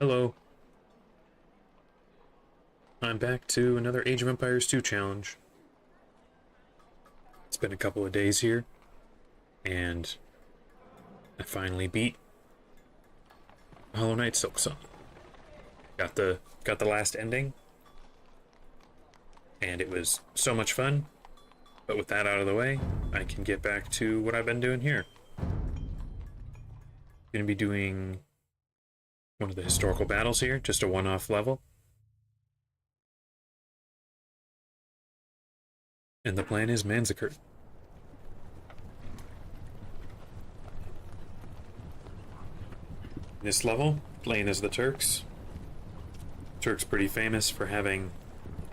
Hello. I'm back to another Age of Empires 2 challenge. It's been a couple of days here, and I finally beat Hollow Knight Silksong. Got the last ending, and it was so much fun. But with that out of the way, I can get back to what I've been doing here. Gonna be doing one of the historical battles here, just a one-off level. And the plan is Manzikert. This level, playing as the Turks. Turks pretty famous for having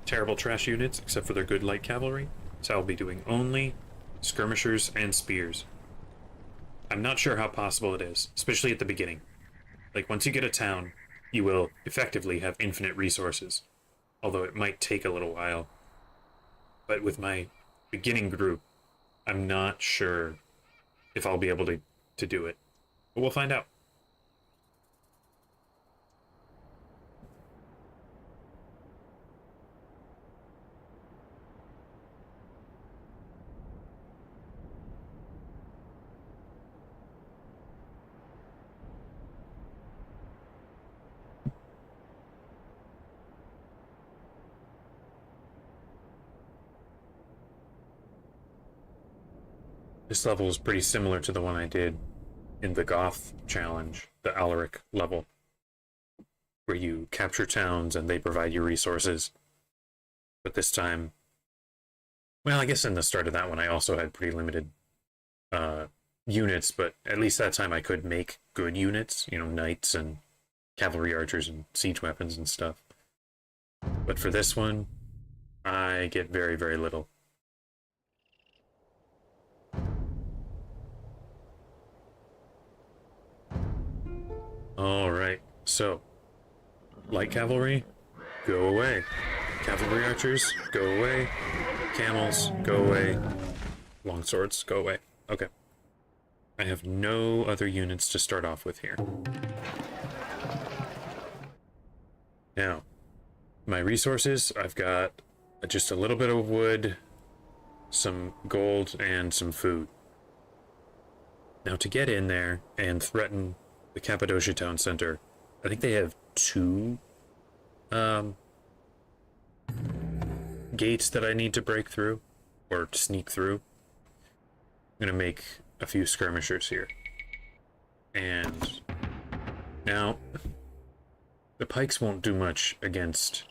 terrible trash units, except for their good light cavalry. So I'll be doing only skirmishers and spears. I'm not sure how possible it is, especially at the beginning. Like, once you get a town, you will effectively have infinite resources. Although it might take a little while. But with my beginning group, I'm not sure if I'll be able to do it. But we'll find out. This level is pretty similar to the one I did in the Goth challenge, the Alaric level, where you capture towns and they provide you resources. But this time, well, I guess in the start of that one I also had pretty limited units, but at least that time I could make good units, you know, knights and cavalry archers and siege weapons and stuff. But for this one, I get very, very little. Alright, so, light cavalry, go away. Cavalry archers, go away. Camels, go away. Longswords, go away. Okay. I have no other units to start off with here. Now, my resources, I've got just a little bit of wood, some gold, and some food. Now, to get in there and threaten the Cappadocia town center, I think they have two gates that I need to break through, or sneak through. I'm gonna make a few skirmishers here. And now, the pikes won't do much against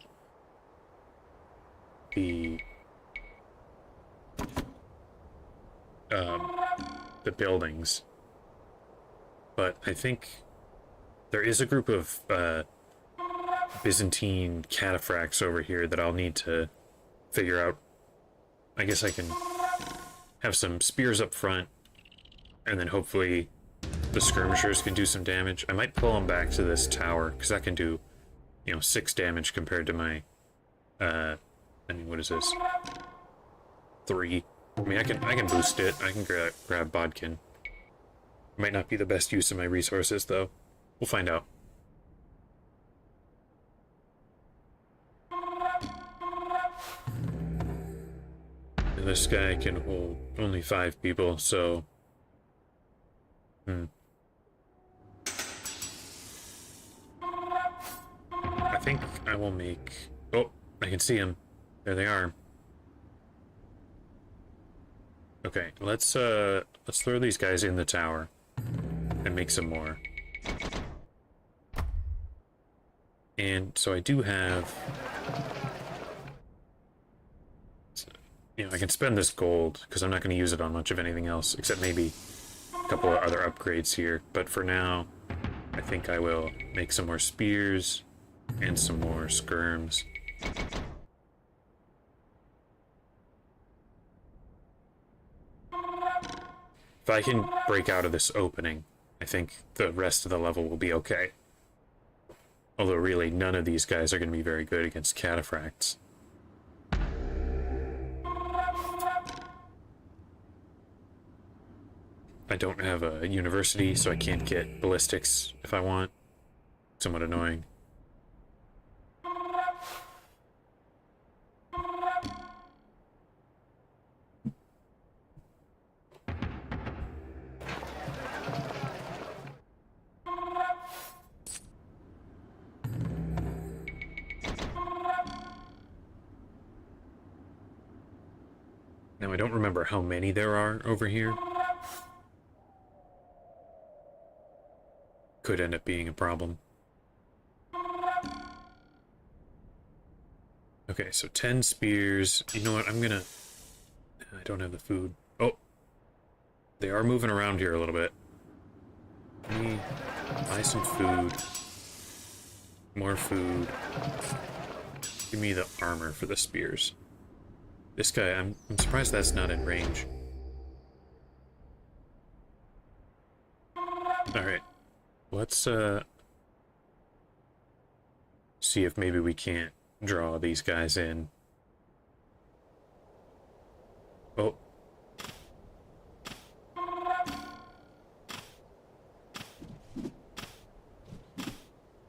the buildings. But I think there is a group of Byzantine cataphracts over here that I'll need to figure out. I guess I can have some spears up front, and then hopefully the skirmishers can do some damage. I might pull them back to this tower, because that can do, 6 damage compared to my, what is this? 3. I mean, I can boost it. I can grab Bodkin. Might not be the best use of my resources, though. We'll find out. And this guy can hold only 5 people, so... I think I will make... Oh, I can see them. There they are. Okay, let's throw these guys in the tower and make some more. And so I do have... I can spend this gold, because I'm not going to use it on much of anything else, except maybe a couple of other upgrades here. But for now, I think I will make some more spears and some more skirms. If I can break out of this opening, I think the rest of the level will be okay. Although really, none of these guys are going to be very good against cataphracts. I don't have a university, so I can't get ballistics if I want. somewhat annoying. Now, I don't remember how many there are over here. Could end up being a problem. Okay, so 10 spears. You know what, I don't have the food. Oh! They are moving around here a little bit. Let me buy some food. More food. Give me the armor for the spears. This guy, I'm surprised that's not in range. Alright. Let's, see if maybe we can't draw these guys in. Oh.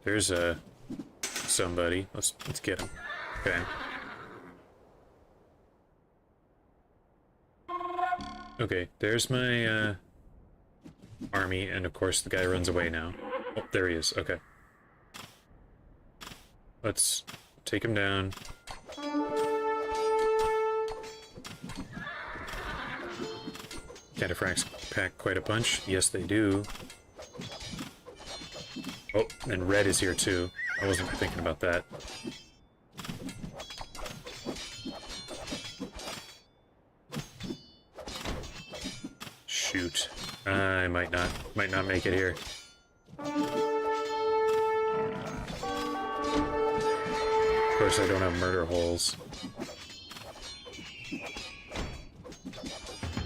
There's, somebody. Let's get him. Okay. Okay, there's my, army, and of course the guy runs away now. Oh, there he is. Okay. Let's take him down. Cataphracts pack quite a punch. Yes, they do. Oh, and red is here too. I wasn't thinking about that. Shoot. I might not make it here. Of course, I don't have murder holes.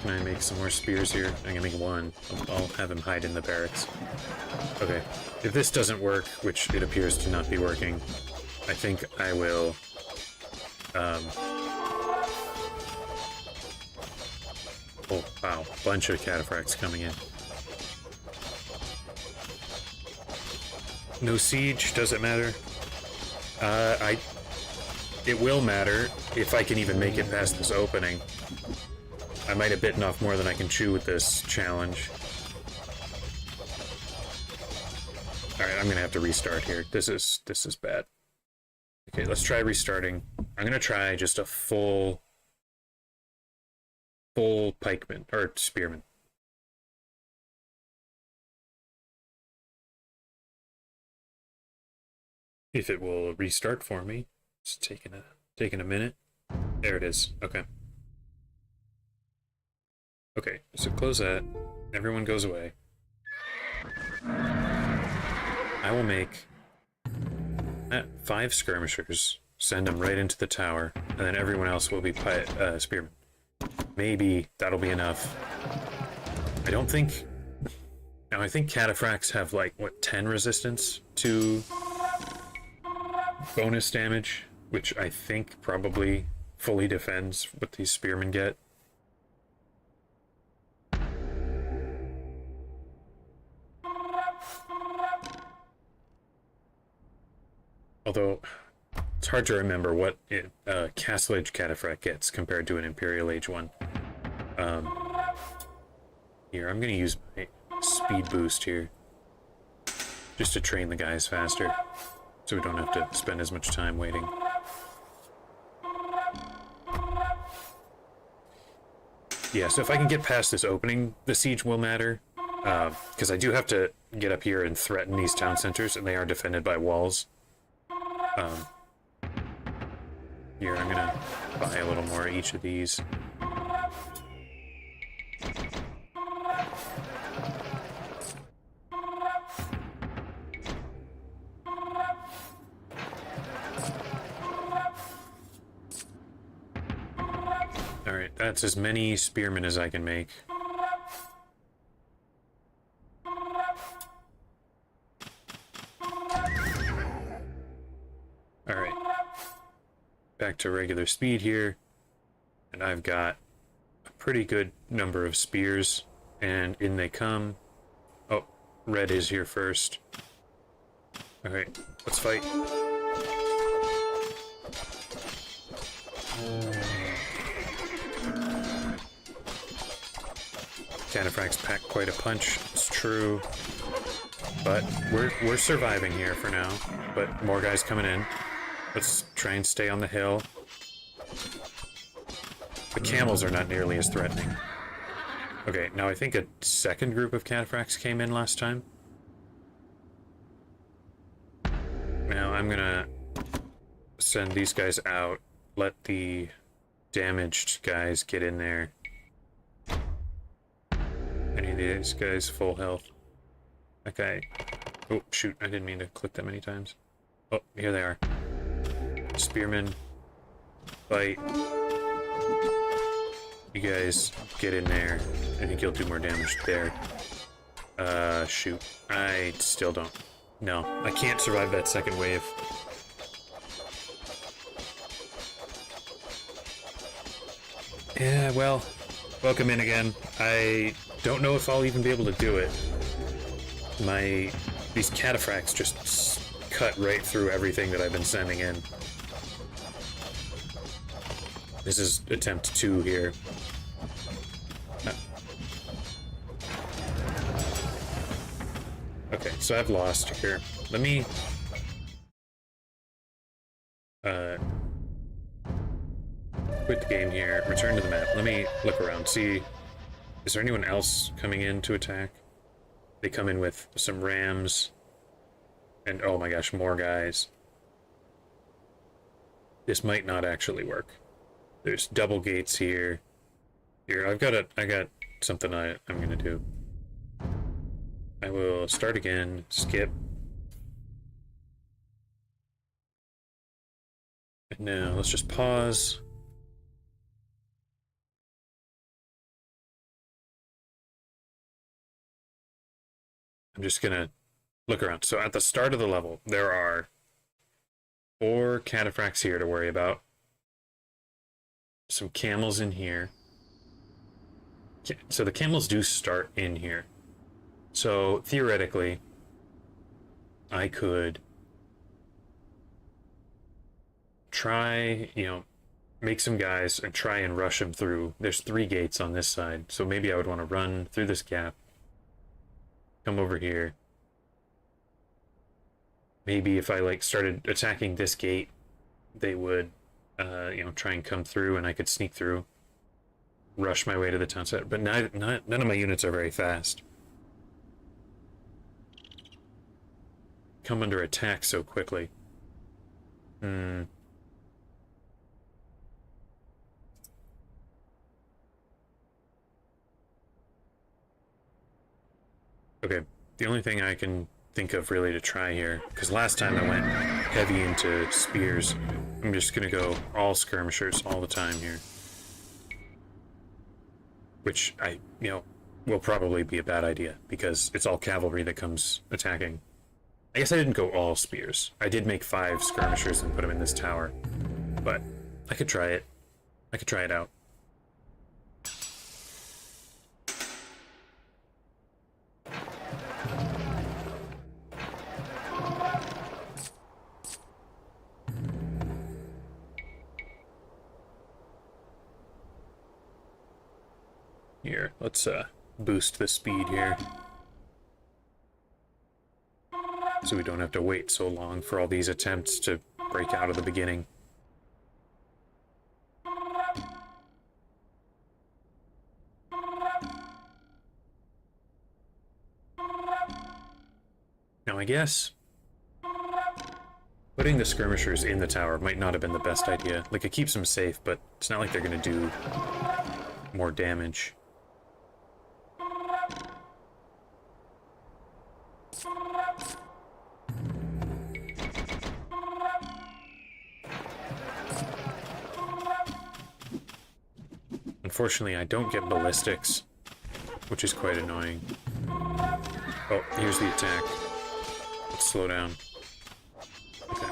Can I make some more spears here? I'm gonna make one. I'll have him hide in the barracks. Okay. If this doesn't work, which it appears to not be working, I think I will, oh, wow. Bunch of cataphracts coming in. No siege, does it matter? It will matter if I can even make it past this opening. I might have bitten off more than I can chew with this challenge. Alright, I'm gonna have to restart here. This is bad. Okay, let's try restarting. I'm gonna try just a full pikeman, or spearman. If it will restart for me. It's taking a minute. There it is. Okay. Okay, so close that. Everyone goes away. I will make 5 skirmishers, send them right into the tower, and then everyone else will be spearmen. Maybe that'll be enough. I don't think... Now, I think cataphracts have, like, what, 10 resistance to bonus damage, which I think probably fully defends what these spearmen get. Although, it's hard to remember what Castle Age Cataphract gets compared to an Imperial Age one. Here, I'm going to use my speed boost here. Just to train the guys faster. So we don't have to spend as much time waiting. Yeah, so if I can get past this opening, the siege will matter. Because I do have to get up here and threaten these town centers, and they are defended by walls. Here, I'm gonna buy a little more of each of these. Alright, that's as many spearmen as I can make. Alright. Back to regular speed here. And I've got a pretty good number of spears. And in they come. Oh, red is here first. Alright, let's fight. Cataphracts pack quite a punch, it's true. But we're surviving here for now. But more guys coming in. Let's try and stay on the hill. The camels are not nearly as threatening. Okay, now I think a second group of cataphracts came in last time. Now I'm gonna send these guys out. Let the damaged guys get in there. Any of these guys full health? That guy... Oh, shoot, I didn't mean to click that many times. Oh, here they are. Spearmen. Fight. You guys get in there. I think you'll do more damage there. Shoot. I still don't. No, I can't survive that second wave. Yeah, well, welcome in again. I don't know if I'll even be able to do it. These cataphracts just cut right through everything that I've been sending in. This is attempt 2 here. Okay, so I've lost here. Let me... quit the game here, return to the map. Let me look around, see... Is there anyone else coming in to attack? They come in with some rams. And oh my gosh, more guys. This might not actually work. There's double gates here. Here, I got something I'm gonna do. I will start again, skip. And now let's just pause. I'm just gonna look around. So at the start of the level, there are 4 cataphracts here to worry about. Some camels in here. So the camels do start in here. So theoretically, I could try, make some guys and try and rush them through. There's 3 gates on this side, so maybe I would want to run through this gap. Come over here. Maybe if I started attacking this gate, they would, try and come through, and I could sneak through, rush my way to the town center. But none of my units are very fast. Come under attack so quickly. Okay, the only thing I can think of really to try here, because last time I went heavy into spears, I'm just gonna go all skirmishers all the time here. Which will probably be a bad idea, because it's all cavalry that comes attacking. I guess I didn't go all spears. I did make 5 skirmishers and put them in this tower. But I could try it. I could try it out. Here, let's boost the speed here. So we don't have to wait so long for all these attempts to break out of the beginning. Now I guess putting the skirmishers in the tower might not have been the best idea. Like, it keeps them safe, but it's not like they're gonna do more damage. Unfortunately, I don't get ballistics, which is quite annoying. Oh, here's the attack. Let's slow down. Okay.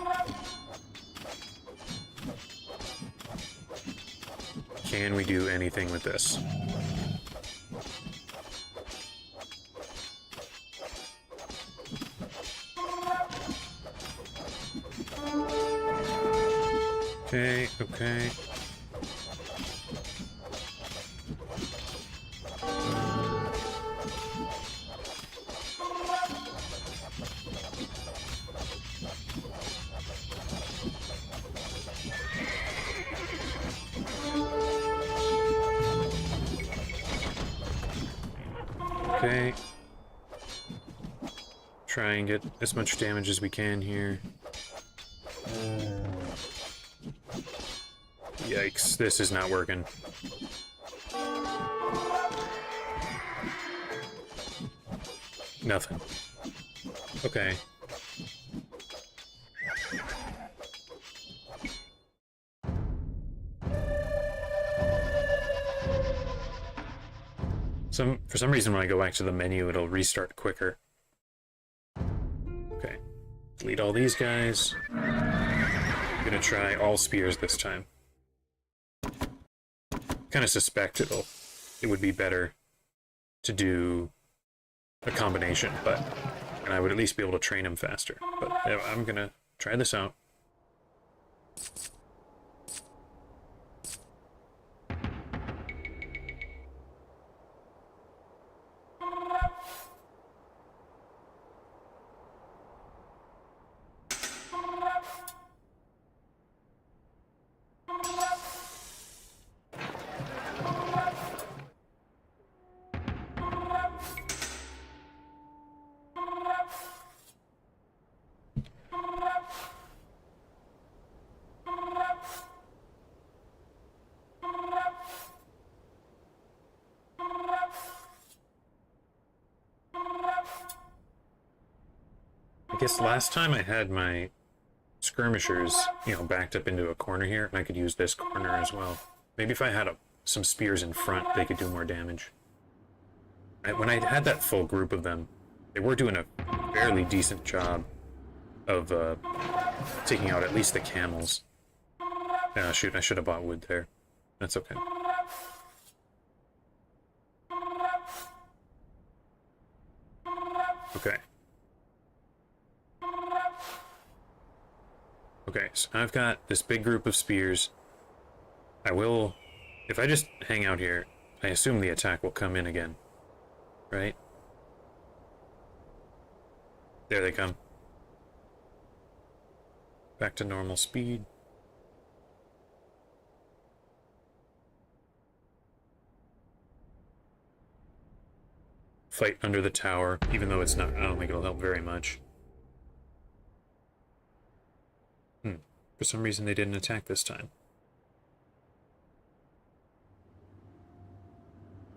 Can we do anything with this? Okay, okay. Okay. Try and get as much damage as we can here. Yikes, this is not working. Nothing. Okay. For some reason when I go back to the menu, it'll restart quicker. Okay. Delete all these guys. I'm gonna try all spears this time. Kind of suspect it would be better to do a combination, and I would at least be able to train him faster. But yeah, I'm gonna try this out. I guess last time I had my skirmishers, backed up into a corner here, and I could use this corner as well. Maybe if I had some spears in front, they could do more damage. When I had that full group of them, they were doing a fairly decent job of taking out at least the camels. Shoot, I should have bought wood there. That's okay. Okay. Okay, so I've got this big group of spears. If I just hang out here, I assume the attack will come in again. Right? There they come. Back to normal speed. Fight under the tower, even though I don't think it'll help very much. For some reason they didn't attack this time.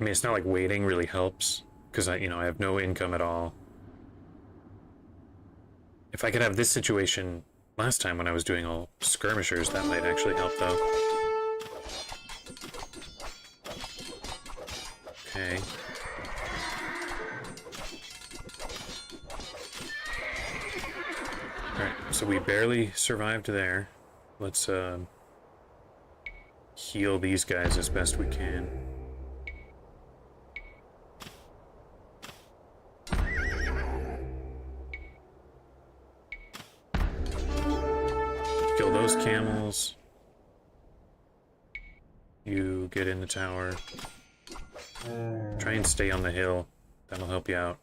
I mean, it's not like waiting really helps, because I have no income at all. If I could have this situation last time when I was doing all skirmishers, that might actually help, though. Okay. Alright, so we barely survived there. Let's heal these guys as best we can. Kill those camels. You get in the tower. Try and stay on the hill. That'll help you out.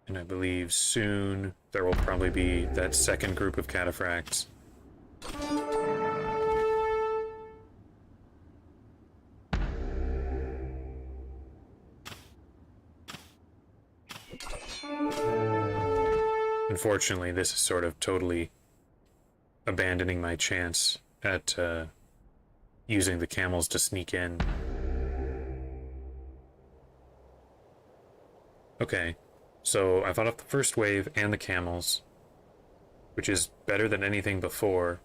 And I believe soon there will probably be that second group of cataphracts. Unfortunately, this is sort of totally abandoning my chance at using the camels to sneak in. Okay, so I fought off the first wave and the camels, which is better than anything before,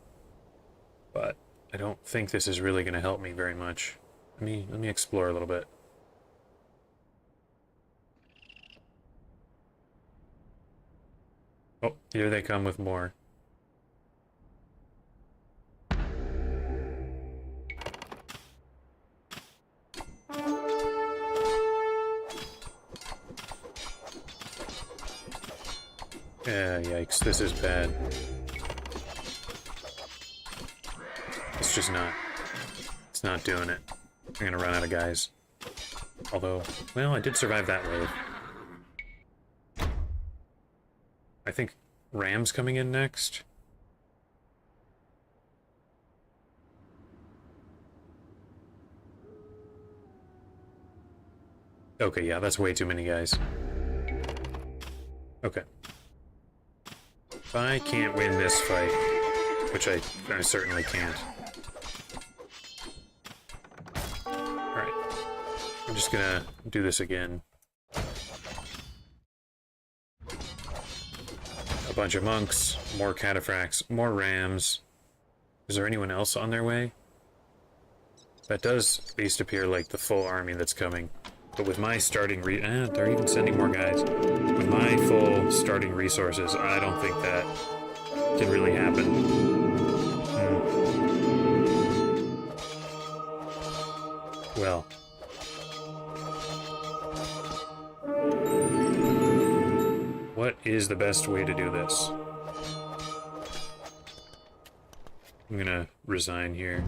but I don't think this is really going to help me very much. Let me explore a little bit. Oh, here they come with more. Yikes, this is bad. It's just not... It's not doing it. I'm gonna run out of guys. Although, well, I did survive that wave. I think Ram's coming in next. Okay, yeah, that's way too many guys. Okay. If I can't win this fight, which I certainly can't. Alright. I'm just gonna do this again. A bunch of monks, more cataphracts, more rams. Is there anyone else on their way? That does at least appear like the full army that's coming. But with my starting they're even sending more guys. With my full starting resources, I don't think that can really happen. Well. What is the best way to do this? I'm gonna resign here.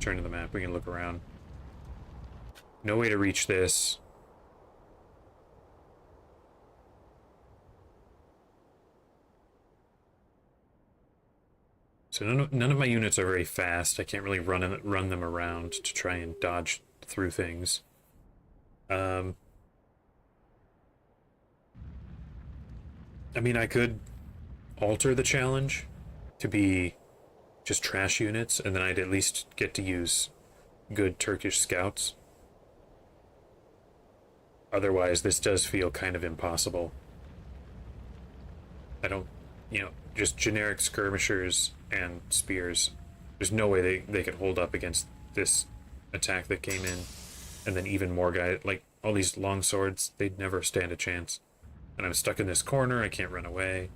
Turn to the map, we can look around. No way to reach this. So none of my units are very fast. I can't really run them around to try and dodge through things. I mean, I could alter the challenge to be just trash units, and then I'd at least get to use good Turkish scouts. Otherwise, this does feel kind of impossible. I don't, just generic skirmishers and spears. There's no way they could hold up against this attack that came in. And then even more guys, like all these long swords, they'd never stand a chance. And I'm stuck in this corner, I can't run away.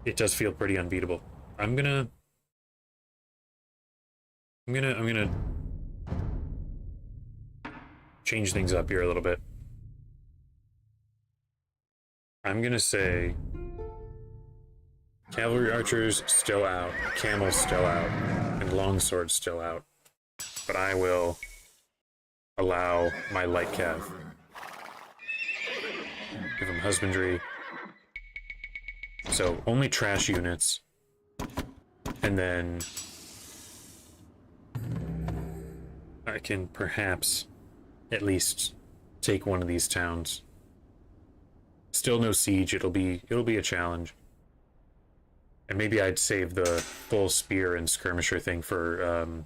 It does feel pretty unbeatable. I'm gonna change things up here a little bit. I'm gonna say cavalry archers still out, camels still out, and longswords still out. But I will allow my light cav. Give them husbandry. So only trash units. And then I can perhaps at least take one of these towns. Still no siege, it'll be a challenge. And maybe I'd save the full spear and skirmisher thing for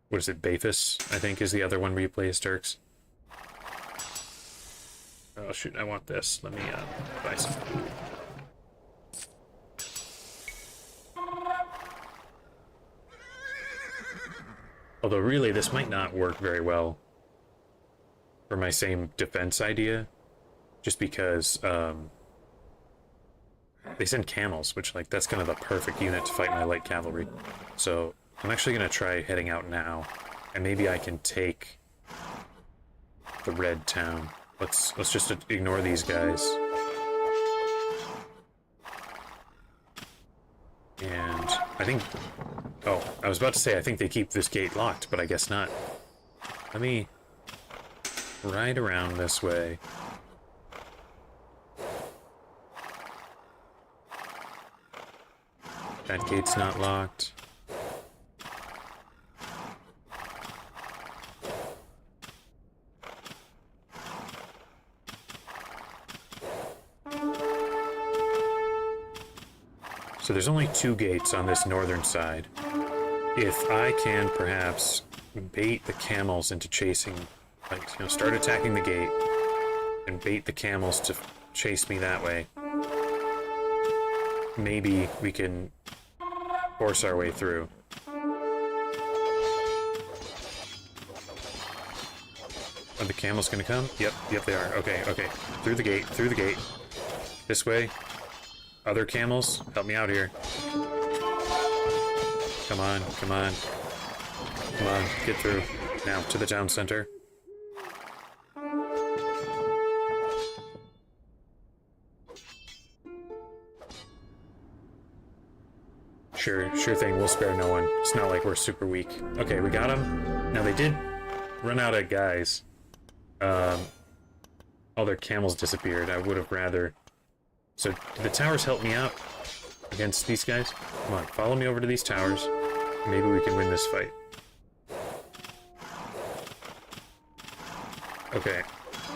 what is it, Bathus, I think is the other one where you play as Turks. Oh shoot, I want this. Let me buy some. Although really, this might not work very well for my same defense idea, just because they send camels, which, like, that's kind of the perfect unit to fight my light cavalry. So I'm actually going to try heading out now, and maybe I can take the red town. Let's just ignore these guys. And I think... Oh, I was about to say I think they keep this gate locked, but I guess not. Let me ride around this way. That gate's not locked. So there's only 2 gates on this northern side. If I can perhaps bait the camels into chasing, like, start attacking the gate and bait the camels to chase me that way, maybe we can force our way through. Are the camels gonna come? Yep, they are. Okay. Through the gate. This way. Other camels, help me out here. Come on. Get through. Now, to the town center. Sure thing. We'll spare no one. It's not like we're super weak. Okay, we got them. Now, they did run out of guys. All their camels disappeared. I would have rather... So, do the towers help me out against these guys? Come on, follow me over to these towers. Maybe we can win this fight. Okay.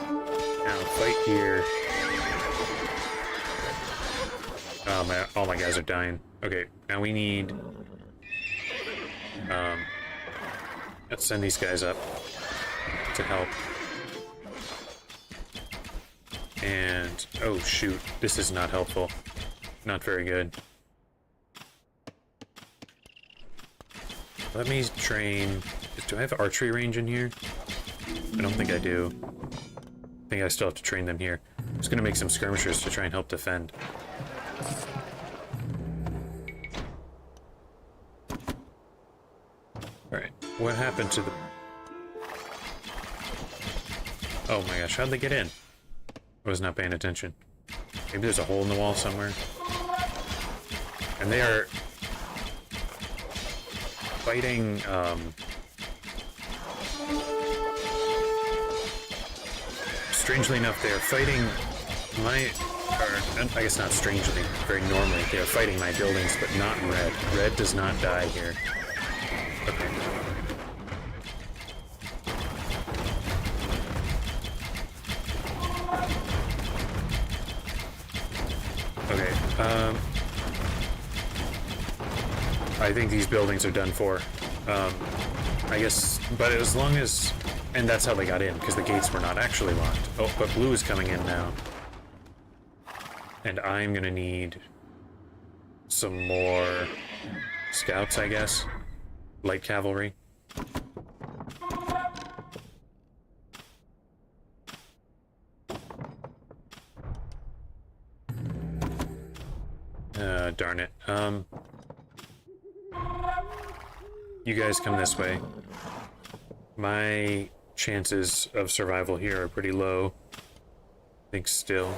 Now, fight here. Oh, all my guys are dying. Okay, now we need... let's send these guys up to help. And... oh, shoot. This is not helpful. Not very good. Let me train... Do I have archery range in here? I don't think I do. I think I still have to train them here. I'm just gonna make some skirmishers to try and help defend. Alright, what happened to the... Oh my gosh, how'd they get in? I was not paying attention. Maybe there's a hole in the wall somewhere. And they are... fighting, strangely enough, they are fighting my... or, I guess not strangely, very normally, they are fighting my buildings, but not red. Red does not die here. Okay. Okay, I think these buildings are done for. I guess, but as long as... And that's how they got in, because the gates were not actually locked. Oh, but blue is coming in now. And I'm gonna need some more scouts, I guess. Light cavalry. Darn it. You guys come this way. My chances of survival here are pretty low. I think still.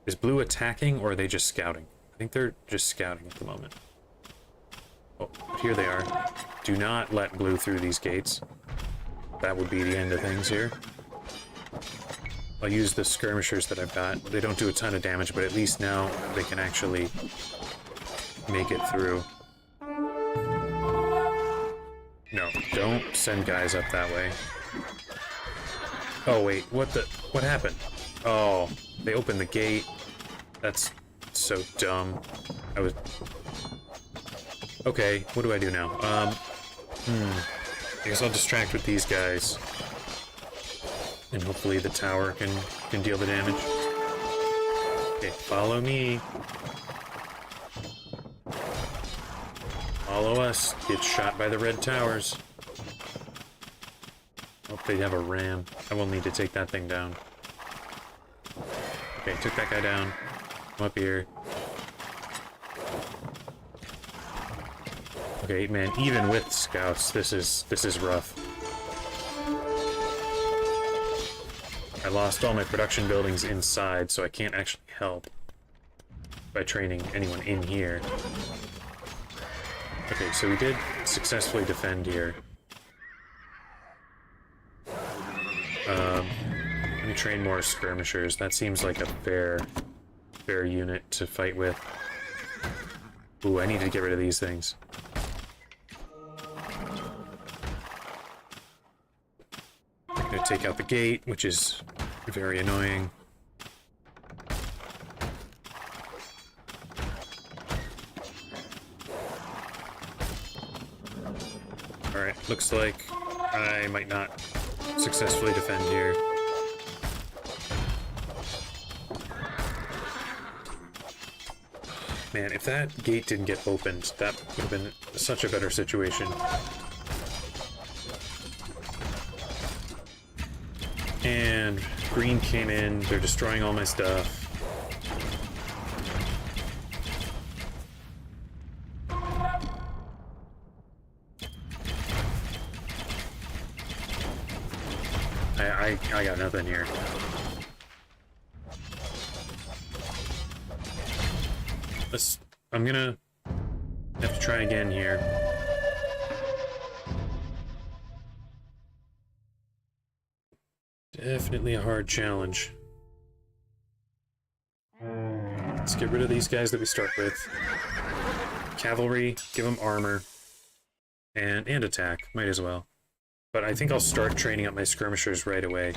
Is blue attacking, or are they just scouting? I think they're just scouting at the moment. Oh, here they are. Do not let blue through these gates. That would be the end of things here. I'll use the skirmishers that I've got. They don't do a ton of damage, but at least now they can actually make it through. No, don't send guys up that way. Oh wait, what happened? Oh, they opened the gate. That's so dumb. Okay, what do I do now? I guess I'll distract with these guys. And hopefully the tower can deal the damage. Okay, follow me. Follow us. Get shot by the red towers. Hope they have a ram. I will need to take that thing down. Okay, took that guy down. Come up here. Okay, man, even with scouts, this is rough. I lost all my production buildings inside, so I can't actually help by training anyone in here. Okay, so we did successfully defend here. Let me train more skirmishers. That seems like a fair unit to fight with. Ooh, I need to get rid of these things. I'm gonna take out the gate, which is very annoying. Alright, looks like I might not successfully defend here. Man, if that gate didn't get opened, that would have been such a better situation. And green came in, they're destroying all my stuff. I got nothing here. I'm gonna have to try again here. Definitely a hard challenge. Let's get rid of these guys that we start with. Cavalry, give them armor. And attack, might as well. But I think I'll start training up my skirmishers right away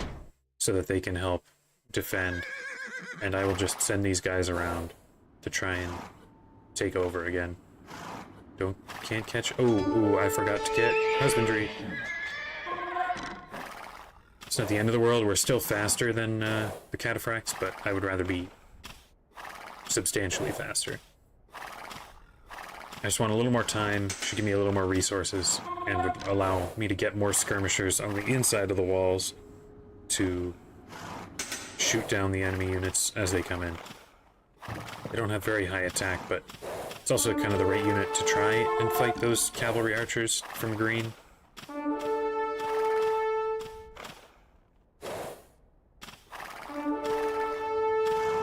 so that they can help defend. And I will just send these guys around to try and take over again. Can't catch... Oh, I forgot to get husbandry. It's not the end of the world. We're still faster than the cataphracts, but I would rather be substantially faster. I just want a little more time, should give me a little more resources, and would allow me to get more skirmishers on the inside of the walls to shoot down the enemy units as they come in. They don't have very high attack, but it's also kind of the right unit to try and fight those cavalry archers from green.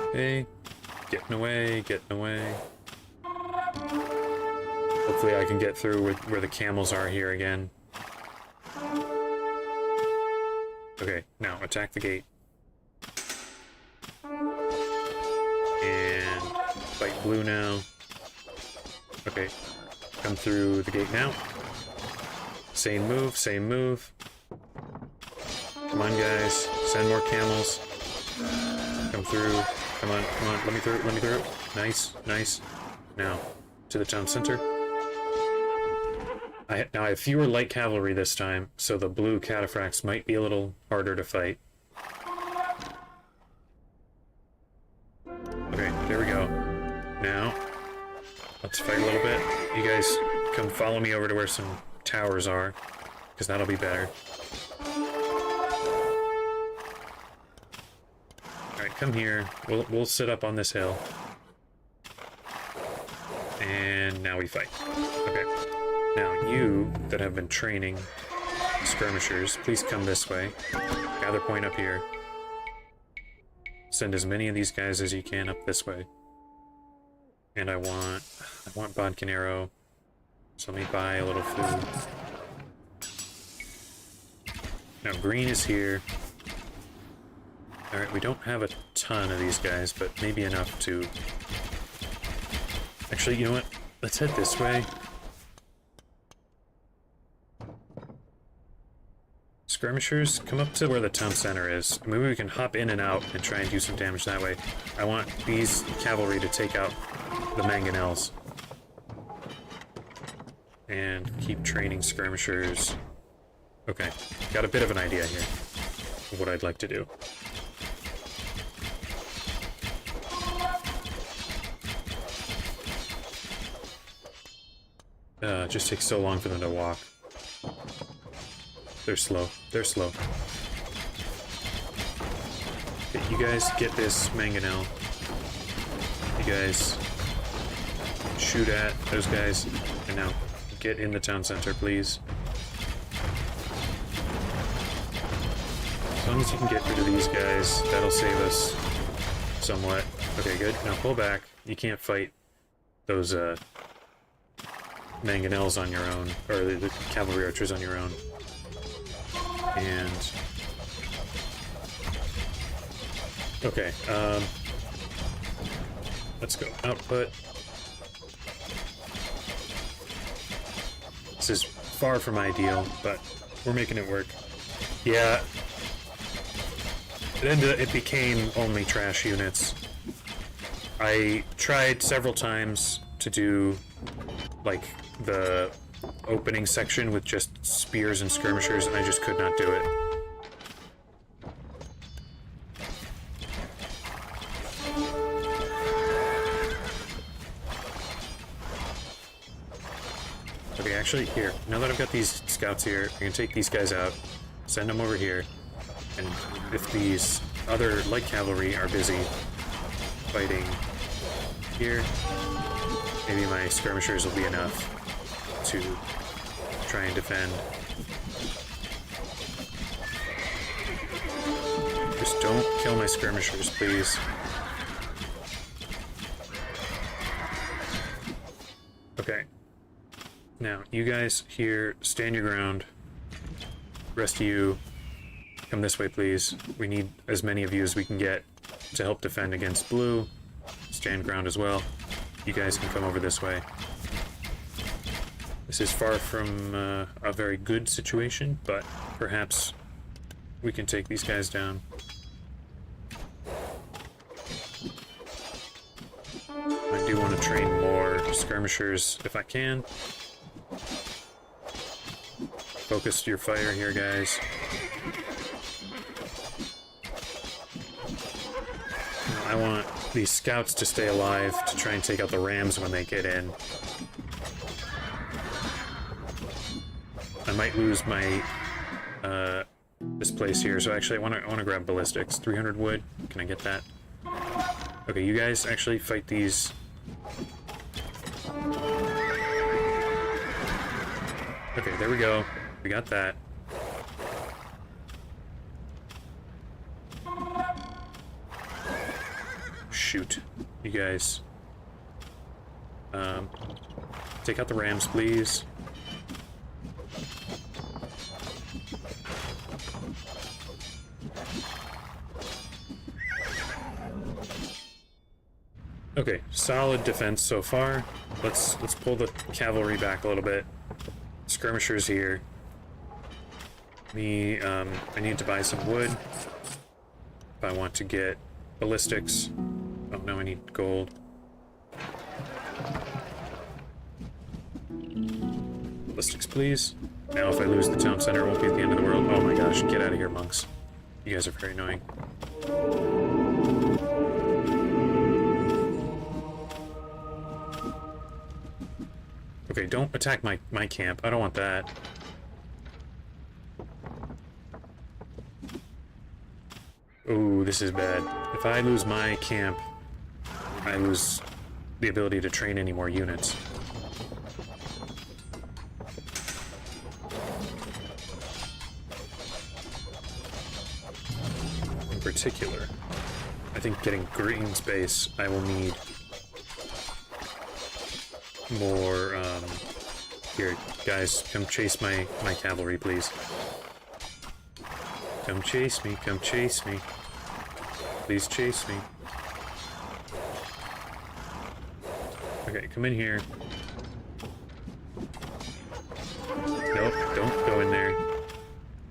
Okay, getting away, getting away. Hopefully I can get through where the camels are here again. Okay, now attack the gate. And fight blue now. Okay, come through the gate now. Same move, same move. Come on, guys. Send more camels. Come through. Come on, come on. Let me through, let me through. Nice, nice. Now, to the town center. Now I have fewer light cavalry this time, so the blue cataphracts might be a little harder to fight. Okay, there we go. Now, let's fight a little bit. You guys come follow me over to where some towers are, because that'll be better. Alright, come here. We'll sit up on this hill. And now we fight. Okay. Now, you that have been training skirmishers, please come this way. Gather point up here. Send as many of these guys as you can up this way. And I want bodkin arrow. So let me buy a little food. Now, green is here. Alright, we don't have a ton of these guys, but maybe enough to... Actually, you know what? Let's head this way. Skirmishers, come up to where the town center is. Maybe we can hop in and out and try and do some damage that way. I want these cavalry to take out the mangonels. And keep training skirmishers. Okay, got a bit of an idea here of what I'd like to do. It just takes so long for them to walk. They're slow. They're slow. Okay, you guys get this mangonel. You guys shoot at those guys. And now get in the town center, please. As long as you can get rid of these guys, that'll save us somewhat. Okay, good. Now pull back. You can't fight those mangonels on your own, or the cavalry archers on your own. And okay, let's go output. This is far from ideal, but we're making it work. Yeah, it became only trash units. I tried several times to do like the opening section with just spears and skirmishers, and I just could not do it. Okay, actually, here, now that I've got these scouts here, I can take these guys out, send them over here, and if these other light cavalry are busy fighting here, maybe my skirmishers will be enough to try and defend. Just don't kill my skirmishers, please. Okay. Now, you guys here, stand your ground. Rest of you, come this way, please. We need as many of you as we can get to help defend against blue. Stand ground as well. You guys can come over this way. This is far from a very good situation, but perhaps we can take these guys down. I do want to train more skirmishers if I can. Focus your fire here, guys. I want these scouts to stay alive to try and take out the rams when they get in. I might lose my this place here, so actually I want to grab ballistics. 300 wood. Can I get that? Okay, you guys actually fight these. Okay, there we go. We got that. Shoot, you guys. Take out the rams, please. Okay, solid defense so far. Let's pull the cavalry back a little bit. Skirmishers here. I need to buy some wood if I want to get ballistics. Oh no, I need gold. Ballistics, please. Now if I lose the town center, it won't be at the end of the world. Oh my gosh, get out of here, monks. You guys are very annoying. Okay, don't attack my camp. I don't want that. Ooh, this is bad. If I lose my camp, I lose the ability to train any more units. In particular, I think getting green space, I will need more, here, guys, come chase my cavalry, please. Come chase me, come chase me. Please chase me. Okay, come in here. Nope, don't go in there.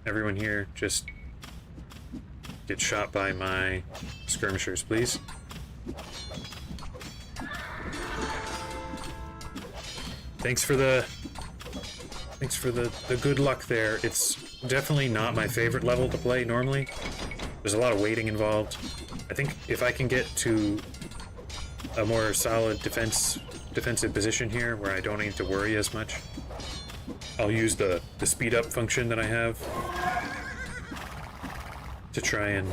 Everyone here, just get shot by my skirmishers, please. Thanks for the good luck there. It's definitely not my favorite level to play normally. There's a lot of waiting involved. I think if I can get to a more solid defensive position here where I don't need to worry as much, I'll use the speed up function that I have to try and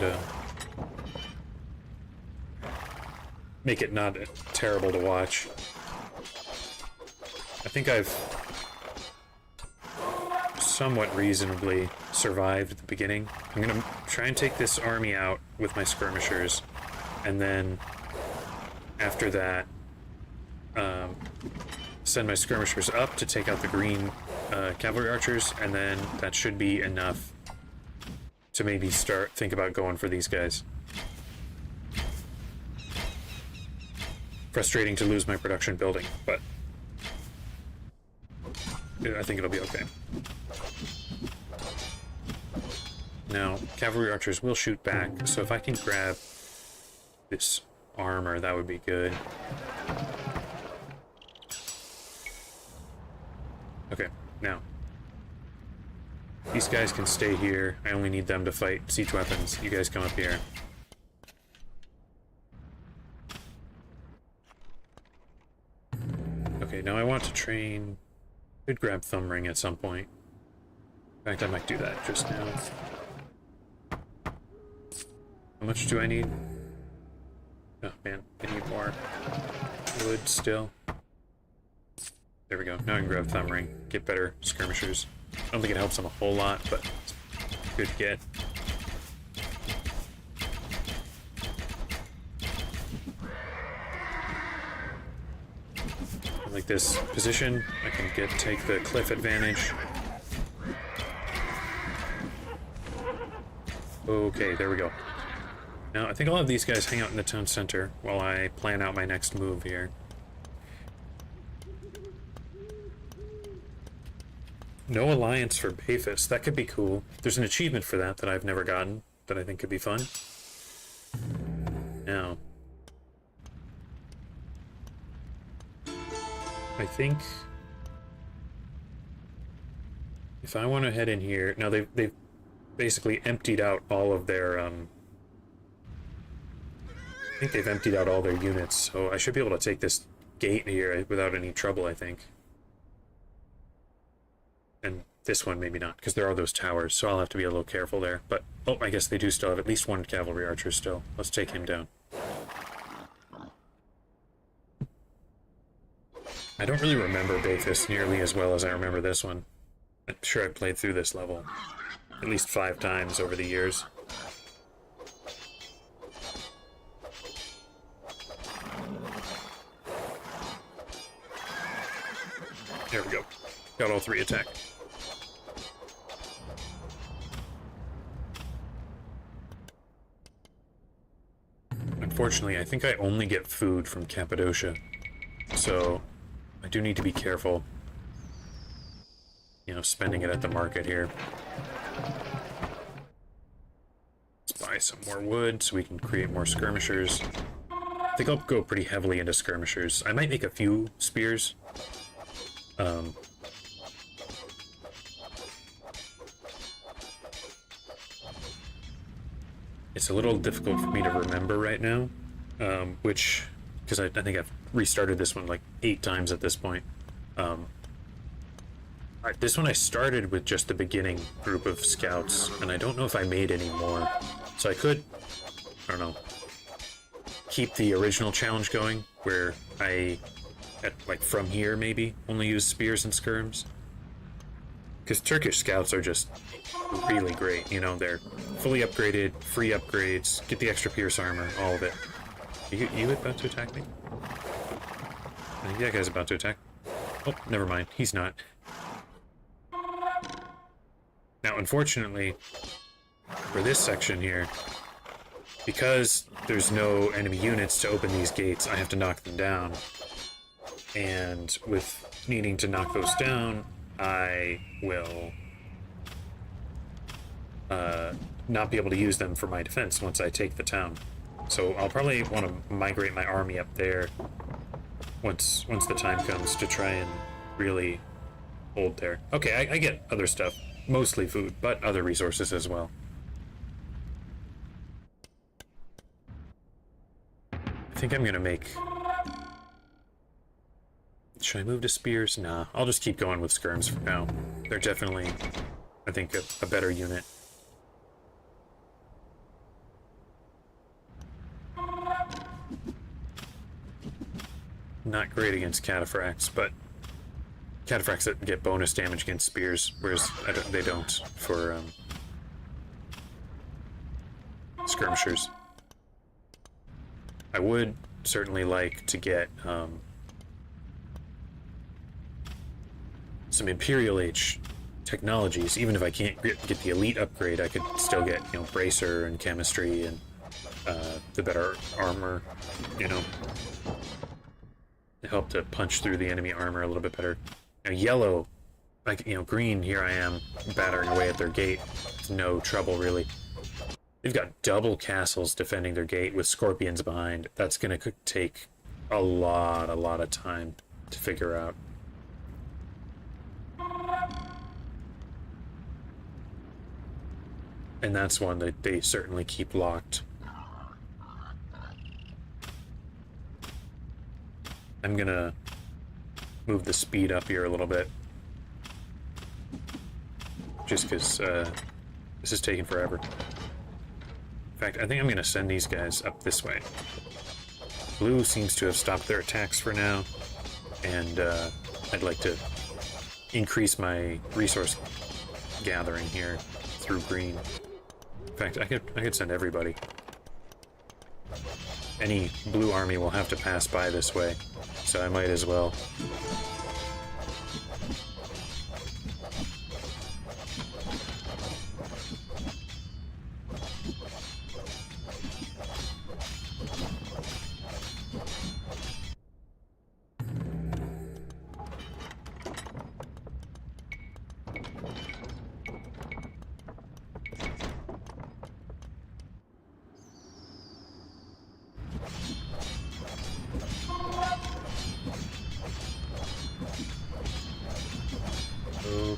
make it not terrible to watch. I think I've somewhat reasonably survived at the beginning. I'm gonna try and take this army out with my skirmishers, and then after that send my skirmishers up to take out the green cavalry archers, and then that should be enough to maybe think about going for these guys. Frustrating to lose my production building, but I think it'll be okay. Now, cavalry archers will shoot back, so if I can grab this armor, that would be good. Okay, now. These guys can stay here. I only need them to fight siege weapons. You guys come up here. Okay, now I want to train... Could grab thumb ring at some point. In fact, I might do that just now. How much do I need? Oh man, I need more wood still. There we go. Now I can grab thumb ring, get better skirmishers. I don't think it helps them a whole lot, but it's good to get. like this position. I can take the cliff advantage. Okay, there we go. Now, I think I'll have these guys hang out in the town center while I plan out my next move here. No alliance for Bathus. That could be cool. There's an achievement for that I've never gotten that I think could be fun. Now, I think if I want to head in here... Now, they've basically emptied out all of their... I think they've emptied out all their units, so I should be able to take this gate here without any trouble, I think. And this one, maybe not, because there are those towers, so I'll have to be a little careful there. But, oh, I guess they do still have at least one cavalry archer still. Let's take him down. I don't really remember Bathus nearly as well as I remember this one. I'm sure I've played through this level at least 5 times over the years. There we go. Got all 3 attack. Unfortunately, I think I only get food from Cappadocia, so I do need to be careful, you know, spending it at the market here. Let's buy some more wood so we can create more skirmishers. I think I'll go pretty heavily into skirmishers. I might make a few spears. It's a little difficult for me to remember right now, because I think I've restarted this one like 8 times at this point. This one I started with just the beginning group of scouts, and I don't know if I made any more. So I could, I don't know, keep the original challenge going, where I, like from here maybe, only use Spears and Skirms. Because Turkish scouts are just really great, you know, they're fully upgraded, free upgrades, get the extra pierce armor, all of it. You about to attack me? I think that guy's about to attack. Oh, never mind, he's not. Now, unfortunately, for this section here, because there's no enemy units to open these gates, I have to knock them down. And with needing to knock those down, I will not be able to use them for my defense once I take the town. So I'll probably want to migrate my army up there once the time comes to try and really hold there. Okay, I get other stuff. Mostly food, but other resources as well. I think I'm gonna make... Should I move to Spears? Nah, I'll just keep going with Skirms for now. They're definitely, I think, a better unit. Not great against cataphracts, but cataphracts that get bonus damage against spears, whereas they don't for skirmishers. I would certainly like to get some Imperial Age technologies. Even if I can't get the elite upgrade, I could still get, you know, bracer and chemistry and the better armor, you know, to help to punch through the enemy armor a little bit better. Now, yellow, like, you know, green, here I am battering away at their gate with no trouble, really. They've got double castles defending their gate with scorpions behind. That's gonna take a lot of time to figure out. And that's one that they certainly keep locked. I'm gonna move the speed up here a little bit. Just because this is taking forever. In fact, I think I'm gonna send these guys up this way. Blue seems to have stopped their attacks for now, and I'd like to increase my resource gathering here through green. In fact, I could send everybody. Any blue army will have to pass by this way, so I might as well.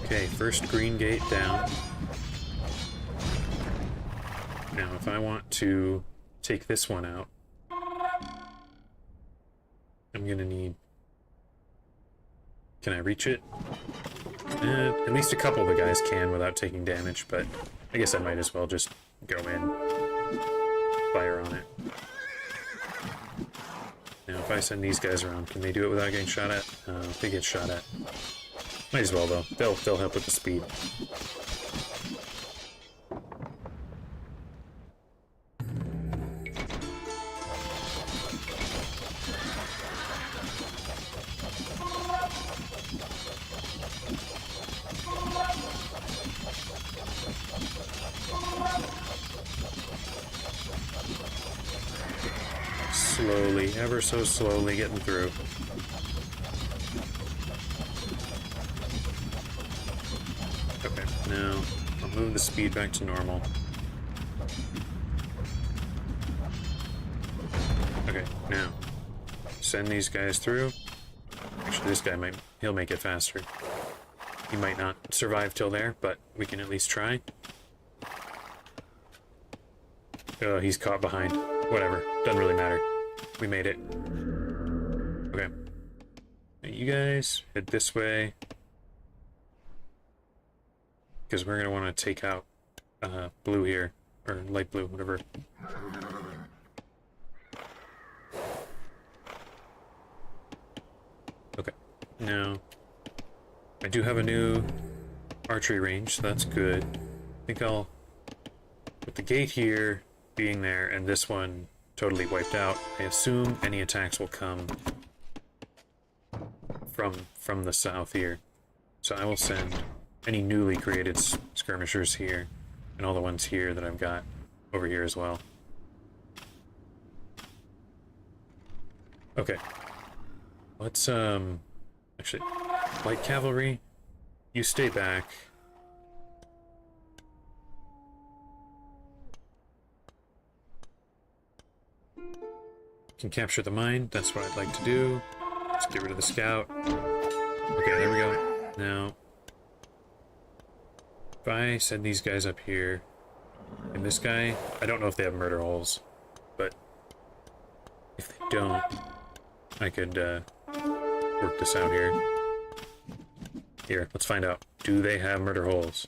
Okay, first green gate down. Now, if I want to take this one out, I'm gonna need... Can I reach it? At least a couple of the guys can without taking damage, but I guess I might as well just go in, fire on it. Now, if I send these guys around, can they do it without getting shot at? They get shot at. Might as well, though. They'll help with the speed. Slowly, ever so slowly getting through. Okay, now I'll move the speed back to normal. Okay, now send these guys through. Actually, this guy he'll make it faster. He might not survive till there, but we can at least try. Oh, he's caught behind. Whatever, doesn't really matter. We made it. Okay. Now you guys head this way. Because we're going to want to take out blue here. Or light blue, whatever. Okay. Now, I do have a new archery range, so that's good. I think I'll put the gate here, being there, and this one totally wiped out. I assume any attacks will come from the south here. So I will send any newly created skirmishers here, and all the ones here that I've got over here as well. Okay. Let's, actually, light cavalry, you stay back. Can capture the mine, that's what I'd like to do. Let's get rid of the scout. Okay, there we go. Now, if I send these guys up here, and this guy, I don't know if they have murder holes, but if they don't, I could work this out here. Here, let's find out. Do they have murder holes?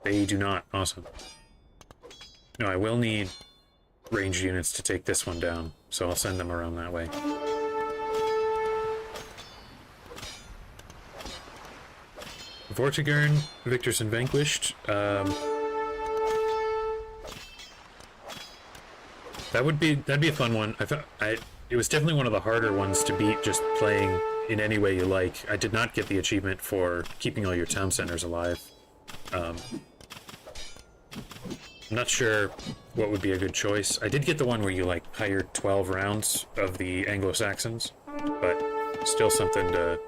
They do not. Awesome. No, I will need ranged units to take this one down, so I'll send them around that way. Vortigern, Victors and Vanquished. That'd be a fun one. It was definitely one of the harder ones to beat, just playing in any way you like. I did not get the achievement for keeping all your town centers alive. I'm not sure what would be a good choice. I did get the one where you, like, hired 12 rounds of the Anglo-Saxons, but still something that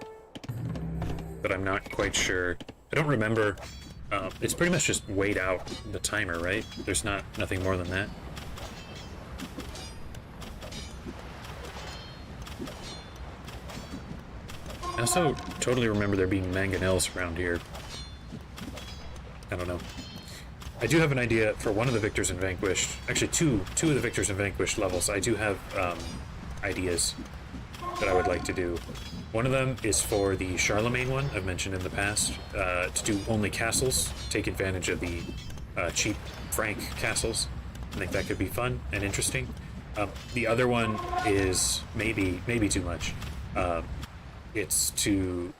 I'm not quite sure. I don't remember. It's pretty much just wait out the timer, right? There's nothing more than that. I also totally remember there being mangonels around here. I don't know. I do have an idea for one of the Victors and Vanquished. Actually, two of the Victors and Vanquished levels. I do have ideas that I would like to do. One of them is for the Charlemagne one I've mentioned in the past, to do only castles, take advantage of the cheap Frank castles. I think that could be fun and interesting. The other one is maybe too much. It's to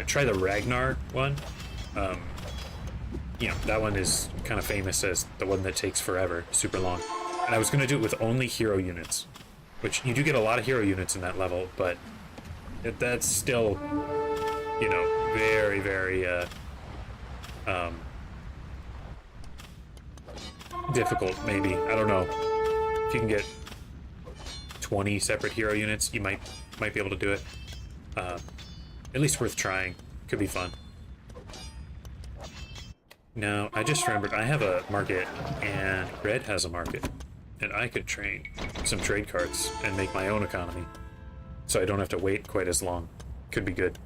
try the Ragnar one. You know, that one is kind of famous as the one that takes forever, super long. And I was going to do it with only hero units. which you do get a lot of hero units in that level, but that's still, you know, very, very difficult, maybe. I don't know. If you can get 20 separate hero units, you might be able to do it. At least worth trying. Could be fun. Now, I just remembered I have a market, and Red has a market. And I could train some trade carts and make my own economy. So I don't have to wait quite as long. Could be good.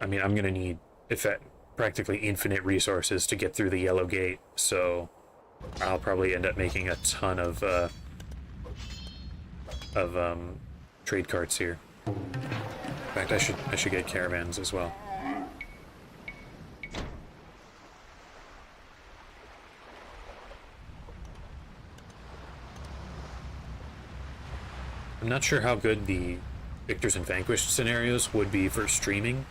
I mean, I'm gonna need practically infinite resources to get through the yellow gate, so I'll probably end up making a ton of trade carts here. In fact, I should get caravans as well. I'm not sure how good the Victors and Vanquished scenarios would be for streaming,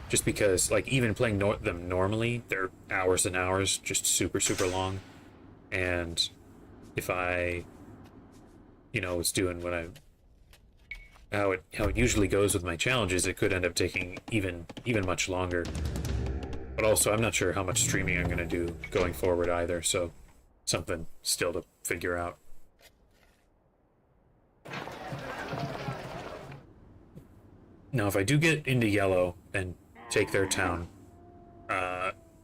just because, like, even playing them normally, they're hours and hours, just super, super long. And if I, you know, was doing what how it usually goes with my challenges, it could end up taking even much longer. But also, I'm not sure how much streaming I'm going to do going forward either, so something still to figure out. Now, if I do get into yellow and take their town,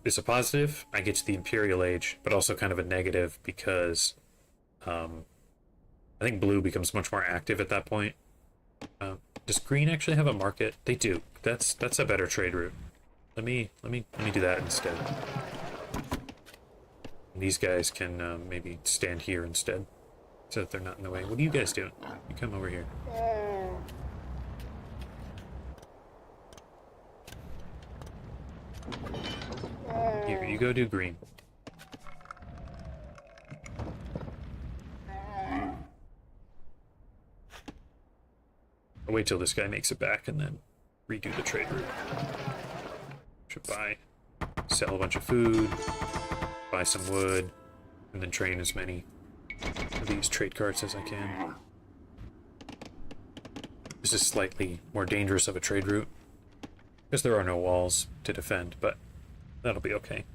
it's a positive. I get to the Imperial Age, but also kind of a negative because I think blue becomes much more active at that point. Does green actually have a market? They do. That's a better trade route. Let me do that instead. And these guys can maybe stand here instead, so that they're not in the way. What are you guys doing? You come over here. Here, you go do green. I'll wait till this guy makes it back and then redo the trade route. Should sell a bunch of food, buy some wood, and then train as many of these trade carts as I can. This is slightly more dangerous of a trade route, because there are no walls to defend, but that'll be okay.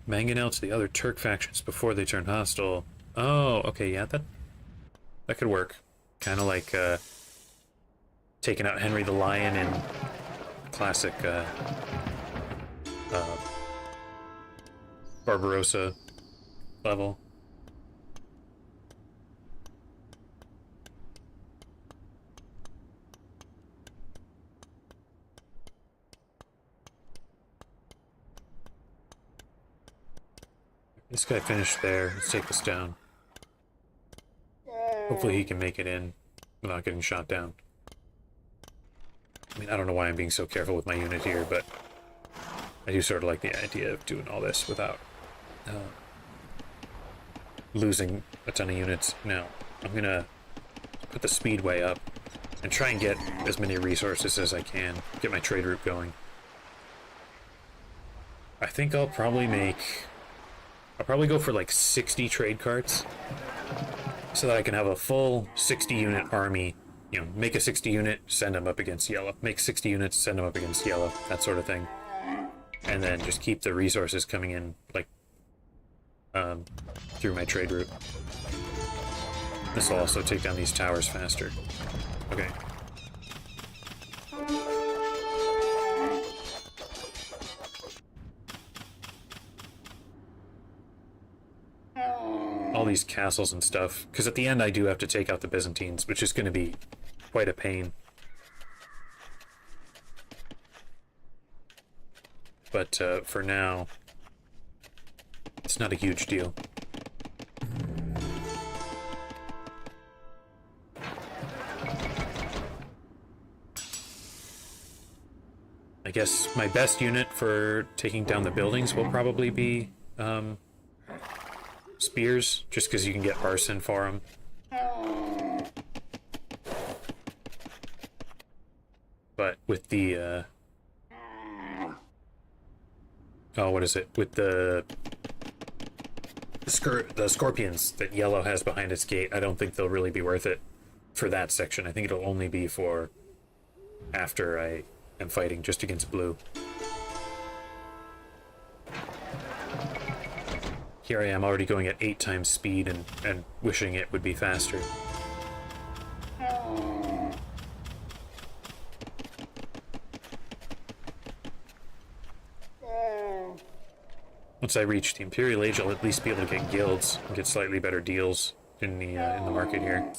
Mangonel to the other Turk factions before they turn hostile. Oh, okay, yeah, that could work. Kind of like taking out Henry the Lion in classic Barbarossa level. This guy finished there. Let's take this down. Hopefully he can make it in without getting shot down. I mean, I don't know why I'm being so careful with my unit here, but I do sort of like the idea of doing all this without losing a ton of units. Now, I'm gonna put the speed way up and try and get as many resources as I can. Get my trade route going. I think I'll probably go for like 60 trade carts so that I can have a full 60 unit army. You know, make a 60 unit, send them up against yellow. Make 60 units, send them up against yellow. That sort of thing. And then just keep the resources coming in, like, through my trade route. This will also take down these towers faster. Okay. All these castles and stuff, because at the end I do have to take out the Byzantines, which is going to be quite a pain. But for now, it's not a huge deal. I guess my best unit for taking down the buildings will probably be Spears, just because you can get arson for them. But with the oh, what is it? With the scorpions that yellow has behind its gate, I don't think they'll really be worth it for that section. I think it'll only be for after I am fighting just against blue. Here I am already going at 8 times speed and wishing it would be faster. Once I reach the Imperial Age, I'll at least be able to get guilds and get slightly better deals in the market here.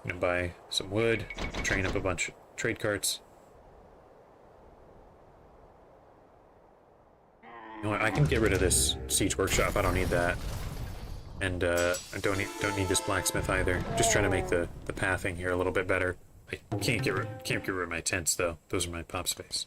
I'm gonna buy some wood, train up a bunch of trade carts. You know what, I can get rid of this siege workshop. I don't need that, and I don't need this blacksmith either. Just trying to make the pathing here a little bit better. I can't get rid of my tents though. Those are my pop space.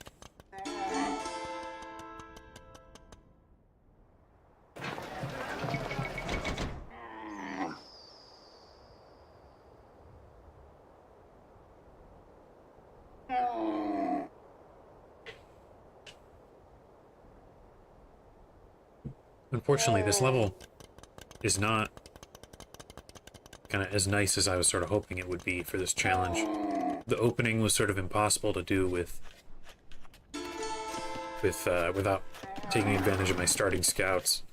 Unfortunately, this level is not kind of as nice as I was sort of hoping it would be for this challenge. The opening was sort of impossible to do without taking advantage of my starting scouts.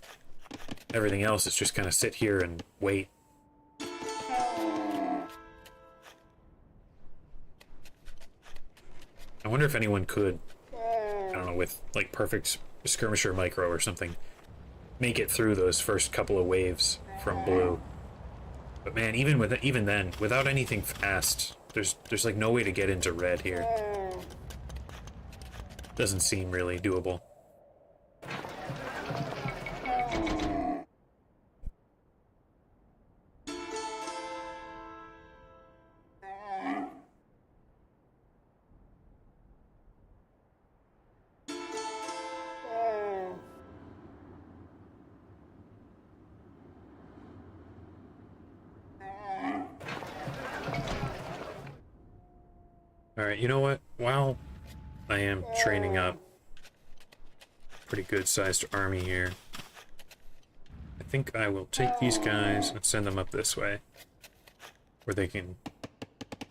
Everything else is just kind of sit here and wait. I wonder if anyone could, I don't know, with like perfect skirmisher micro or something, make it through those first couple of waves from blue. But man, even then, without anything fast, there's like no way to get into red here. Doesn't seem really doable. Alright, you know what? While I am training up a pretty good sized army here, I think I will take these guys and send them up this way. Where they can...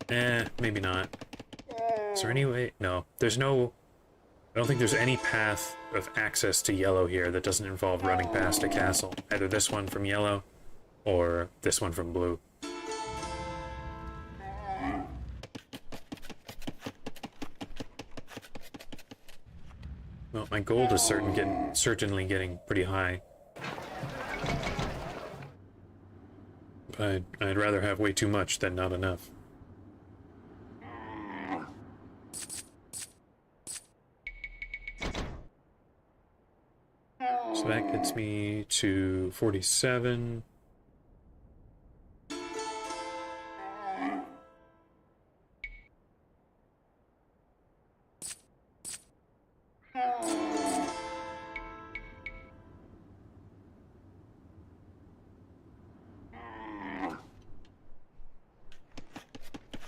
maybe not. Is there any way? No. There's no... I don't think there's any path of access to yellow here that doesn't involve running past a castle. Either this one from yellow, or this one from blue. Well, my gold is certainly getting pretty high. But I'd rather have way too much than not enough. So that gets me to 47.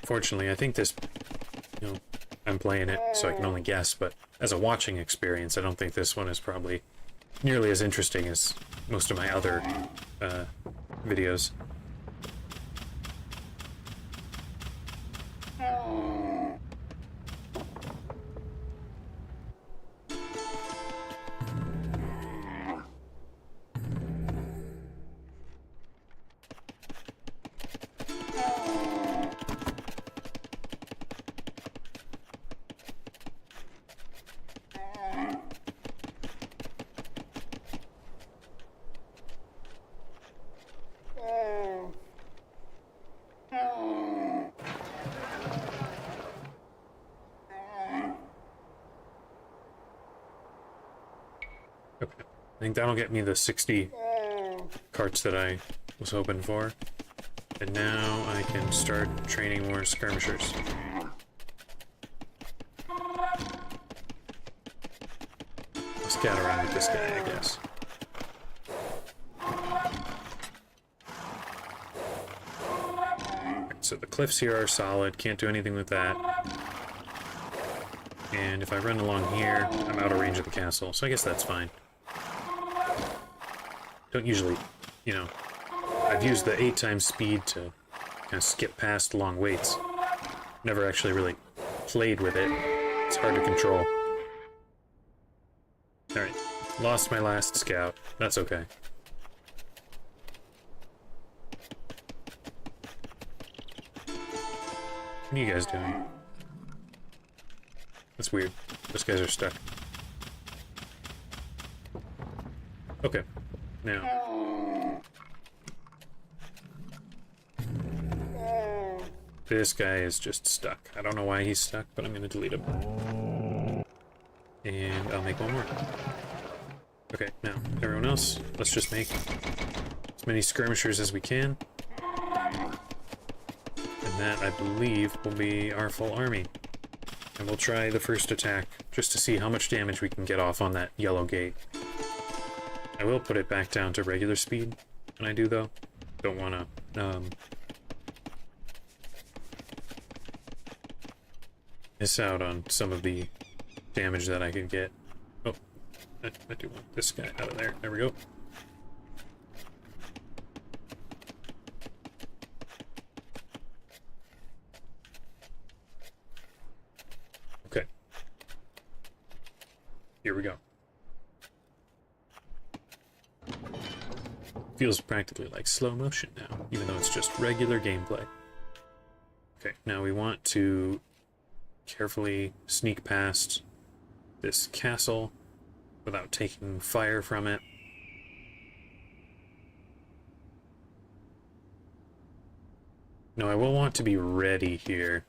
Fortunately, I think this, you know, I'm playing it, so I can only guess, but as a watching experience, I don't think this one is probably nearly as interesting as most of my other videos. I think that'll get me the 60 carts that I was hoping for. And now I can start training more skirmishers. I'll scout around with this guy, I guess. Right, so the cliffs here are solid, can't do anything with that. And if I run along here, I'm out of range of the castle, so I guess that's fine. Don't usually, you know, I've used the 8 times speed to kind of skip past long waits. Never actually really played with it. It's hard to control. Alright, lost my last scout. That's okay. What are you guys doing? That's weird. Those guys are stuck. Okay, now. This guy is just stuck. I don't know why he's stuck, but I'm gonna delete him. And I'll make one more. Okay, now, everyone else, let's just make as many skirmishers as we can. And that, I believe, will be our full army. And we'll try the first attack, just to see how much damage we can get off on that yellow gate. I will put it back down to regular speed when I do, though. Don't want to, miss out on some of the damage that I could get. Oh, I do want this guy out of there. There we go. Okay. Here we go. Feels practically like slow motion now, even though it's just regular gameplay. Okay, now we want to carefully sneak past this castle without taking fire from it. No, I will want to be ready here.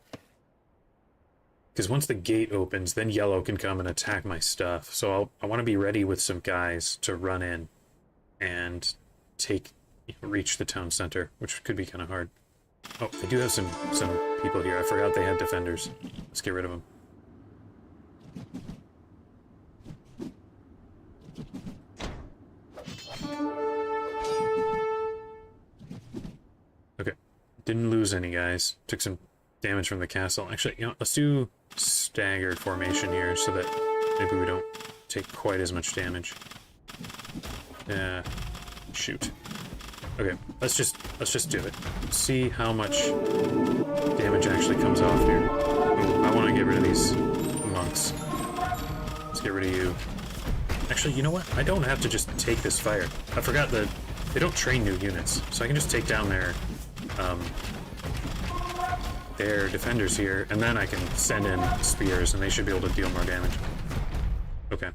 Because once the gate opens, then yellow can come and attack my stuff. So I want to be ready with some guys to run in and reach the town center, which could be kind of hard. Oh, I do have some people here. I forgot they had defenders. Let's get rid of them. Okay. Didn't lose any guys. Took some damage from the castle. Actually, you know, let's do staggered formation here so that maybe we don't take quite as much damage. Shoot. Okay, let's just do it. See how much damage actually comes off here. Ooh, I want to get rid of these monks. Let's get rid of you. Actually, you know what? I don't have to just take this fire. I forgot that they don't train new units, so I can just take down their defenders here, and then I can send in spears, and they should be able to deal more damage. Okay.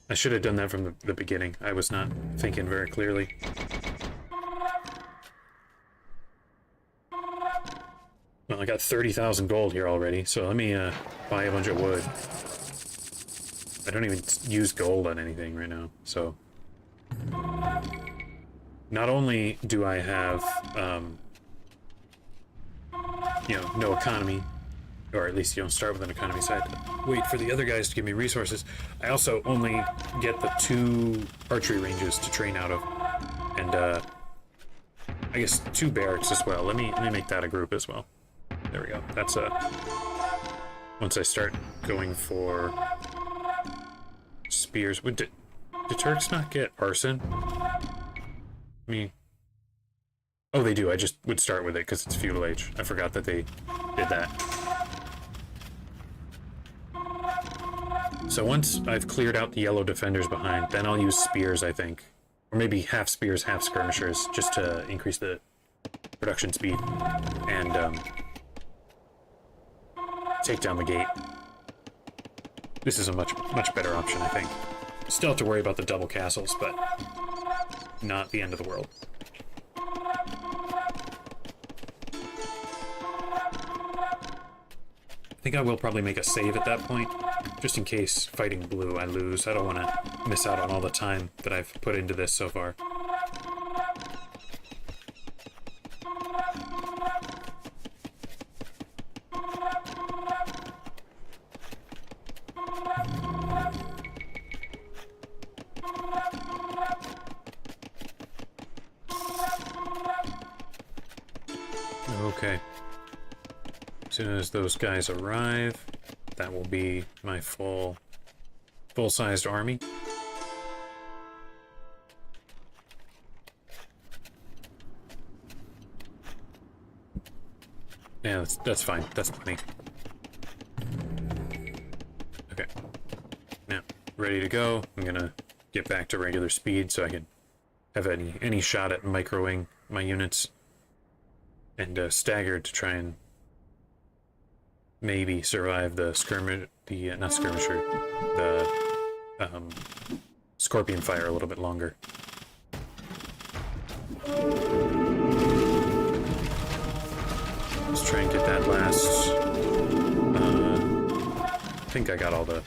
I should have done that from the beginning. I was not thinking very clearly. Well, I got 30,000 gold here already, so let me buy a bunch of wood. I don't even use gold on anything right now, so... Not only do I have, you know, no economy, or at least you don't start with an economy, so I have to wait for the other guys to give me resources. I also only get the 2 archery ranges to train out of, and I guess 2 barracks as well. Let me make that a group as well. There we go. That's once I start going for spears. Did Turks not get arson? I mean, oh, they do. I just would start with it because it's feudal age. I forgot that they did that. So once I've cleared out the yellow defenders behind, then I'll use spears, I think. Or maybe half spears, half skirmishers, just to increase the production speed and take down the gate. This is a much better option, I think. Still have to worry about the double castles, but not the end of the world. I think I will probably make a save at that point, just in case fighting blue I lose. I don't want to miss out on all the time that I've put into this so far. Okay. soon as those guys arrive, that will be my full-sized army. Yeah, that's fine. That's plenty. Okay. Now, ready to go. I'm gonna get back to regular speed so I can have any shot at microing my units. And staggered to try and maybe survive the not skirmisher, the scorpion fire a little bit longer. Let's try and get that last. I think I got all the.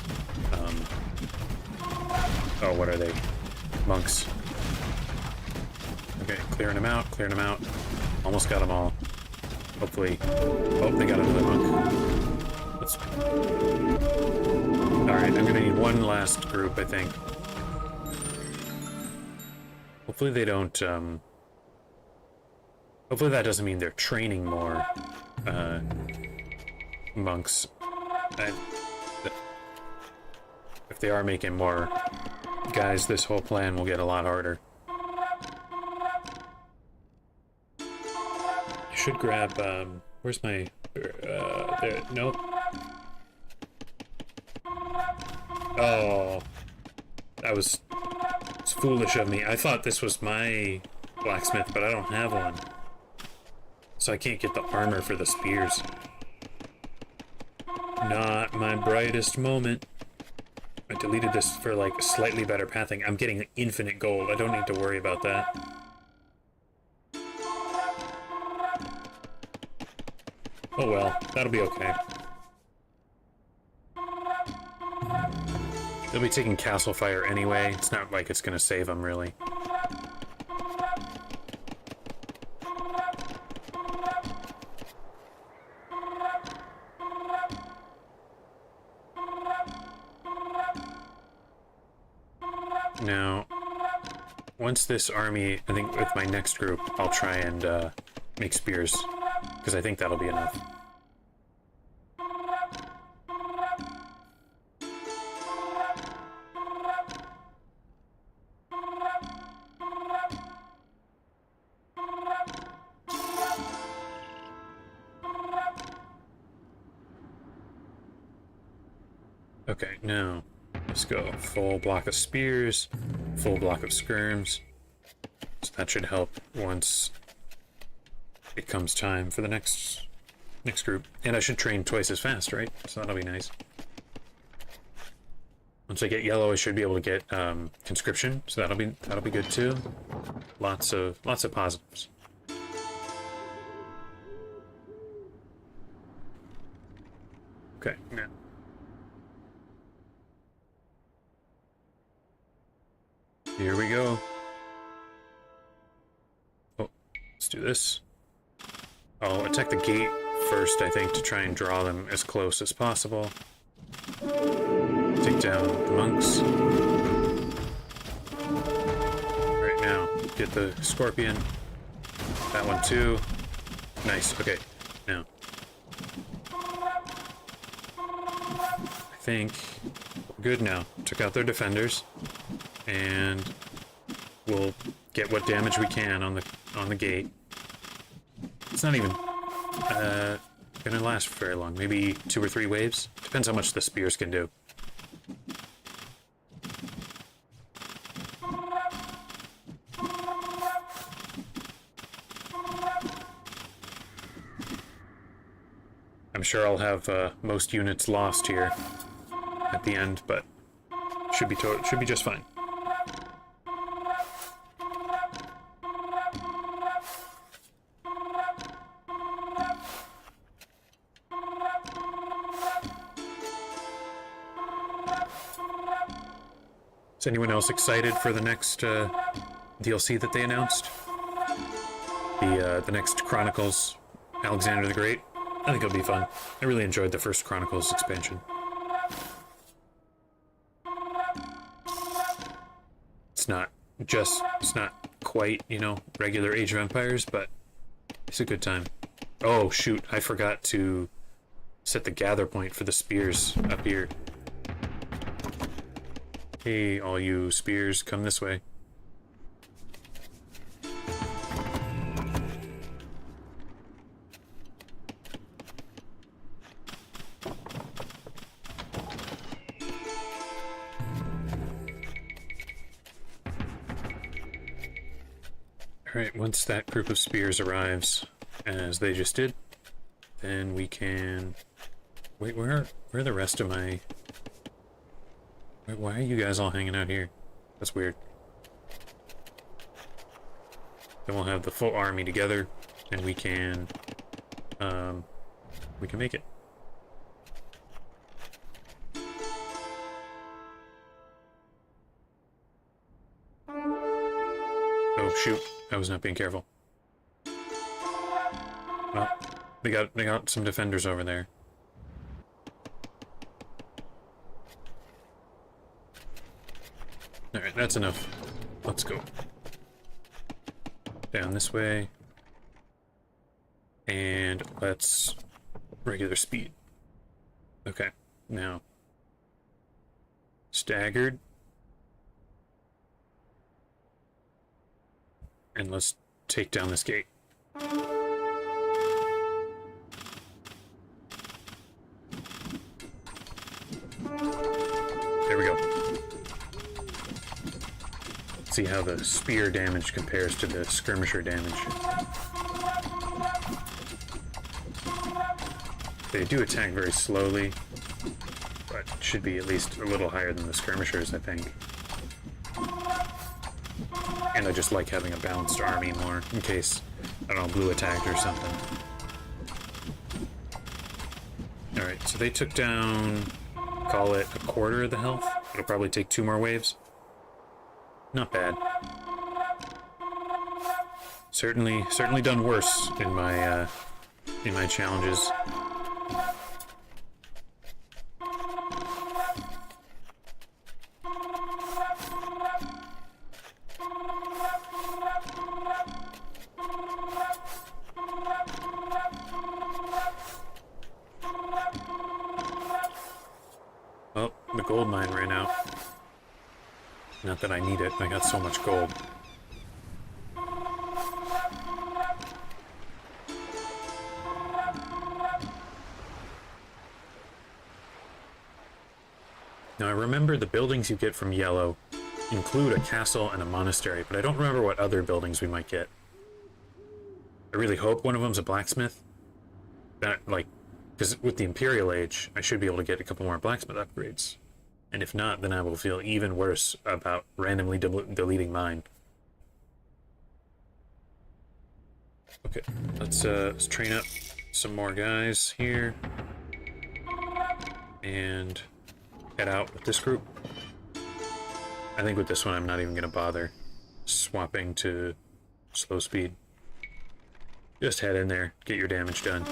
Oh, what are they? Monks. Okay, clearing them out. Clearing them out. Almost got them all. Hopefully. Oh, they got another monk. Alright, I'm gonna need one last group, I think. Hopefully they don't, hopefully that doesn't mean they're training more, monks. If they are making more guys, this whole plan will get a lot harder. I should grab, where's my, there, nope. Oh, that was foolish of me. I thought this was my blacksmith, but I don't have one. So I can't get the armor for the spears. Not my brightest moment. I deleted this for, like, slightly better pathing. I'm getting infinite gold. I don't need to worry about that. Oh well, that'll be okay. They'll be taking castle fire anyway. It's not like it's gonna save them, really. Now, once this army, I think with my next group, I'll try and make spears, because I think that'll be enough. Okay, now, let's go. Full block of spears, full block of skirms. So that should help once it comes time for the next group. And I should train twice as fast, right? So that'll be nice. Once I get yellow, I should be able to get conscription, so that'll be good too. Lots of positives. Okay, now. Here we go. Oh, let's do this. I'll attack the gate first, I think, to try and draw them as close as possible. Take down the monks. Right now, get the scorpion. That one too. Nice, okay. Now. I think we're good now. Took out their defenders. And we'll get what damage we can on the gate. It's not even gonna last for very long. Maybe 2 or 3 waves. Depends how much the spears can do. I'm sure I'll have most units lost here at the end, but should be just fine. Is anyone else excited for the next DLC that they announced? The next Chronicles, Alexander the Great. I think it'll be fun. I really enjoyed the first Chronicles expansion. It's not quite, you know, regular Age of Empires, but it's a good time. Oh shoot, I forgot to set the gather point for the spears up here. Hey, all you spears, come this way. Alright, once that group of spears arrives, as they just did, then we can... Wait, where are the rest of my... Wait, why are you guys all hanging out here? That's weird. Then we'll have the full army together, and we can make it. Oh shoot, I was not being careful. Well, they got some defenders over there. Alright, that's enough. Let's go. Down this way. And let's regular speed. Okay, now staggered. And let's take down this gate. There we go. See how the spear damage compares to the skirmisher damage. They do attack very slowly, but should be at least a little higher than the skirmishers, I think. And I just like having a balanced army more, in case, I don't know, blue attacked or something. Alright, so they took down, call it a quarter of the health. It'll probably take 2 more waves. Not bad. Certainly done worse in my challenges. Well, the gold mine ran out. Not that I need it, I got so much gold. Now I remember the buildings you get from yellow include a castle and a monastery, but I don't remember what other buildings we might get. I really hope one of them's a blacksmith. That, like, because with the Imperial Age, I should be able to get a couple more blacksmith upgrades. And if not, then I will feel even worse about randomly deleting mine. Okay, let's train up some more guys here. And head out with this group. I think with this one I'm not even going to bother swapping to slow speed. Just head in there, get your damage done.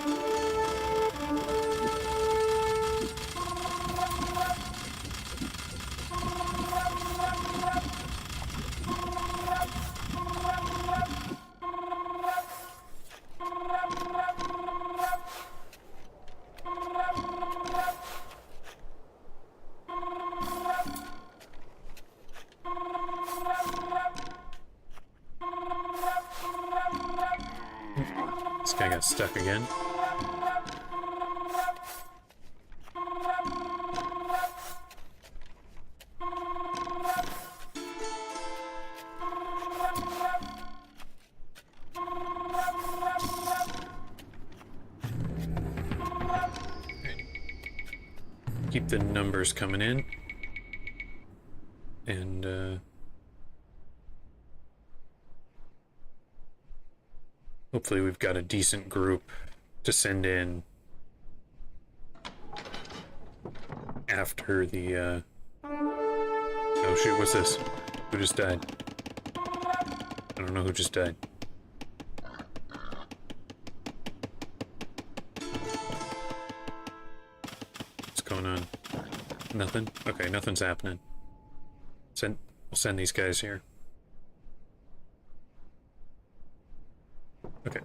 This guy got stuck again. Keep the numbers coming in. And, hopefully we've got a decent group to send in after the, oh shoot, what's this? Who just died? I don't know who just died. What's going on? Nothing? Okay, nothing's happening. We'll send these guys here. Okay.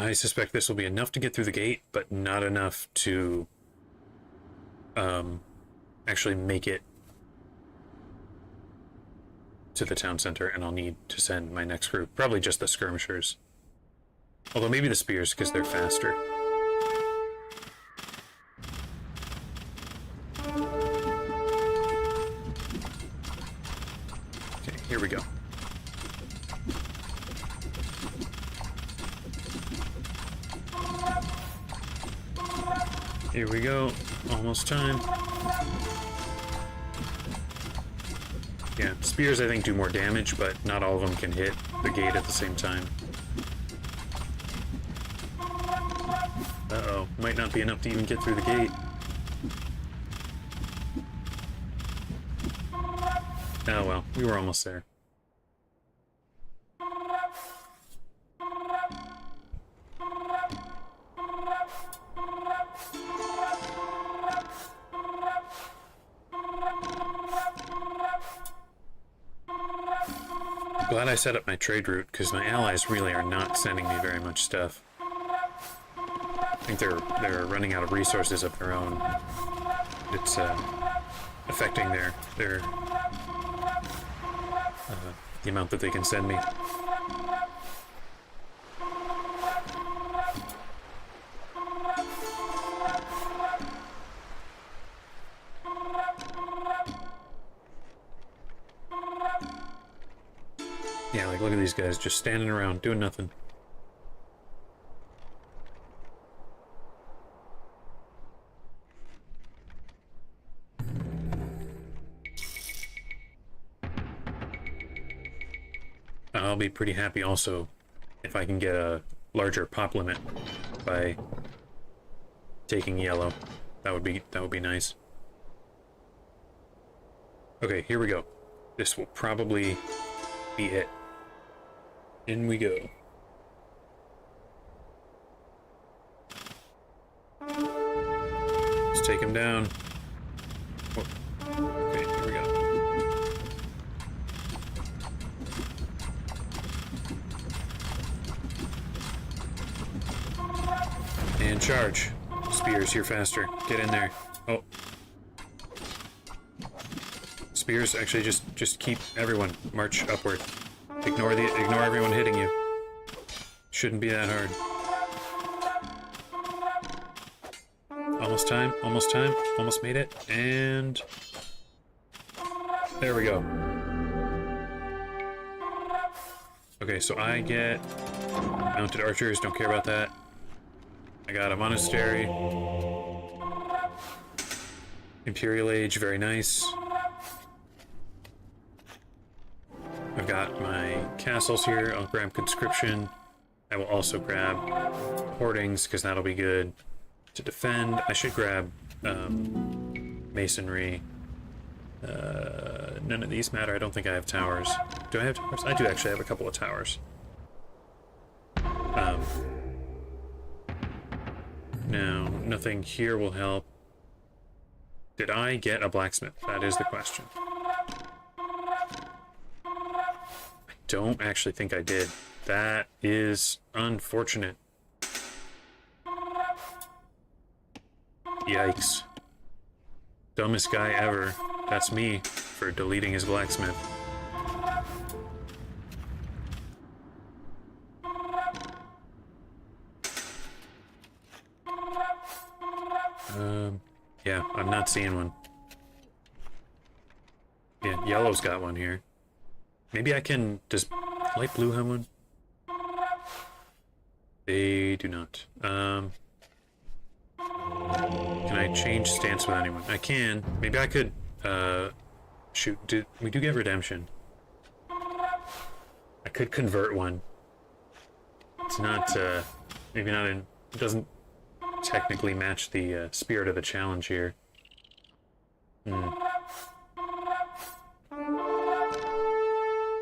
I suspect this will be enough to get through the gate, but not enough to actually make it to the town center, and I'll need to send my next group. Probably just the skirmishers. Although maybe the spears, because they're faster. Okay, here we go. Here we go. Almost time. Yeah, spears I think do more damage, but not all of them can hit the gate at the same time. Uh-oh, might not be enough to even get through the gate. Oh well, we were almost there. Glad I set up my trade route, because my allies really are not sending me very much stuff. I think they're running out of resources of their own. It's affecting the amount that they can send me. Yeah, like look at these guys just standing around doing nothing. I'll be pretty happy also if I can get a larger pop limit by taking yellow. That would be nice. Okay, here we go. This will probably be it. In we go. Let's take him down. Whoa. Okay, here we go. And charge. Spears, you're faster. Get in there. Oh. Spears, actually just keep everyone march upward. Ignore everyone hitting you. Shouldn't be that hard. Almost time, almost time, almost made it, and there we go. Okay, so I get mounted archers, don't care about that. I got a monastery. Imperial Age, very nice. I've got my castles here. I'll grab conscription. I will also grab hoardings, because that'll be good to defend. I should grab masonry. None of these matter. I don't think I have towers. Do I have towers? I do actually have a couple of towers. No, nothing here will help. Did I get a blacksmith? That is the question. Don't actually think I did. That is unfortunate. Yikes. Dumbest guy ever. That's me for deleting his blacksmith. Yeah, I'm not seeing one. Yeah, yellow's got one here. Maybe I can... Does light blue have one? They do not. Can I change stance with anyone? I can. Maybe I could, shoot. We do get redemption. I could convert one. It's not, maybe not in... It doesn't technically match the, spirit of the challenge here.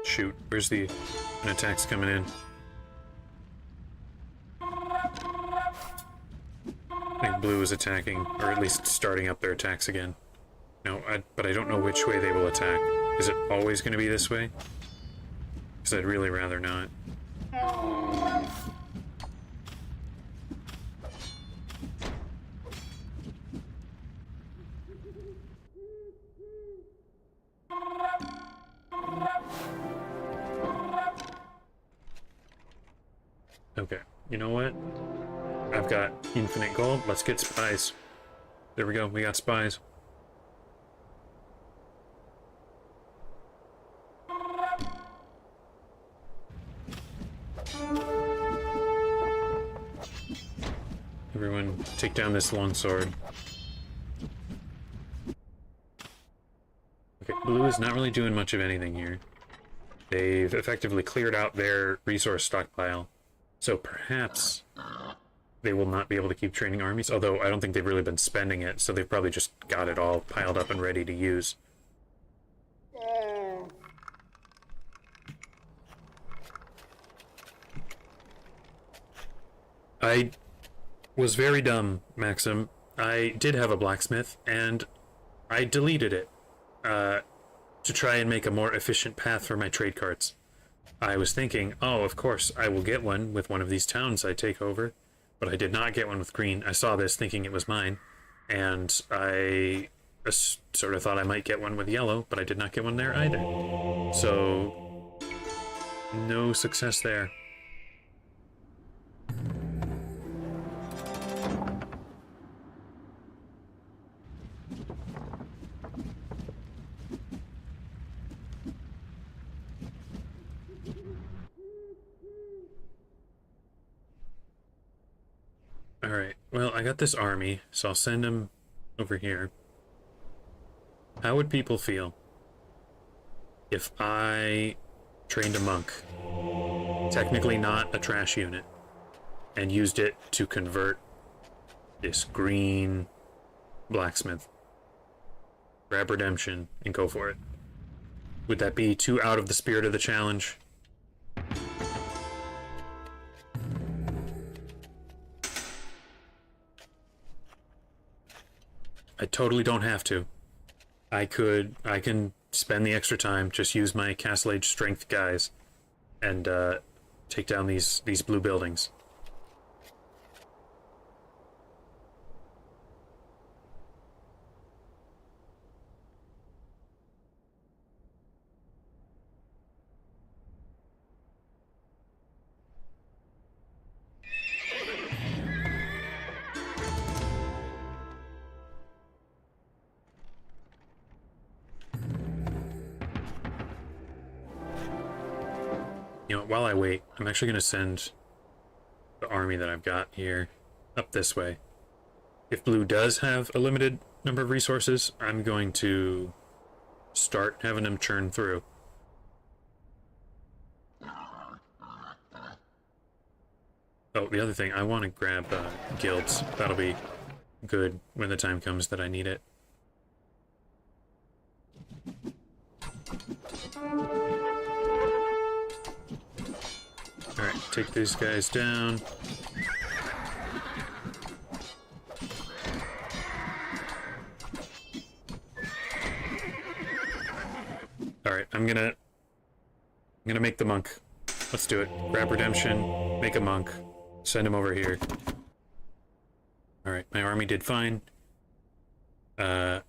Shoot, where's the... An attack's coming in. I think blue is attacking, or at least starting up their attacks again. No, but I don't know which way they will attack. Is it always going to be this way? Because I'd really rather not. Okay, you know what? I've got infinite gold. Let's get spies. There we go, we got spies. Everyone, take down this longsword. Okay, blue is not really doing much of anything here. They've effectively cleared out their resource stockpile. So perhaps they will not be able to keep training armies, although I don't think they've really been spending it, so they've probably just got it all piled up and ready to use. I was very dumb, Maxim. I did have a blacksmith, and I deleted it to try and make a more efficient path for my trade carts. I was thinking, oh, of course, I will get one with one of these towns I take over, but I did not get one with green. I saw this thinking it was mine, and I sort of thought I might get one with yellow, but I did not get one there either. So, no success there. Alright, well, I got this army, so I'll send them over here. How would people feel if I trained a monk, technically not a trash unit, and used it to convert this green blacksmith? Grab redemption and go for it. Would that be too out of the spirit of the challenge? I totally don't have to. I can spend the extra time, just use my Castle Age strength guys, and take down these blue buildings. You know, while I wait, I'm actually going to send the army that I've got here up this way. If blue does have a limited number of resources, I'm going to start having them churn through. Oh, the other thing, I want to grab guilds. That'll be good when the time comes that I need it. Alright, take these guys down. Alright, I'm gonna make the monk. Let's do it. Grab redemption, make a monk, send him over here. Alright, my army did fine. It's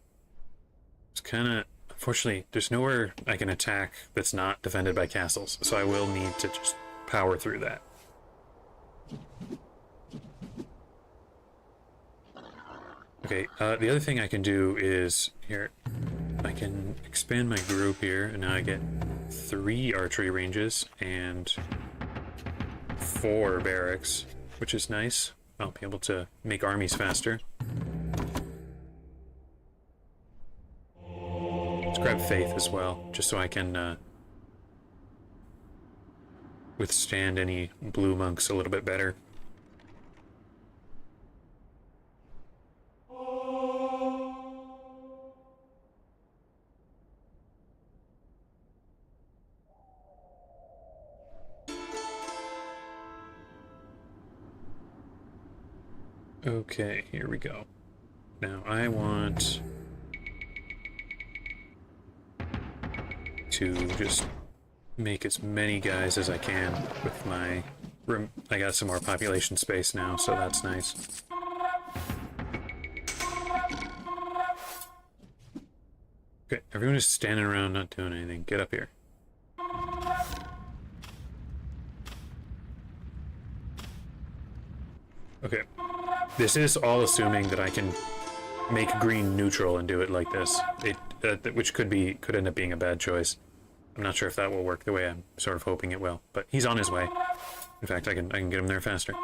kinda... Unfortunately, there's nowhere I can attack that's not defended by castles, so I will need to just power through that. Okay, the other thing I can do is, here, I can expand my group here, and now I get 3 archery ranges and 4 barracks, which is nice. I'll be able to make armies faster. Let's grab faith as well, just so I can withstand any blue monks a little bit better. Okay, here we go. Now I want to just make as many guys as I can with my room. I got some more population space now, so that's nice. Okay, everyone is standing around not doing anything. Get up here. Okay. This is all assuming that I can make green neutral and do it like this. Which could end up being a bad choice. I'm not sure if that will work the way I'm sort of hoping it will, but he's on his way. In fact, I can get him there faster.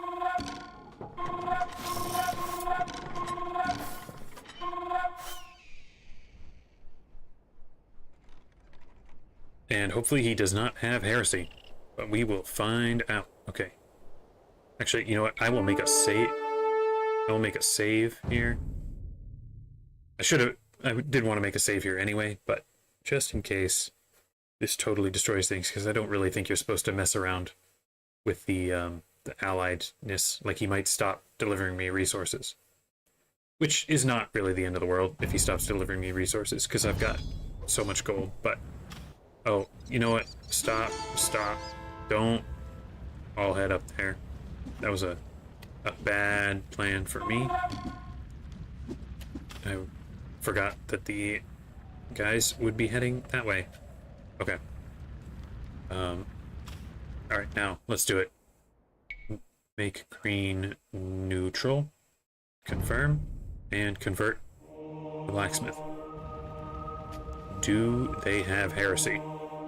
And hopefully he does not have heresy, but we will find out. Okay. Actually, you know what? I will make a save. I will make a save here. I did want to make a save here anyway, but just in case this totally destroys things, because I don't really think you're supposed to mess around with the alliedness. Like, he might stop delivering me resources. Which is not really the end of the world if he stops delivering me resources, because I've got so much gold, but... Oh, you know what? Stop. Don't all head up there. That was a bad plan for me. I forgot that the guys would be heading that way. Okay. Alright, now, let's do it. Make green neutral. Confirm. And convert the blacksmith. Do they have heresy?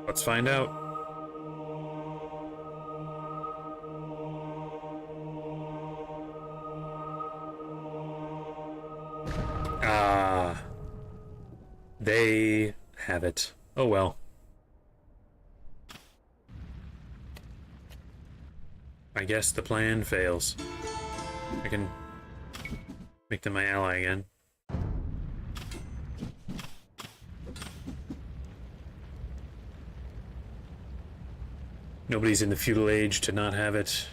Let's find out. Ah. They have it. Oh well. I guess the plan fails. I can make them my ally again. Nobody's in the feudal age to not have it.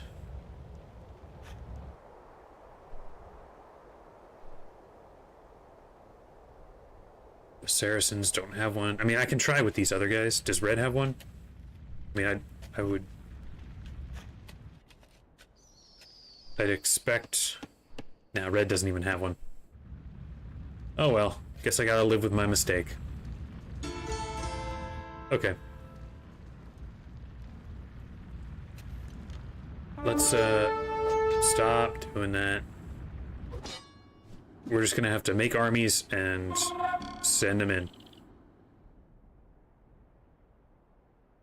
The Saracens don't have one. I mean, I can try with these other guys. Does Red have one? I mean, I would... I'd expect... Nah, Red doesn't even have one. Oh well. Guess I gotta live with my mistake. Okay. Let's, stop doing that. We're just gonna have to make armies and send them in.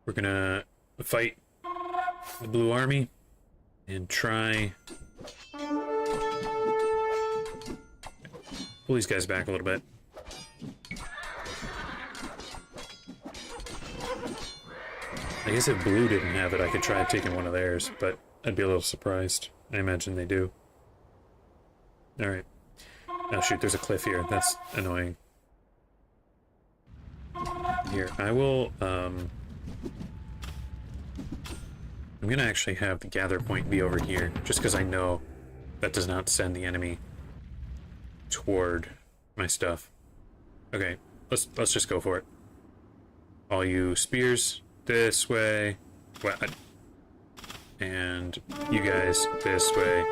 We're gonna fight the Blue Army and try... Pull these guys back a little bit. I guess if Blue didn't have it, I could try taking one of theirs, but I'd be a little surprised. I imagine they do. Alright. Oh shoot, there's a cliff here. That's annoying. Here, I will, I'm gonna actually have the gather point be over here, just because I know that does not send the enemy toward my stuff. Okay, let's just go for it. All you spears this way. Well, and you guys this way.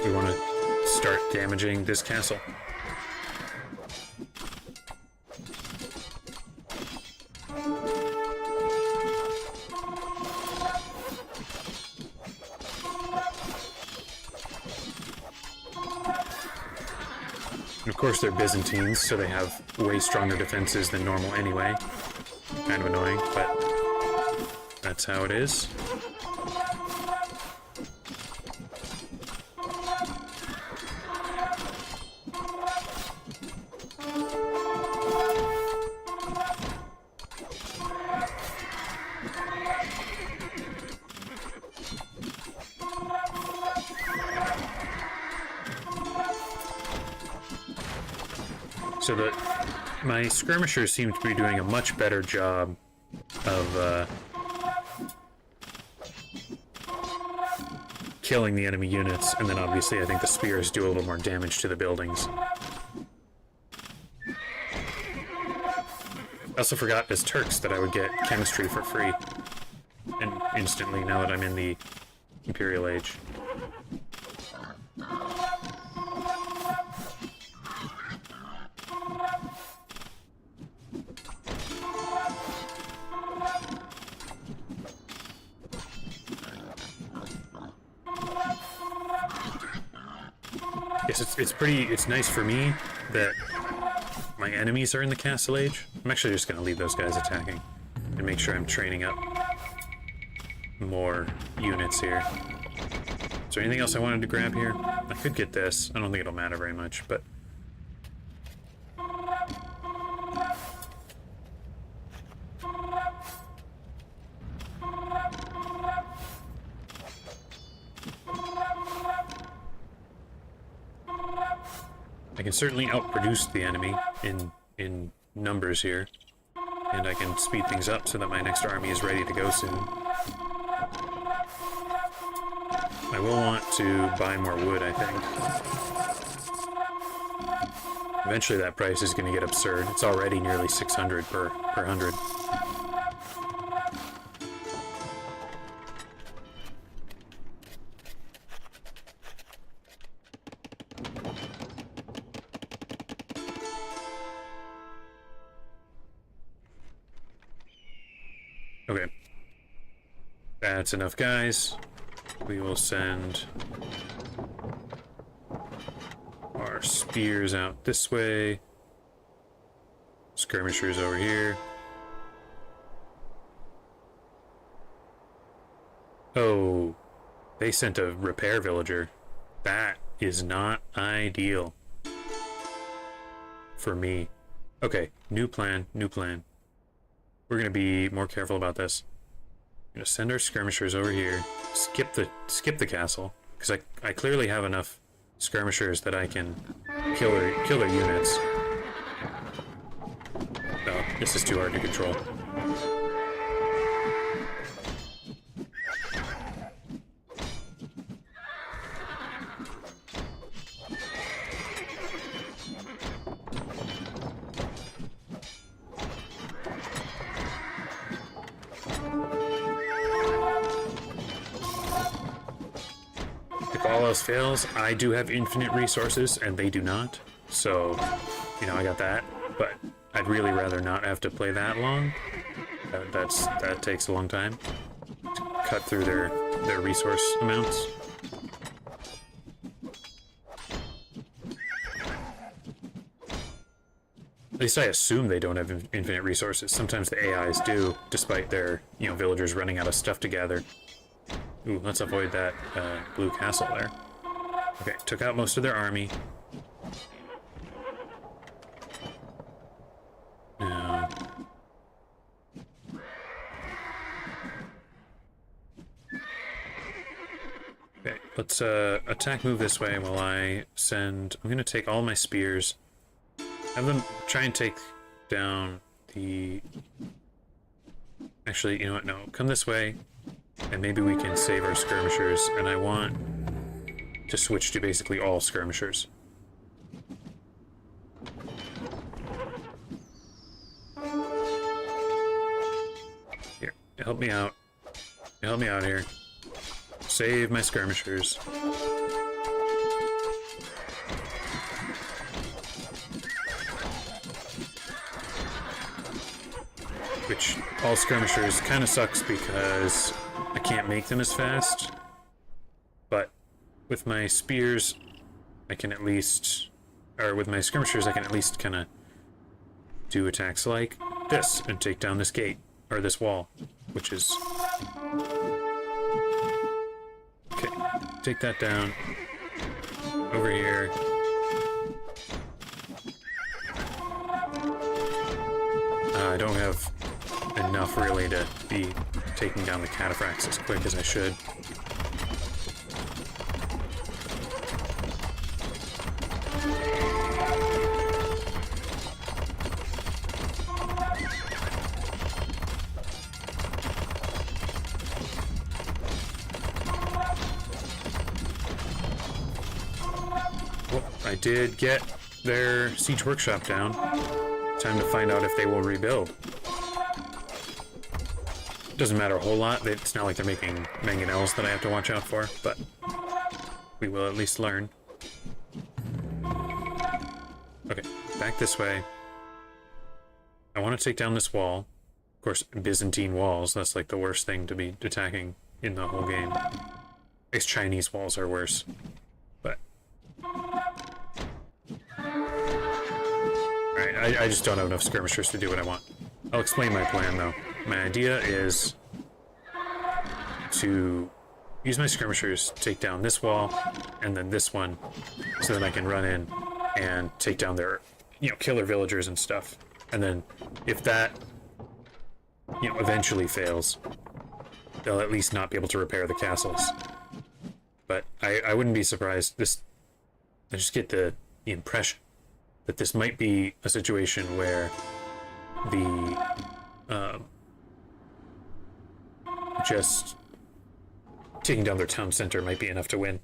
We want to start damaging this castle. And of course they're Byzantines, so they have way stronger defenses than normal anyway. Kind of annoying, but that's how it is. So my skirmishers seem to be doing a much better job of killing the enemy units, and then obviously I think the spears do a little more damage to the buildings. I also forgot as Turks that I would get chemistry for free, and instantly now that I'm in the Imperial Age. Yes, it's nice for me that my enemies are in the castle age. I'm actually just gonna leave those guys attacking and make sure I'm training up more units here. Is there anything else I wanted to grab here? I could get this. I don't think it'll matter very much, but... I can certainly outproduce the enemy in numbers here, and I can speed things up so that my next army is ready to go soon. I will want to buy more wood, I think. Eventually that price is going to get absurd. It's already nearly 600 per 100. Okay. That's enough guys. We will send our spears out this way. Skirmishers over here. Oh, they sent a repair villager. That is not ideal for me. Okay, new plan, new plan. We're gonna be more careful about this. I'm gonna send our skirmishers over here. Skip the castle, because I clearly have enough skirmishers that I can kill their units. No, this is too hard to control. If all else fails, I do have infinite resources, and they do not. So, you know, I got that. But I'd really rather not have to play that long. That takes a long time to cut through their resource amounts. At least I assume they don't have infinite resources. Sometimes the AIs do, despite their, you know, villagers running out of stuff to gather. Ooh, let's avoid that blue castle there. Okay, took out most of their army. Now... Okay, let's attack move this way while I send... I'm gonna take all my spears. Have them try and take down the... Actually, you know what, no. Come this way. And maybe we can save our skirmishers, and I want to switch to basically all skirmishers. Here, help me out. Help me out here. Save my skirmishers. Which, all skirmishers kind of sucks because I can't make them as fast, but with my spears, I can at least, or with my skirmishers, I can at least kind of do attacks like this and take down this gate, or this wall, which is... Okay, take that down. Over here. I don't have enough really to be taking down the cataphracts as quick as I should. Well, I did get their siege workshop down. Time to find out if they will rebuild. Doesn't matter a whole lot. It's not like they're making mangonels that I have to watch out for, but we will at least learn. Okay, back this way. I want to take down this wall. Of course, Byzantine walls, that's like the worst thing to be attacking in the whole game. I guess Chinese walls are worse, but... I just don't have enough skirmishers to do what I want. I'll explain my plan, though. My idea is to use my skirmishers, take down this wall, and then this one, so that I can run in and take down their, kill their villagers and stuff. And then, if that, eventually fails, they'll at least not be able to repair the castles. But I wouldn't be surprised. I just get the impression that this might be a situation where the just taking down their town center might be enough to win.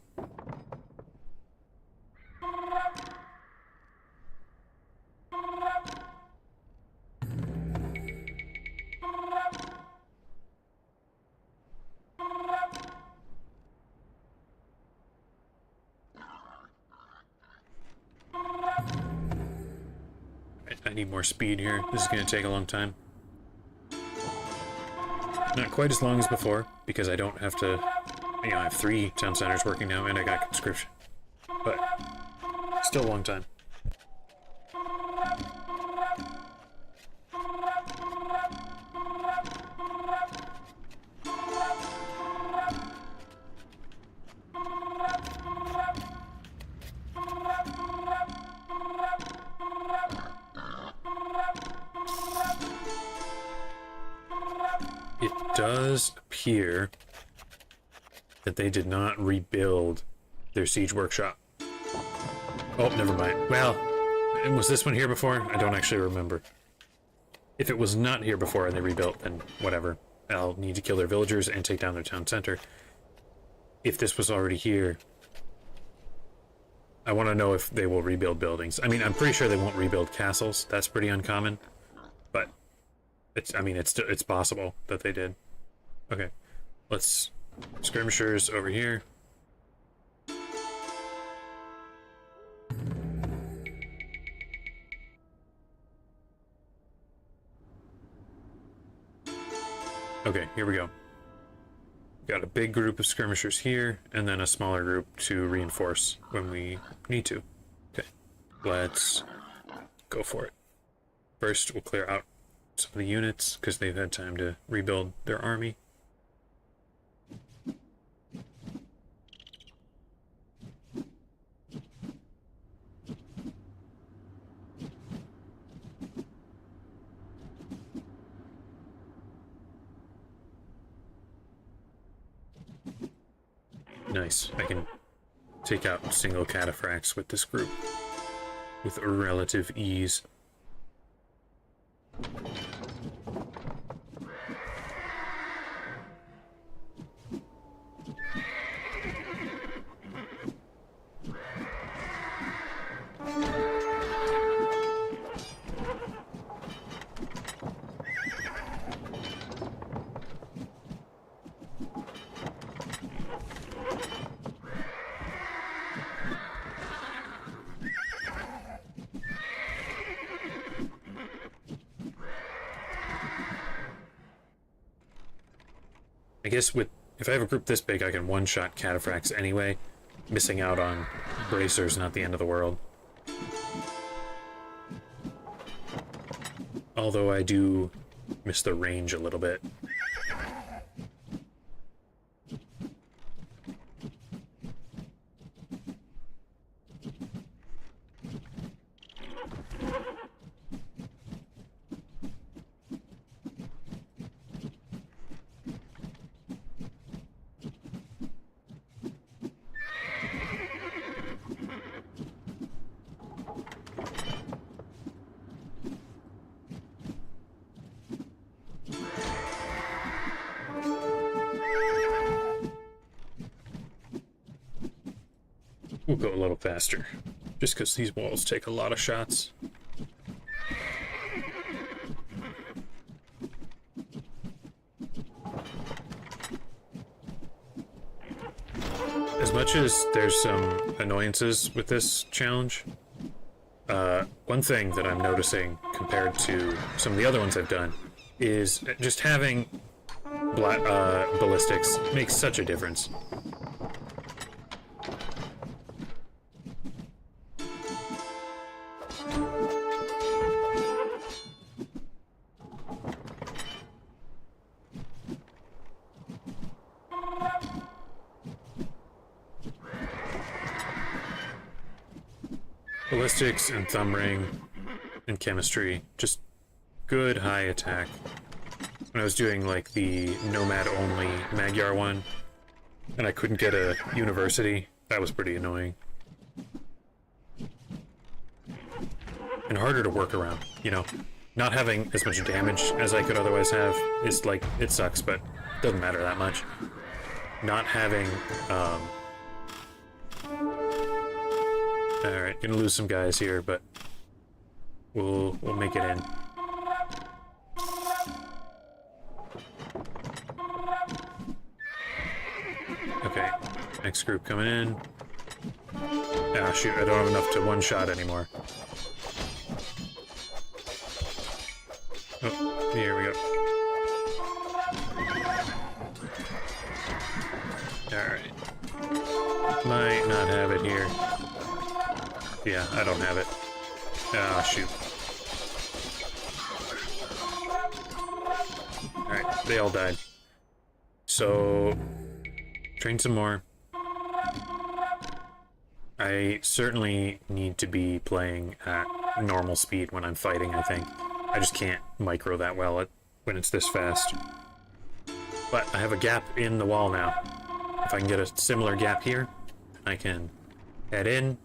I need more speed here. This is going to take a long time. Not quite as long as before, because I don't have to... I have 3 town centers working now, and I got conscription. But, still a long time. It does appear that they did not rebuild their siege workshop. Oh, never mind. Well, was this one here before? I don't actually remember. If it was not here before and they rebuilt, then whatever. I'll need to kill their villagers and take down their town center. If this was already here, I want to know if they will rebuild buildings. I mean, I'm pretty sure they won't rebuild castles. That's pretty uncommon. But it's possible that they did. Okay, let's skirmishers over here. Okay, here we go. Got a big group of skirmishers here, and then a smaller group to reinforce when we need to. Okay, let's go for it. First, we'll clear out some of the units, because they've had time to rebuild their army. Nice. I can take out single cataphracts with this group with relative ease. I guess if I have a group this big, I can one-shot cataphracts anyway. Missing out on bracers, not the end of the world. Although I do miss the range a little bit. We'll go a little faster, just because these walls take a lot of shots. As much as there's some annoyances with this challenge, one thing that I'm noticing compared to some of the other ones I've done is just having ballistics makes such a difference. ballistics and thumb ring and chemistry. Just good high attack. When I was doing like the nomad only Magyar one and I couldn't get a university, that was pretty annoying. And harder to work around, you know. Not having as much damage as I could otherwise have is like, it sucks, but it doesn't matter that much. Not having, alright, gonna lose some guys here, but we'll make it in. Okay, next group coming in. Ah, shoot, I don't have enough to one-shot anymore. Oh, here we go. Alright. Might not have it here. Yeah, I don't have it. Ah, shoot. Alright, they all died. So, train some more. I certainly need to be playing at normal speed when I'm fighting, I think. I just can't micro that well when it's this fast. But I have a gap in the wall now. If I can get a similar gap here, I can head in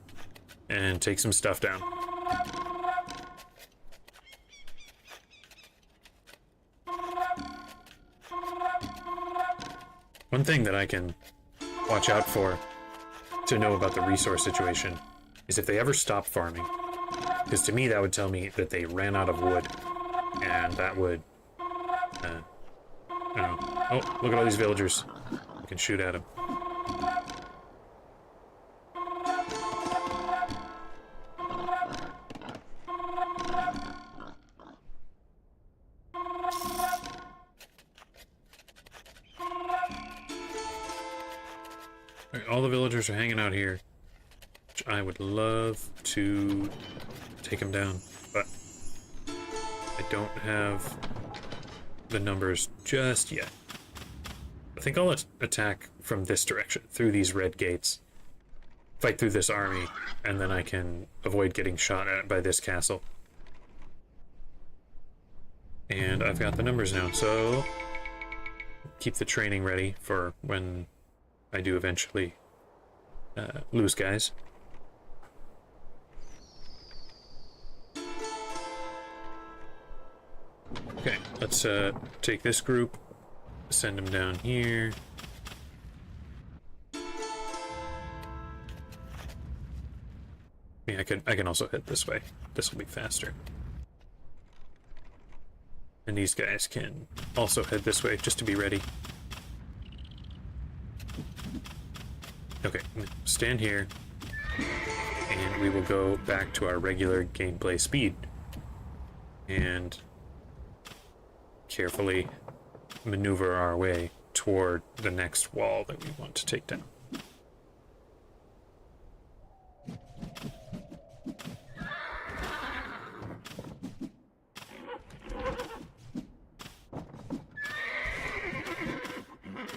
and take some stuff down. One thing that I can watch out for to know about the resource situation is if they ever stop farming. Because to me, that would tell me that they ran out of wood. And that would... I don't know. Oh, look at all these villagers. I can shoot at them. Right, all the villagers are hanging out here. Which I would love to take them down, but I don't have the numbers just yet. I think I'll attack from this direction, through these red gates. Fight through this army, and then I can avoid getting shot at by this castle. And I've got the numbers now, so keep the training ready for when I do eventually lose guys. Okay, let's take this group, send them down here. Yeah, I can also head this way. This will be faster. And these guys can also head this way, just to be ready. Okay, stand here, and we will go back to our regular gameplay speed. And carefully maneuver our way toward the next wall that we want to take down.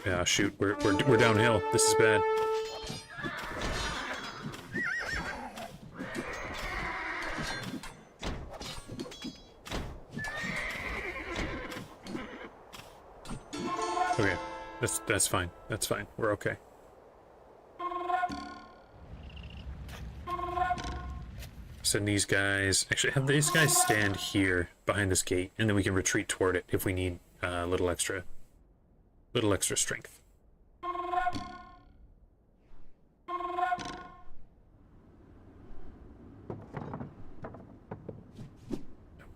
Yeah, shoot, we're downhill. This is bad. Okay, that's fine. That's fine. We're okay. Send these guys. Actually, have these guys stand here behind this gate, and then we can retreat toward it if we need a little extra strength.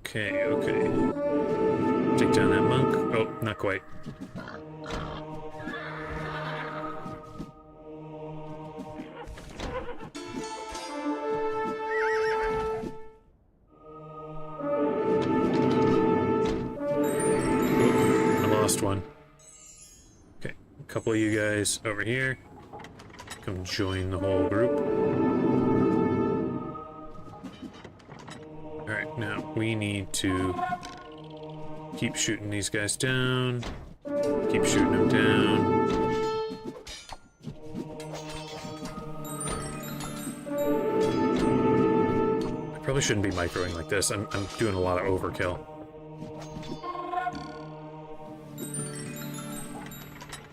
Okay, okay. Take down that monk. Oh, not quite. One. Okay, a couple of you guys over here. Come join the whole group. Alright, now we need to keep shooting these guys down. Keep shooting them down. Probably shouldn't be microing like this. I'm doing a lot of overkill.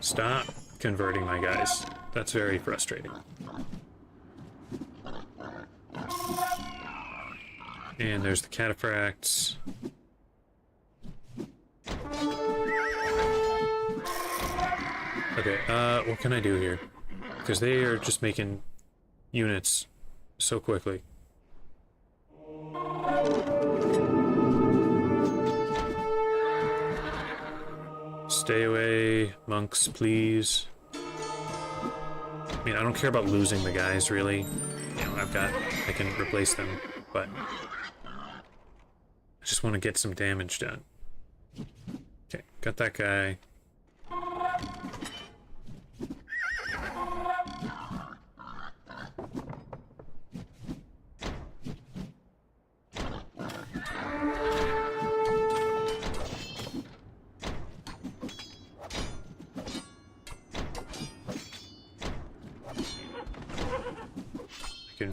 Stop converting my guys. That's very frustrating. And there's the cataphracts. Okay, what can I do here? Because they are just making units so quickly. Stay away, monks, please. I mean, I don't care about losing the guys, really. You know, I can replace them, but I just want to get some damage done. Okay, got that guy.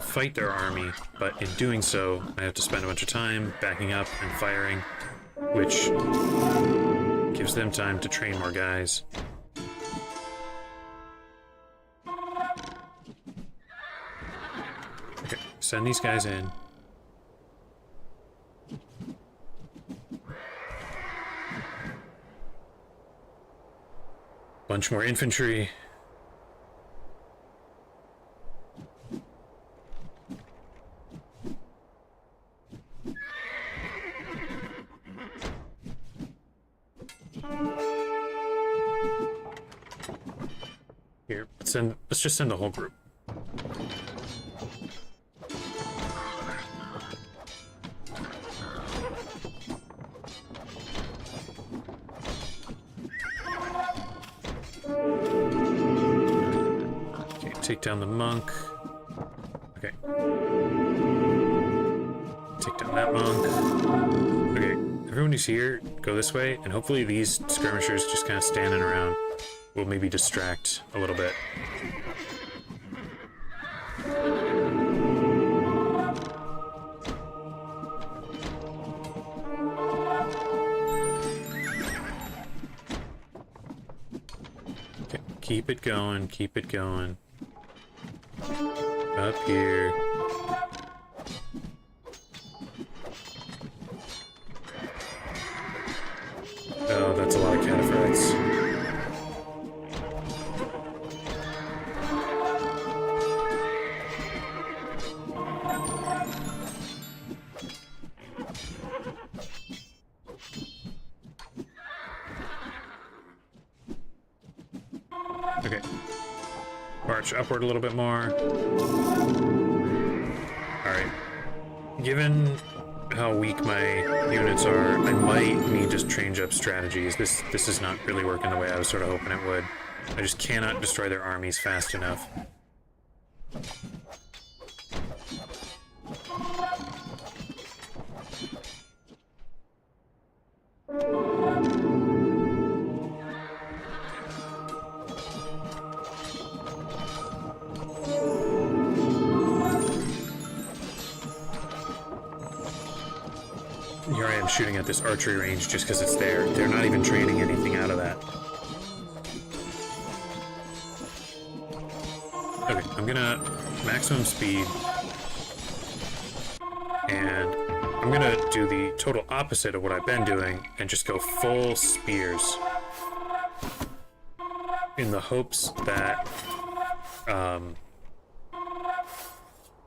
Fight their army, but in doing so, I have to spend a bunch of time backing up and firing, which gives them time to train more guys. Okay, send these guys in. Bunch more infantry. Here, let's just send the whole group. Okay, take down the monk. Okay. Take down that monk. Okay, everyone who's here, go this way, and hopefully these skirmishers just kind of standing around will maybe distract a little bit. Okay, keep it going, keep it going. Up here. Oh, that's a lot of cataphracts. Okay. March upward a little bit more. Alright. Given how weak my units are, I might need to change up strategies. This is not really working the way I was sort of hoping it would. I just cannot destroy their armies fast enough. Here I am shooting at this archery range just because it's there. They're not even training anything out of that. Okay, I'm gonna maximum speed. And I'm gonna do the total opposite of what I've been doing and just go full spears. In the hopes that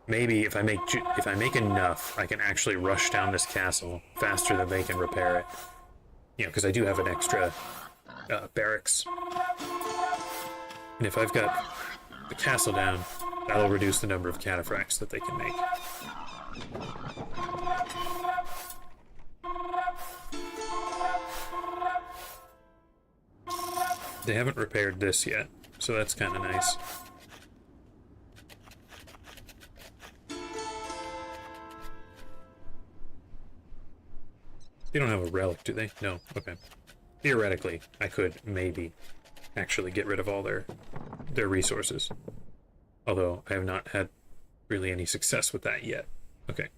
maybe if I make enough, I can actually rush down this castle faster than they can repair it. You know, because I do have an extra barracks. And if I've got the castle down, that'll reduce the number of cataphracts that they can make. They haven't repaired this yet, so that's kind of nice. They don't have a relic, do they? No. Okay. Theoretically, I could maybe actually get rid of all their resources. Although I have not had really any success with that yet. Okay.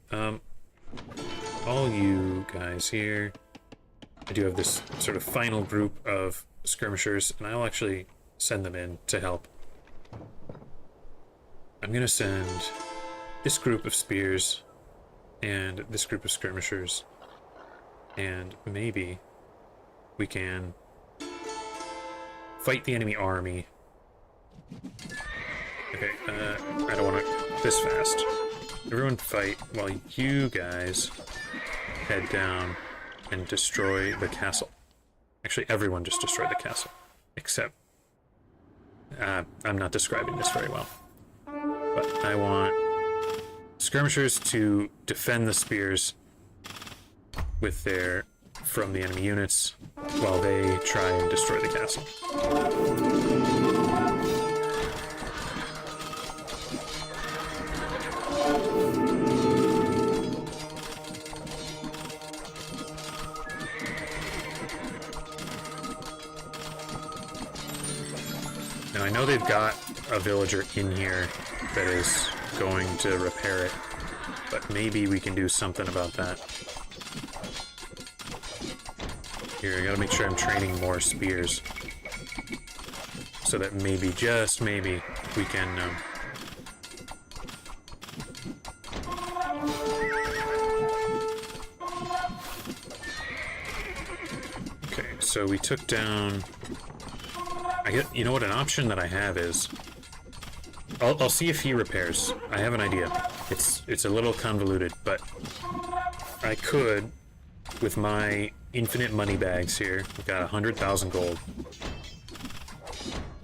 all you guys here. I do have this sort of final group of skirmishers, and I'll actually send them in to help. I'm gonna send this group of spears and this group of skirmishers, and maybe we can fight the enemy army. Okay, I don't want to this fast. Everyone fight while you guys head down and destroy the castle. Actually, everyone just destroy the castle. Except, I'm not describing this very well. But I want skirmishers to defend the spears with their from the enemy units while they try and destroy the castle. Now I know they've got a villager in here that is going to repair it, but maybe we can do something about that. Here, I gotta make sure I'm training more spears, so that maybe, just maybe, we can, Okay, so we took down... you know what, an option that I have is... I'll see if he repairs. I have an idea. It's a little convoluted, but I could, with my infinite money bags here, we've got 100,000 gold.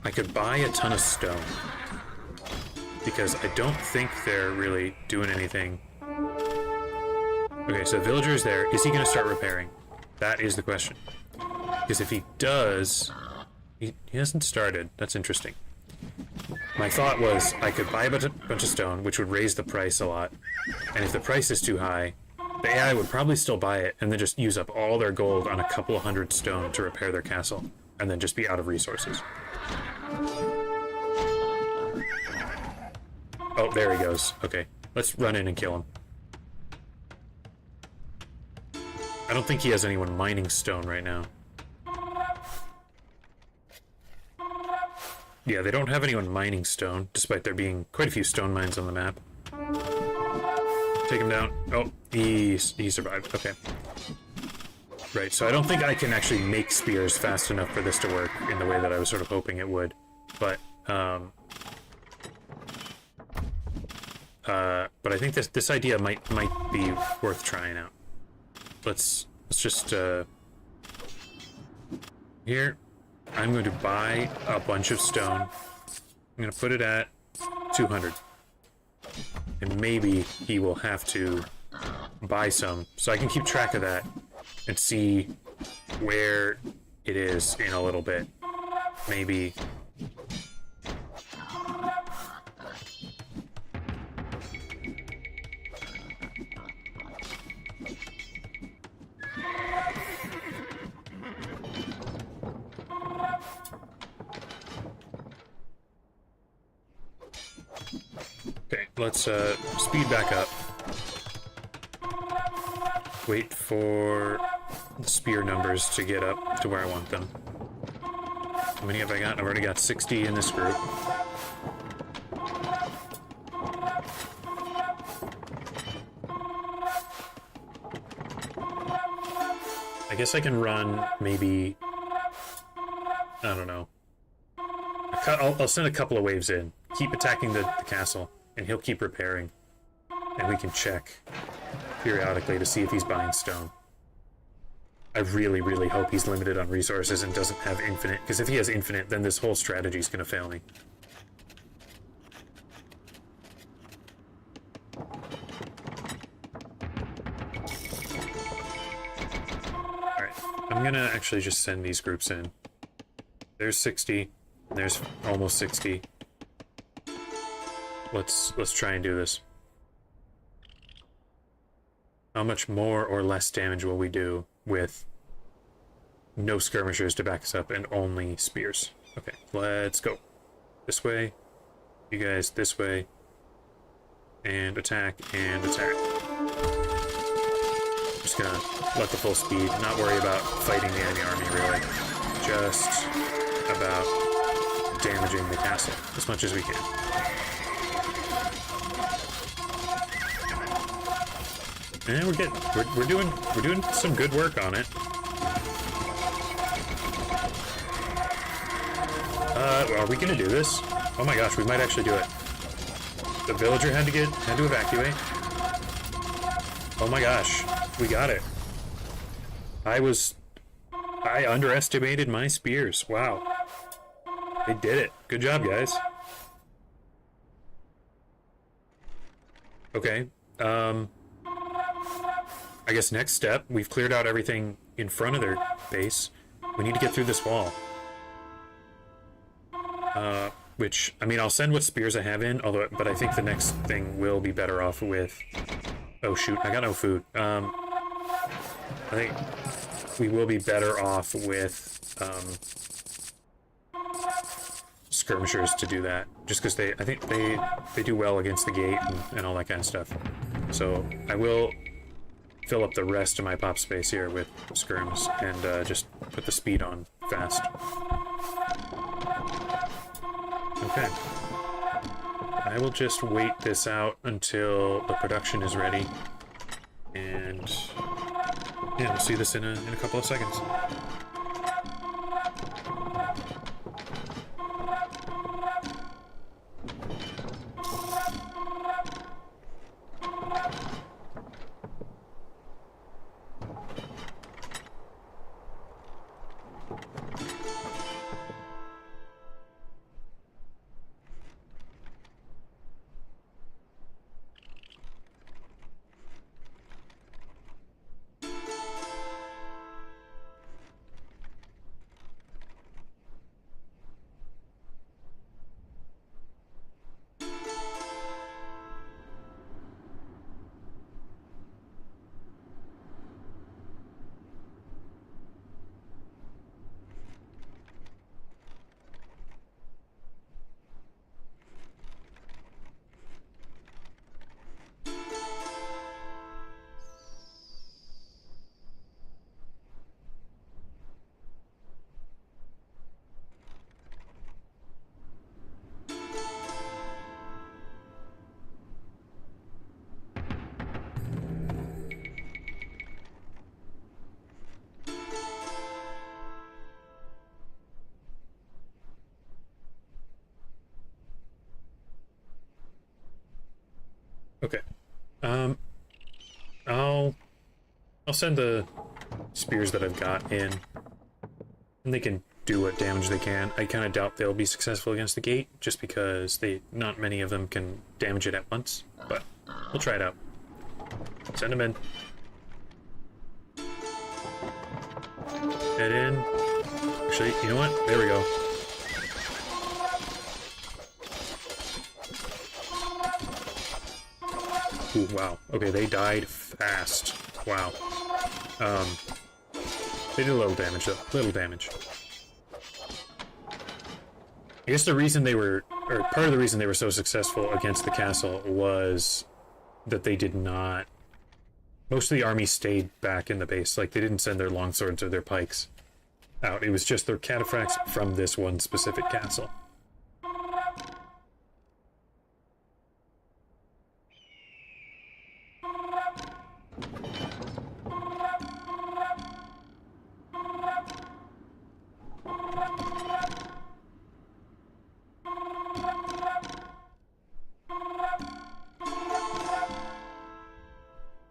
I could buy a ton of stone, because I don't think they're really doing anything. Okay, so the villager's there. Is he going to start repairing? That is the question. Because if he does... He hasn't started. That's interesting. My thought was I could buy a bunch of stone, which would raise the price a lot. And if the price is too high, the AI would probably still buy it and then just use up all their gold on a couple of hundred stone to repair their castle, and then just be out of resources. Oh, there he goes. Okay, let's run in and kill him. I don't think he has anyone mining stone right now. Yeah, they don't have anyone mining stone, despite there being quite a few stone mines on the map. Take him down. Oh, he survived. Okay. Right, so I don't think I can actually make spears fast enough for this to work in the way that I was sort of hoping it would. But I think this idea might be worth trying out. Let's just here. I'm going to buy a bunch of stone. I'm going to put it at 200. And maybe he will have to buy some, so I can keep track of that and see where it is in a little bit. Maybe... Okay, let's speed back up. Wait for the spear numbers to get up to where I want them. How many have I got? I've already got 60 in this group. I guess I can run maybe... I don't know. I'll send a couple of waves in. Keep attacking the castle, and he'll keep repairing. And we can check periodically to see if he's buying stone. I really, really hope he's limited on resources and doesn't have infinite, because if he has infinite, then this whole strategy is going to fail me. Alright, I'm going to actually just send these groups in. There's 60, there's almost 60. Let's try and do this. How much more or less damage will we do with no skirmishers to back us up and only spears? Okay, let's go. This way. You guys this way. And attack, and attack. just gonna let the full speed, not worry about fighting the enemy army, really. Just about damaging the castle as much as we can. And we're doing some good work on it. Are we gonna do this? Oh my gosh, we might actually do it. The villager had to evacuate. Oh my gosh, we got it. I underestimated my spears. Wow. They did it. Good job, guys. Okay. I guess next step, we've cleared out everything in front of their base. We need to get through this wall. Which, I mean, I'll send what spears I have in, but I think the next thing will be better off with... Oh shoot, I got no food. I think we will be better off with skirmishers to do that, just because I think they do well against the gate and all that kind of stuff. So I will fill up the rest of my pop space here with skirms and just put the speed on fast. Okay. I will just wait this out until the production is ready. And yeah, we'll see this in a couple of seconds. Okay. I'll send the spears that I've got in, and they can do what damage they can. I kind of doubt they'll be successful against the gate, just because not many of them can damage it at once, but we'll try it out. Send them in. Head in. Actually, you know what? There we go. Ooh, wow. Okay, they died fast. Wow. They did a little damage, though. Little damage. I guess the reason they were, or part of the reason they were so successful against the castle was that they did not... Most of the army stayed back in the base. Like, they didn't send their longswords or their pikes out. It was just their cataphracts from this one specific castle.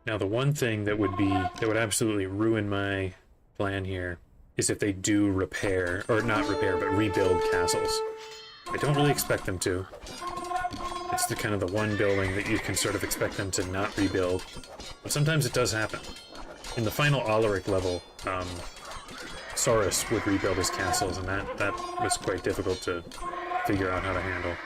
Now, the one thing that would absolutely ruin my plan here is if they do repair, or not repair, but rebuild castles. I don't really expect them to. It's the kind of the one building that you can sort of expect them to not rebuild, but sometimes it does happen. In the final Alaric level, Saurus would rebuild his castles, and that was quite difficult to figure out how to handle.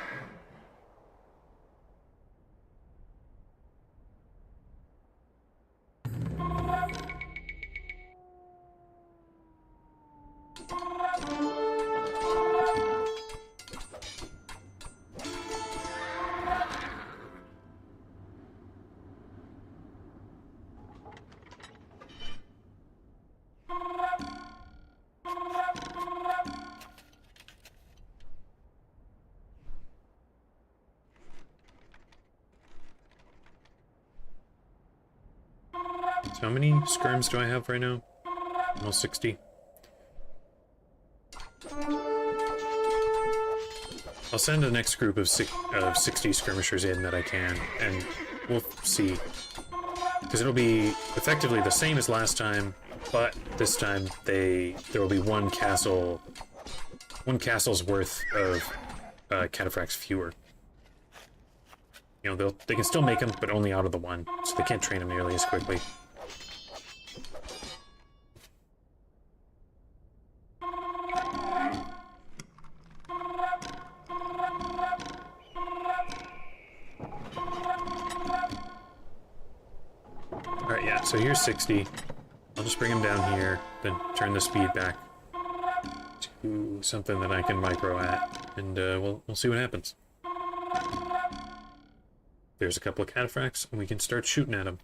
So how many skirms do I have right now? Almost 60. I'll send the next group of 60 skirmishers in that I can, and we'll see. Because it'll be effectively the same as last time, but this time there will be one castle's worth of cataphracts fewer. You know, they can still make them, but only out of the one, so they can't train them nearly as quickly. Alright, yeah, so here's 60. I'll just bring him down here, then turn the speed back to something that I can micro at, and we'll see what happens. There's a couple of cataphracts, and we can start shooting at them.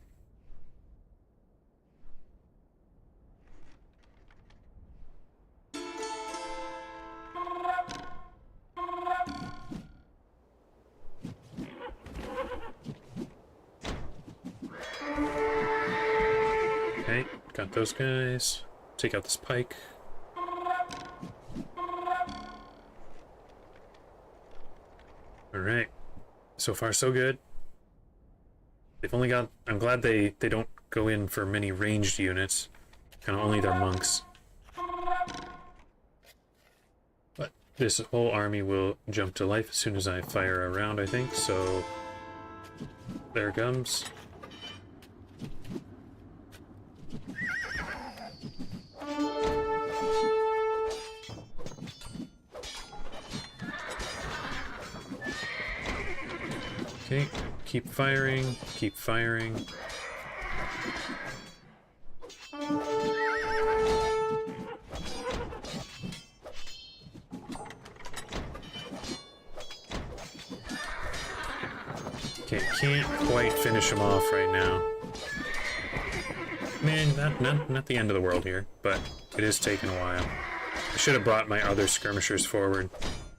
Okay, got those guys. Take out this pike. Alright. So far, so good. They've only got... I'm glad they don't go in for many ranged units. Kind of only their monks. But this whole army will jump to life as soon as I fire a round, I think. So... there it comes. Okay, keep firing, keep firing. Okay, can't quite finish him off right now. Man, not the end of the world here, but it is taking a while. I should have brought my other skirmishers forward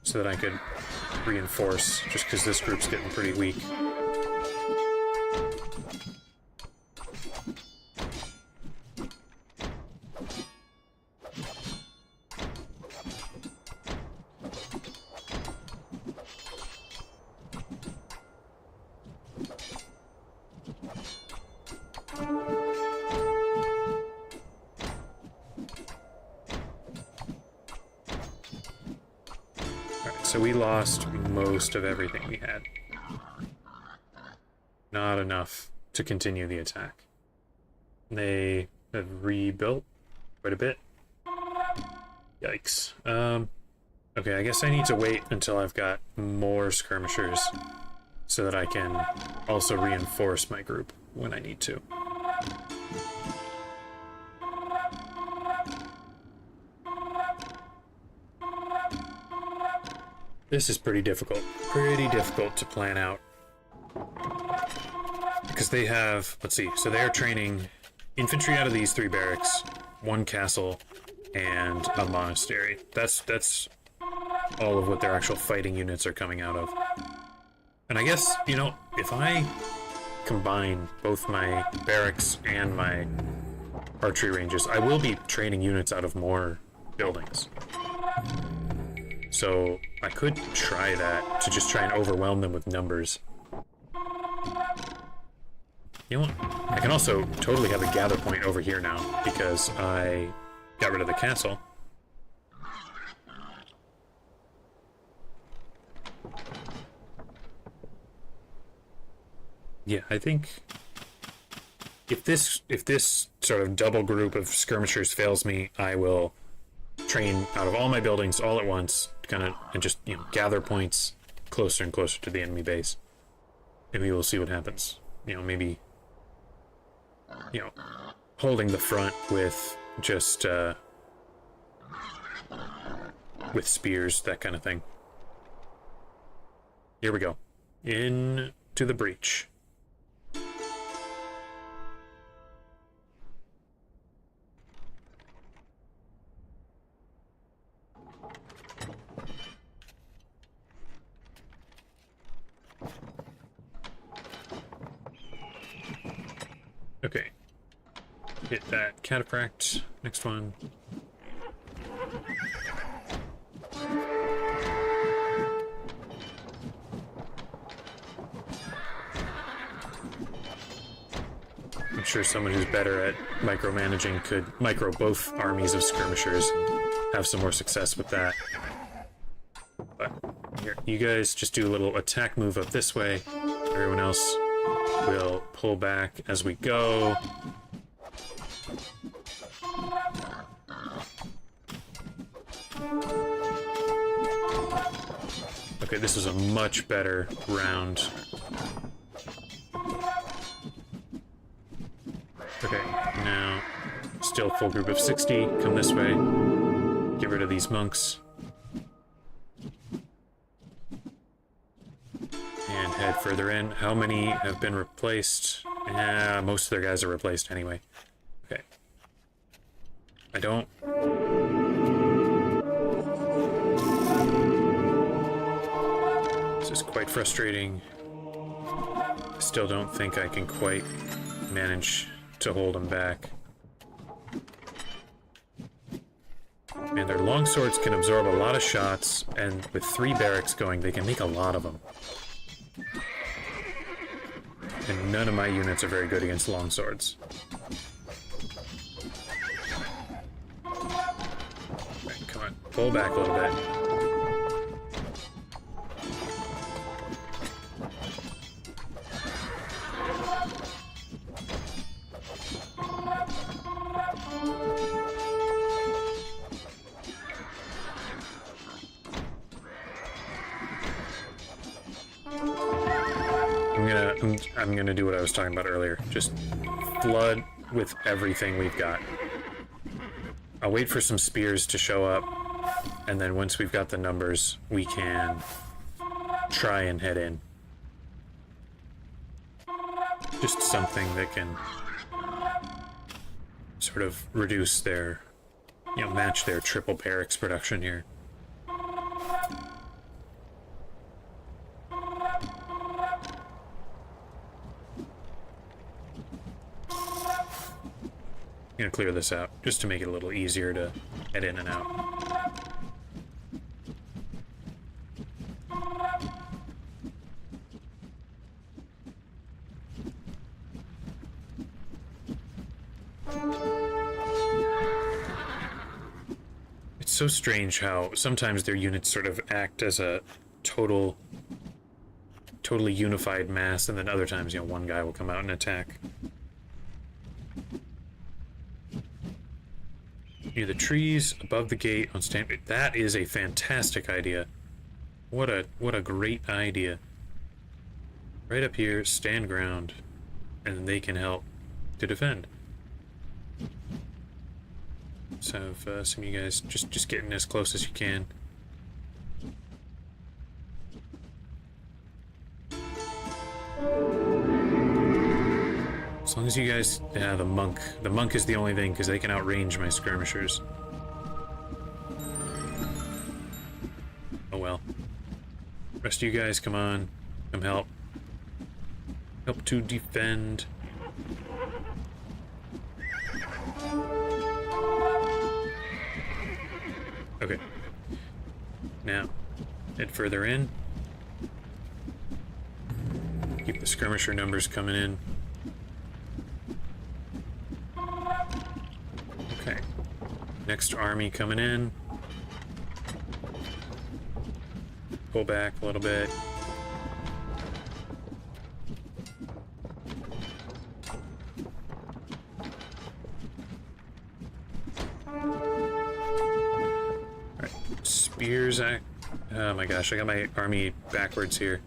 so that I could reinforce, just because this group's getting pretty weak. So we lost most of everything we had. Not enough to continue the attack. They have rebuilt quite a bit. Yikes. Okay, I guess I need to wait until I've got more skirmishers so that I can also reinforce my group when I need to. This is pretty difficult to plan out. Because they have, let's see, so they're training infantry out of these 3 barracks, 1 castle, and a monastery. That's all of what their actual fighting units are coming out of. And I guess, you know, if I combine both my barracks and my archery ranges, I will be training units out of more buildings. So I could try that, to just try and overwhelm them with numbers. You know what? I can also totally have a gather point over here now, because I got rid of the castle. Yeah, I think if this sort of double group of skirmishers fails me, I will train out of all my buildings all at once, and just, you know, gather points closer and closer to the enemy base. Maybe we'll see what happens. You know, maybe, you know, holding the front with just with spears, that kind of thing. Here we go. Into the breach. Okay. Hit that cataphract. Next one. I'm sure someone who's better at micromanaging could micro both armies of skirmishers and have some more success with that. But here, you guys just do a little attack move up this way. Everyone else will pull back as we go. Okay, this is a much better round. Okay, now, still full group of 60, come this way. Get rid of these monks. And head further in. How many have been replaced? Most of their guys are replaced anyway. Okay. I don't... This is quite frustrating. I still don't think I can quite manage to hold them back. And their longswords can absorb a lot of shots, and with 3 barracks going, they can make a lot of them. And none of my units are very good against longswords. Right, come on, pull back a little bit. I'm gonna do what I was talking about earlier. Just flood with everything we've got. I'll wait for some spears to show up, and then once we've got the numbers, we can try and head in. Just something that can sort of reduce their, you know, match their triple barracks production here. I'm gonna clear this out just to make it a little easier to head in and out. It's so strange how sometimes their units sort of act as a totally unified mass, and then other times, you know, one guy will come out and attack. Near the trees, above the gate, on stand. That is a fantastic idea. What a great idea. Right up here, stand ground, and they can help to defend. So have some of you guys just getting as close as you can. As long as you guys... Yeah, the monk. The monk is the only thing, because they can outrange my skirmishers. Oh well. Rest of you guys, come on. Come help. Help to defend. Okay. Now, head further in. Keep the skirmisher numbers coming in. Okay. Next army coming in. Pull back a little bit. Alright. Spears. Oh my gosh, I got my army backwards here.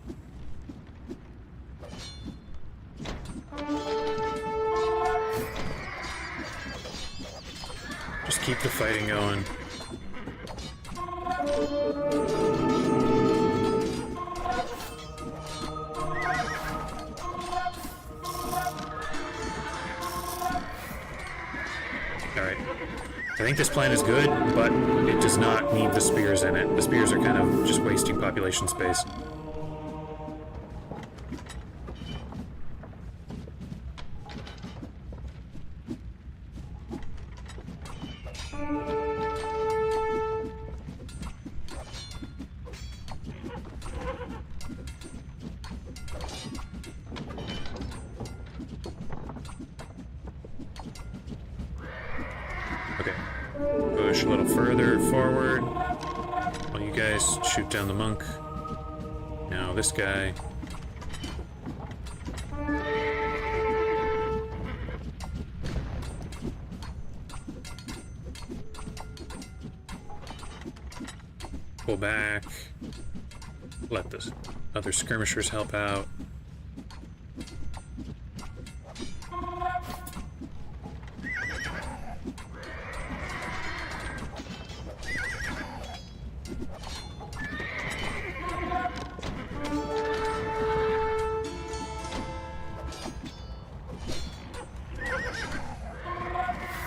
Just keep the fighting going. Alright. I think this plan is good, but it does not need the spears in it. The spears are kind of just wasting population space. push a little further forward while you guys shoot down the monk. Now this guy. Pull back. Let the other skirmishers help out.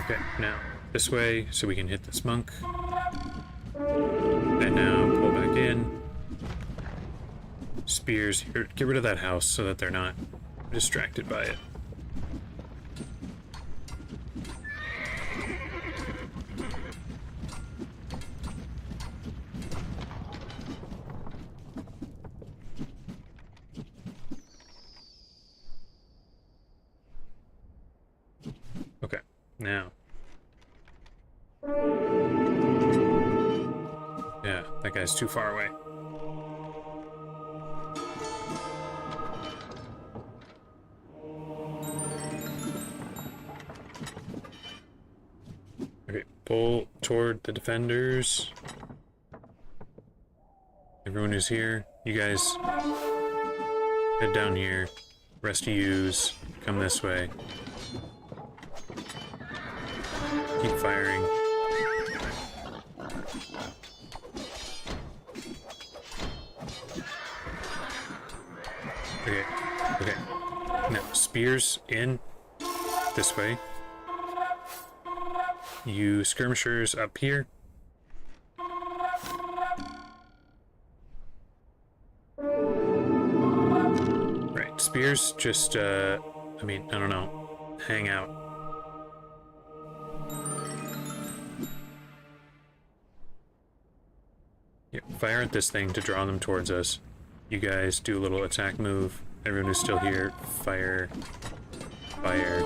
Okay, now this way so we can hit this monk. And now pull back in. Spears here. Get rid of that house so that they're not distracted by it. Okay, now. Yeah, that guy's too far away. Okay, pull toward the defenders. Everyone who's here, you guys head down here. Rest of yous, come this way. Keep firing. Okay, okay. Now, spears in this way. You skirmishers up here. Right, spears just, I mean, I don't know, hang out. Yeah, fire at this thing to draw them towards us. You guys do a little attack move. Everyone who's still here, fire. Fire.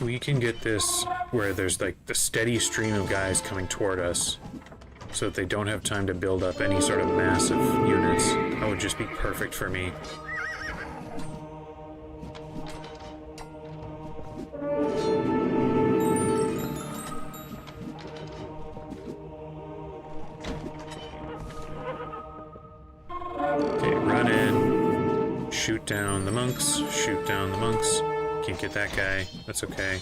We can get this where there's like the steady stream of guys coming toward us so that they don't have time to build up any sort of massive units. That would just be perfect for me. Okay, run in, shoot down the monks, shoot down the monks. Can't get that guy. That's okay.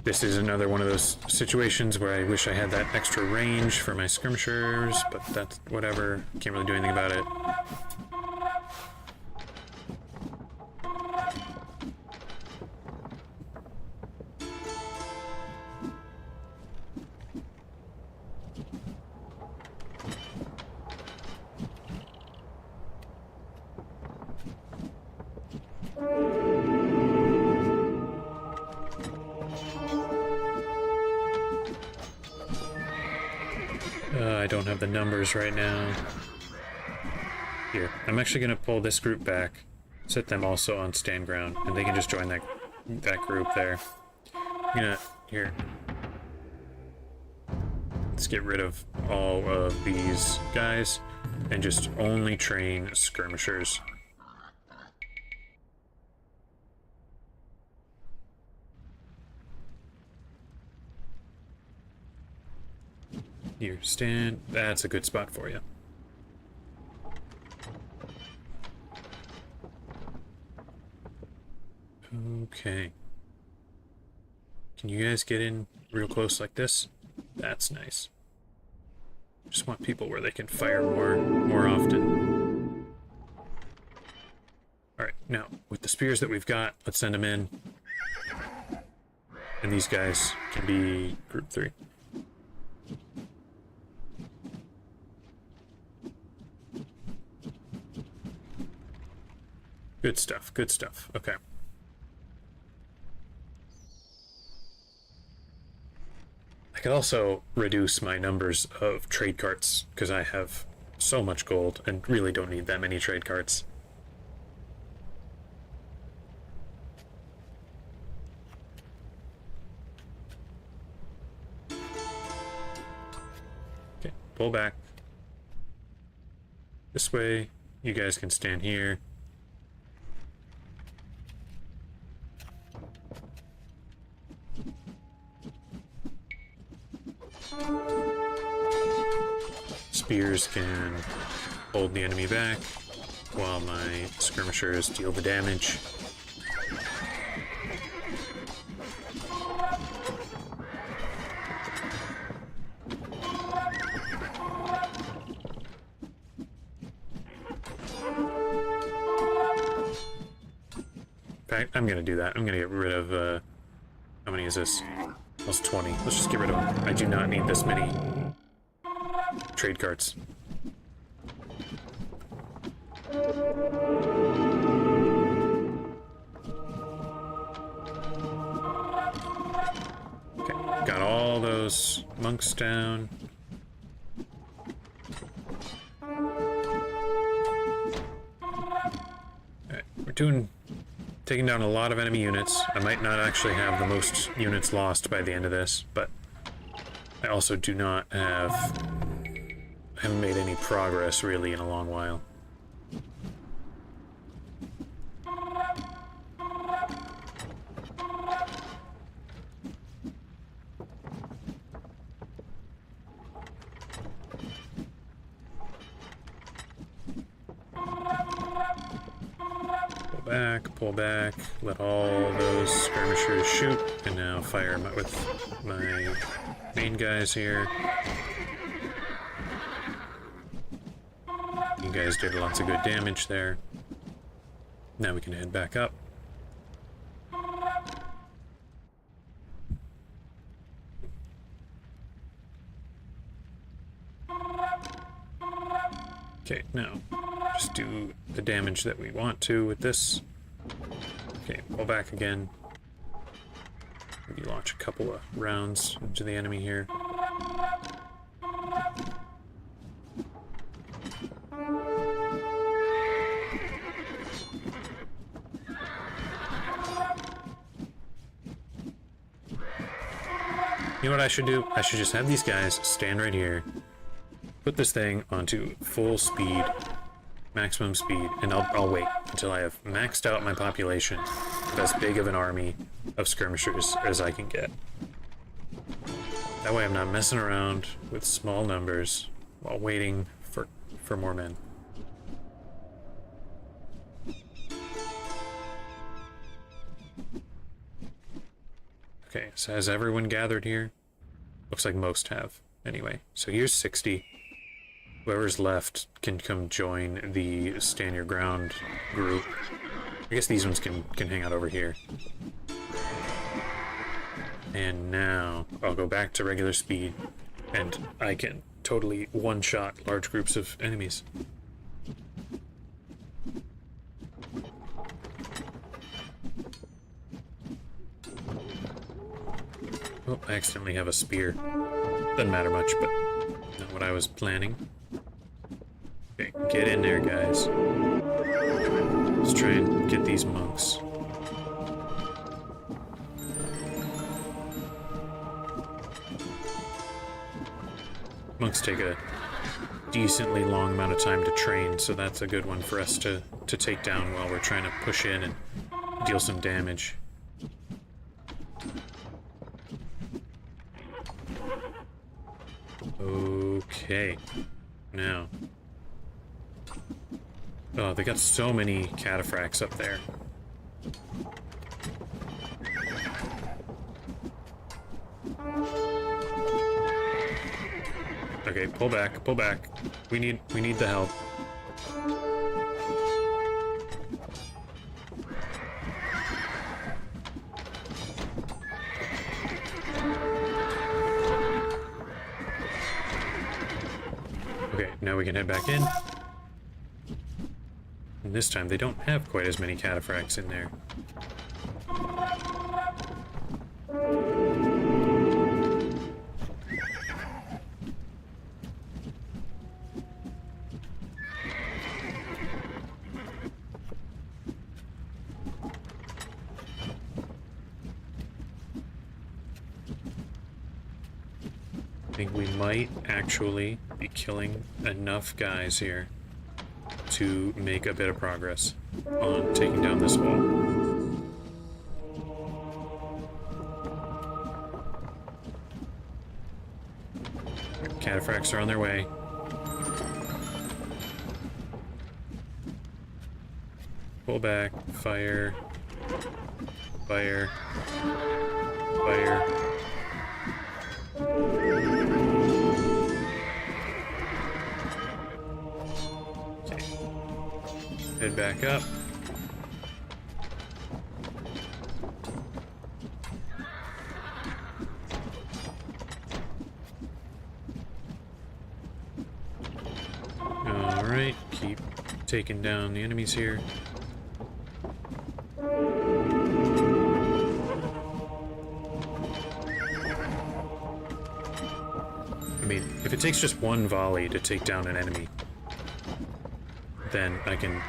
This is another one of those situations where I wish I had that extra range for my skirmishers, but that's whatever. Can't really do anything about it. I don't have the numbers right now. Here, I'm actually going to pull this group back, set them also on stand ground, and they can just join that group there. Here. Let's get rid of all of these guys and just only train skirmishers. Here, stand. That's a good spot for you. Okay. Can you guys get in real close like this? That's nice. Just want people where they can fire more often. now, with the spears that we've got, let's send them in. And these guys can be group 3. Good stuff, good stuff. Okay. I could also reduce my numbers of trade carts, because I have so much gold and really don't need that many trade carts. Okay, pull back. This way, you guys can stand here. Spears can hold the enemy back while my skirmishers deal the damage. In fact, I'm gonna do that. I'm gonna get rid of, how many is this? Plus 20. Let's just get rid of them. I do not need this many trade carts. Okay, got all those monks down. Alright, we're taking down a lot of enemy units. I might not actually have the most units lost by the end of this, but I also do not haven't made any progress really in a long while. Pull back, let all those skirmishers shoot, and now fire with my main guys here. You guys did lots of good damage there. Now we can head back up. Okay, now just do the damage that we want to with this. Okay, pull back again. Maybe launch a couple of rounds into the enemy here. You know what I should do? I should just have these guys stand right here, put this thing onto full speed, maximum speed, and I'll wait until I have maxed out my population with as big of an army of skirmishers as I can get. That way I'm not messing around with small numbers while waiting for more men. Okay, so has everyone gathered here? Looks like most have. Anyway, so here's 60. Whoever's left can come join the Stand Your Ground group. I guess these ones can hang out over here. And now I'll go back to regular speed, and I can totally one-shot large groups of enemies. Oh, I accidentally have a spear. Doesn't matter much, but not what I was planning. Okay, get in there, guys. Let's try and get these monks. Monks take a decently long amount of time to train, so that's a good one for us to take down while we're trying to push in and deal some damage. Okay, now. Oh, they got so many cataphracts up there. Okay, pull back, pull back. We need the help. Now we can head back in. And this time they don't have quite as many cataphracts in there. I think we might actually be killing enough guys here to make a bit of progress on taking down this wall. Cataphracts are on their way. Pull back, fire, fire, fire. Head back up. Alright, keep taking down the enemies here. I mean, if it takes just one volley to take down an enemy, then I can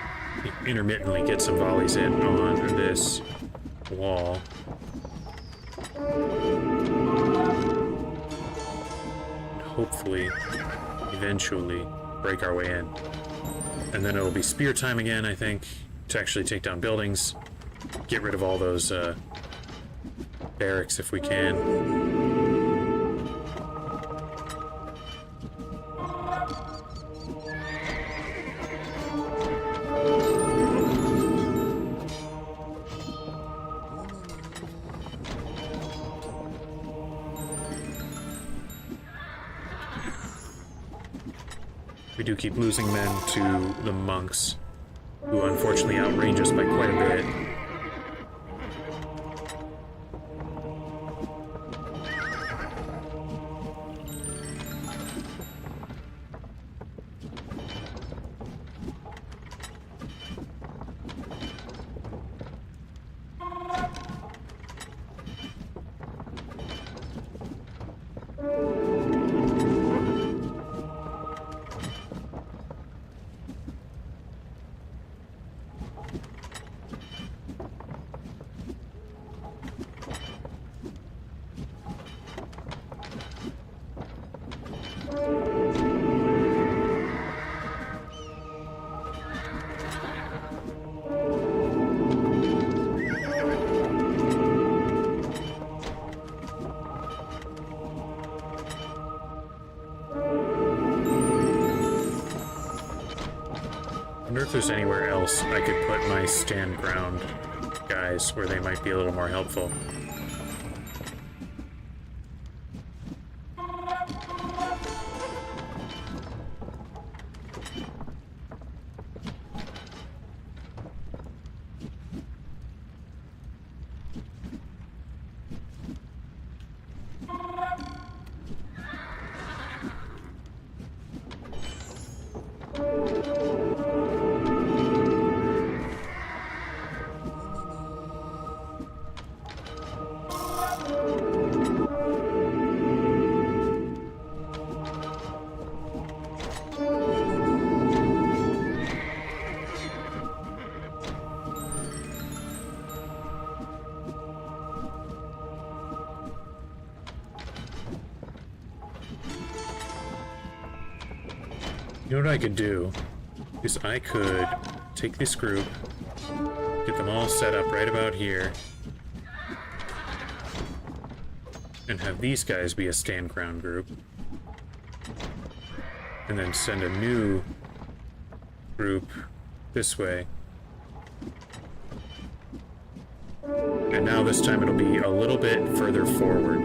intermittently get some volleys in on this wall. And hopefully, eventually, break our way in. And then it'll be spear time again, I think, to actually take down buildings. Get rid of all those barracks if we can. We do keep losing men to the monks, who unfortunately outrange us by quite a bit. I wonder if there's anywhere else I could put my stand ground guys where they might be a little more helpful. You know what I could do is I could take this group, get them all set up right about here, and have these guys be a stand ground group, and then send a new group this way. And now this time it'll be a little bit further forward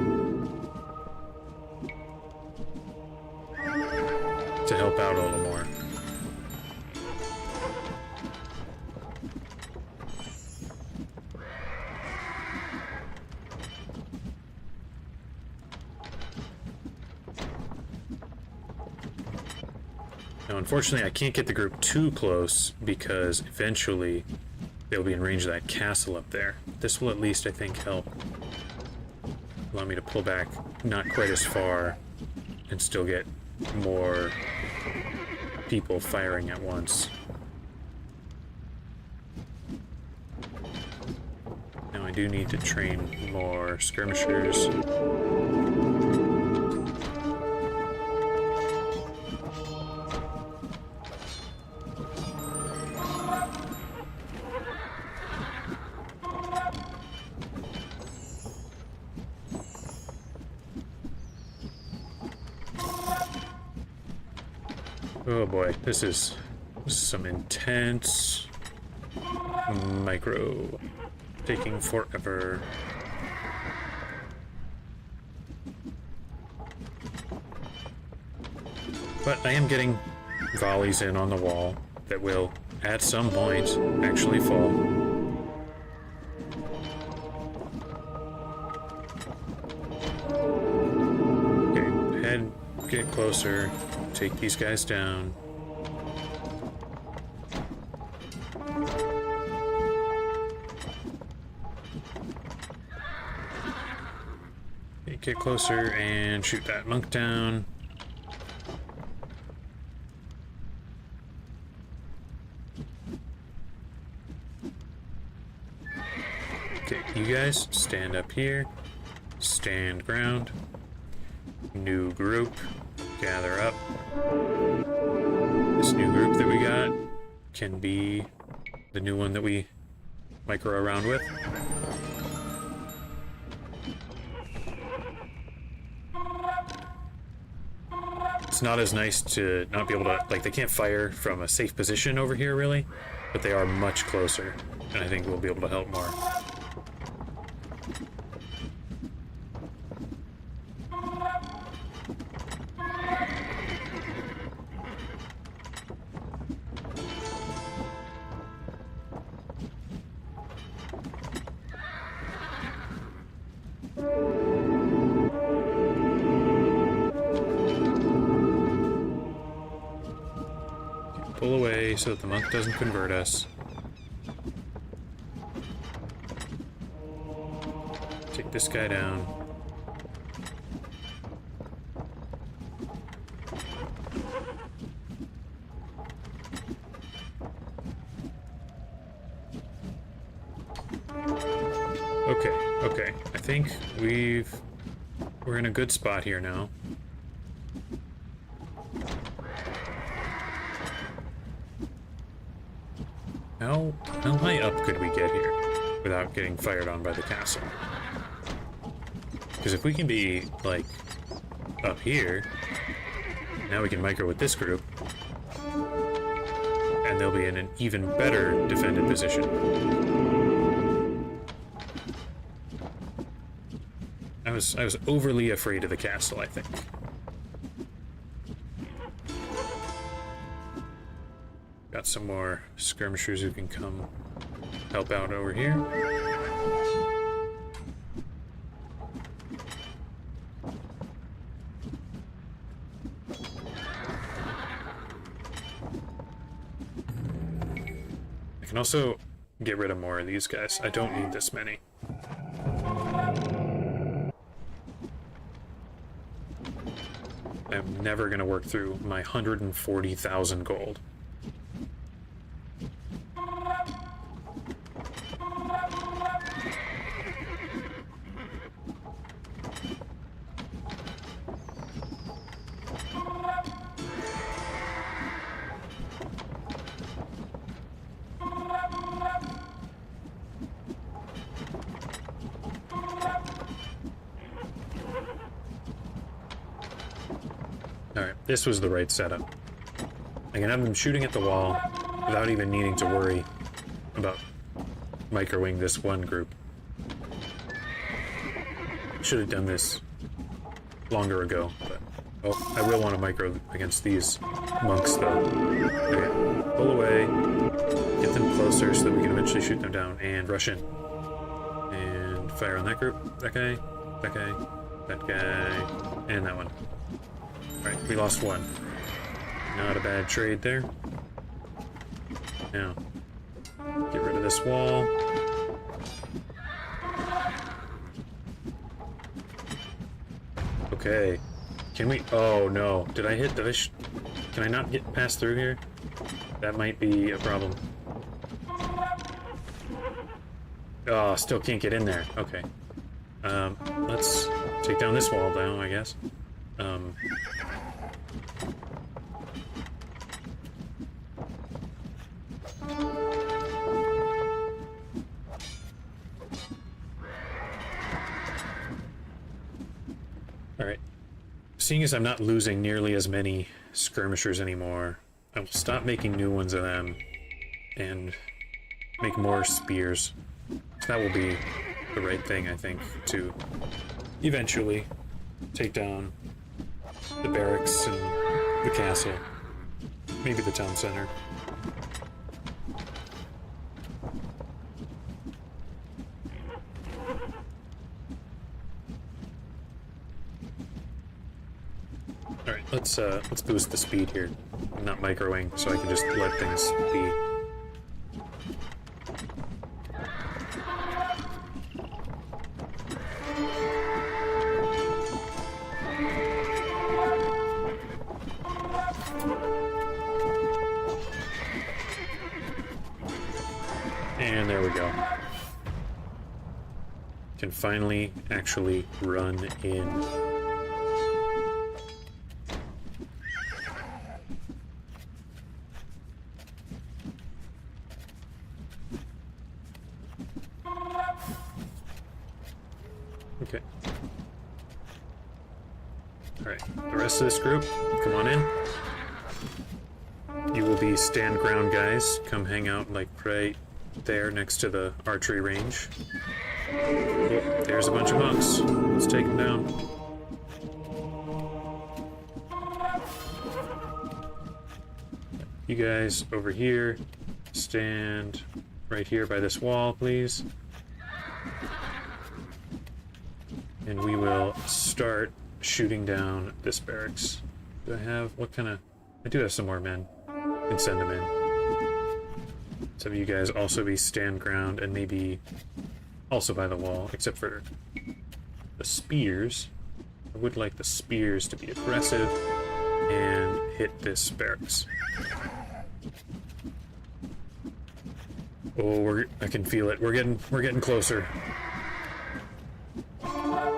to help out a little more. Now, unfortunately, I can't get the group too close because eventually they'll be in range of that castle up there. This will at least, I think, help allow me to pull back not quite as far and still get more people firing at once. Now I do need to train more skirmishers. Oh boy, this is some intense micro, taking forever. But I am getting volleys in on the wall that will, at some point, actually fall. Okay, head, get closer. Take these guys down. Okay, get closer and shoot that monk down. Okay, you guys stand up here. Stand ground. New group. Gather up. This new group that we got can be the new one that we micro around with. It's not as nice to not be able to, like, they can't fire from a safe position over here, really, but they are much closer, and I think we'll be able to help more. Pull away so that the monk doesn't convert us. Take this guy down. Okay. I think we're in a good spot here now. How high up could we get here without getting fired on by the castle? Because if we can be, like, up here, now we can micro with this group, and they'll be in an even better defended position. I was overly afraid of the castle, I think. Got some more skirmishers who can come help out over here. I can also get rid of more of these guys. I don't need this many. I'm never going to work through my 140,000 gold. Alright, this was the right setup. I can have them shooting at the wall without even needing to worry about microing this one group. Should have done this longer ago, but I will want to micro against these monks though. Okay, pull away, get them closer so that we can eventually shoot them down and rush in. And fire on that group, that guy, that guy, that guy, and that one. Alright, we lost one. Not a bad trade there. Now, get rid of this wall. Okay. Can we... Oh, no. Did I hit... Can I not get past through here? That might be a problem. Oh, still can't get in there. Okay. Let's take down this wall now, I guess. Alright. Seeing as I'm not losing nearly as many skirmishers anymore, I will stop making new ones of them and make more spears. So that will be the right thing, I think, to eventually take down the barracks and the castle. Maybe the town center. Alright, let's boost the speed here. I'm not microing, so I can just let things be. And there we go. Can finally actually run in. Okay. Alright, the rest of this group, come on in. You will be stand ground guys. Come hang out like right there next to the archery range. Oh, there's a bunch of monks. Let's take them down. You guys over here, stand right here by this wall, please. And we will start shooting down this barracks. Do I have, what kind of, I do have some more men. I can send them in. Some of you guys also be stand ground and maybe also by the wall, except for the spears. I would like the spears to be aggressive and hit this barracks. Oh, I can feel it. We're getting closer. I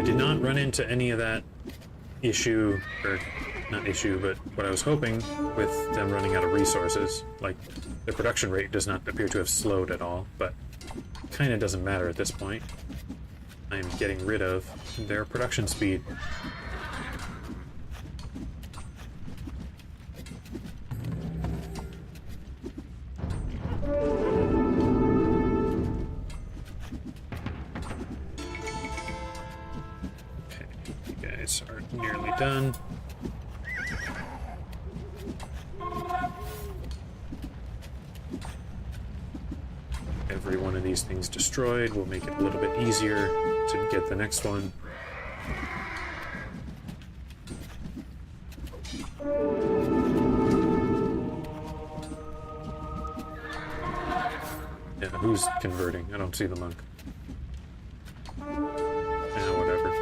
did not run into any of that issue, or not issue, but what I was hoping with them running out of resources. Like, the production rate does not appear to have slowed at all, but kind of doesn't matter at this point. I'm getting rid of their production speed. Okay, you guys are nearly done. Every one of these things destroyed will make it a little bit easier to get the next one. Yeah, who's converting? I don't see the monk. Yeah, whatever.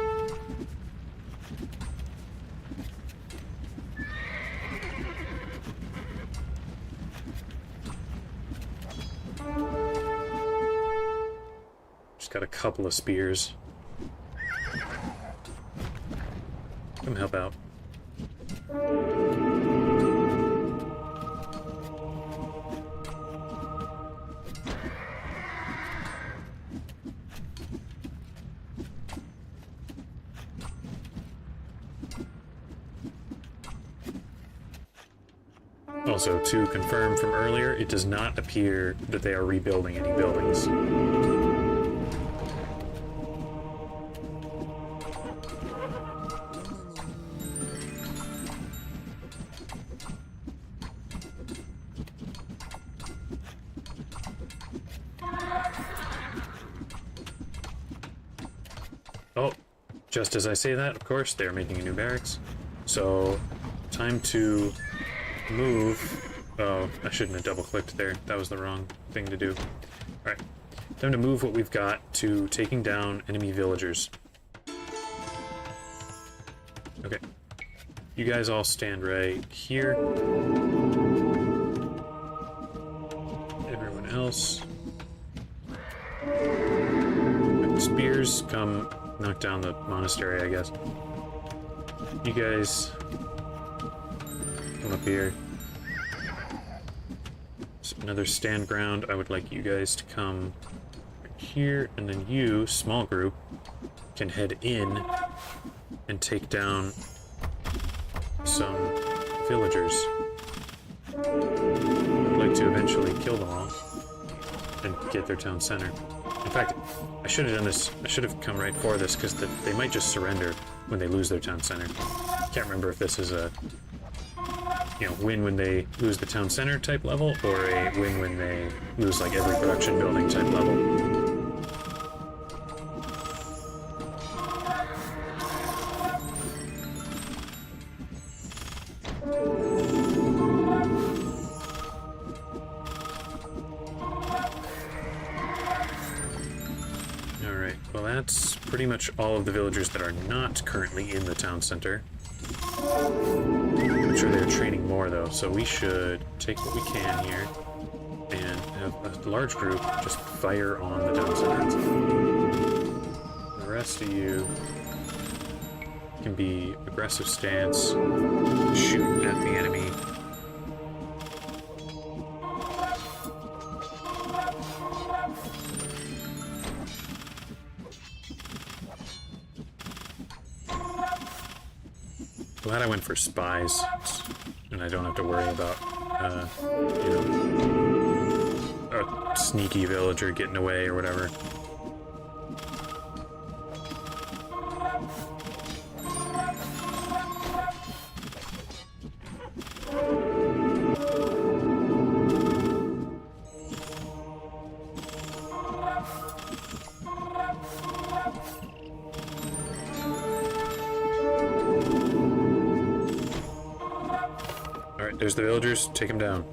Just got a couple of spears. Come help out. Also, to confirm from earlier, it does not appear that they are rebuilding any buildings. Just as I say that, of course, they're making a new barracks. So, time to move. Oh, I shouldn't have double-clicked there. That was the wrong thing to do. Alright. Time to move what we've got to taking down enemy villagers. Okay. You guys all stand right here. Everyone else. Spears, come knock down the monastery, I guess. You guys come up here. So another stand ground. I would like you guys to come right here, and then you, small group, can head in and take down some villagers. I'd like to eventually kill them all and get their town center. In fact, I should have done this. I should have come right for this, because they might just surrender when they lose their town center. Can't remember if this is a, win when they lose the town center type level, or a win when they lose like every production building type level. Pretty much all of the villagers that are not currently in the town center. I'm sure they're training more though, so we should take what we can here and have a large group just fire on the town center. The rest of you can be aggressive stance, shoot at the enemy. Glad I went for spies, and I don't have to worry about, a sneaky villager getting away or whatever. There's the villagers, take them down.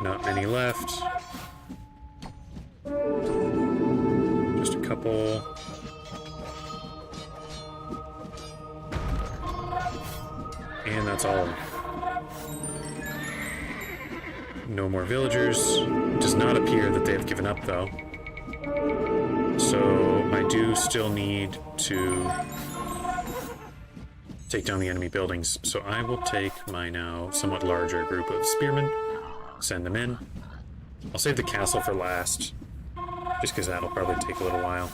Not many left. Just a couple. And that's all. No more villagers. It does not appear that they have given up, though. So I do still need to take down the enemy buildings. So I will take my now somewhat larger group of spearmen, send them in. I'll save the castle for last, just because that'll probably take a little while.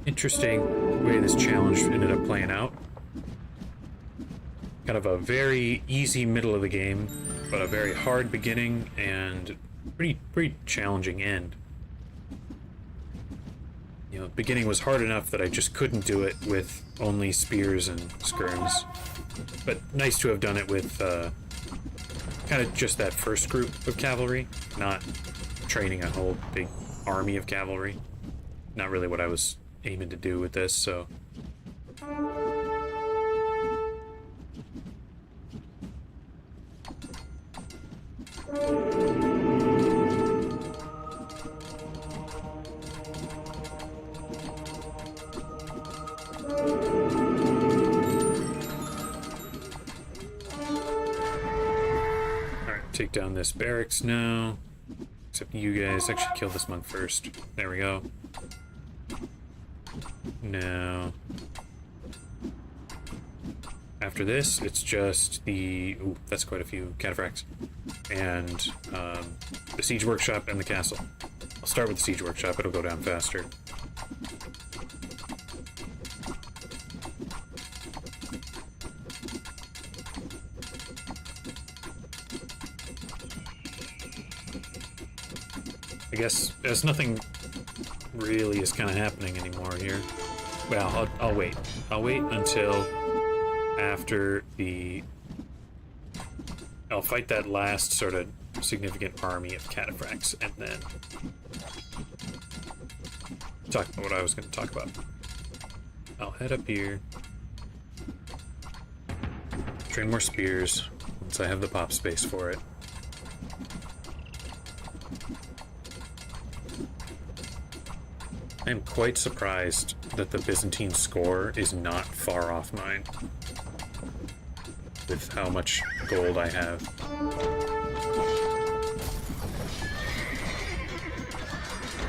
Interesting way this challenge ended up playing out. Kind of a very easy middle of the game, but a very hard beginning and pretty challenging end. The beginning was hard enough that I just couldn't do it with only Spears and Skirms, but nice to have done it with kind of just that first group of cavalry, not training a whole big army of cavalry. Not really what I was aiming to do with this, so. Alright, take down this barracks now. Except you guys actually kill this monk first. There we go. Now, after this, it's just the... Ooh, that's quite a few cataphracts. And the siege workshop and the castle. I'll start with the siege workshop, it'll go down faster. I guess there's nothing really is kind of happening anymore here. Well, I'll wait. I'll wait until after the... I'll fight that last sort of significant army of cataphracts, and then talk about what I was going to talk about. I'll head up here, train more spears once I have the pop space for it. I am quite surprised that the Byzantine score is not far off mine, with how much gold I have.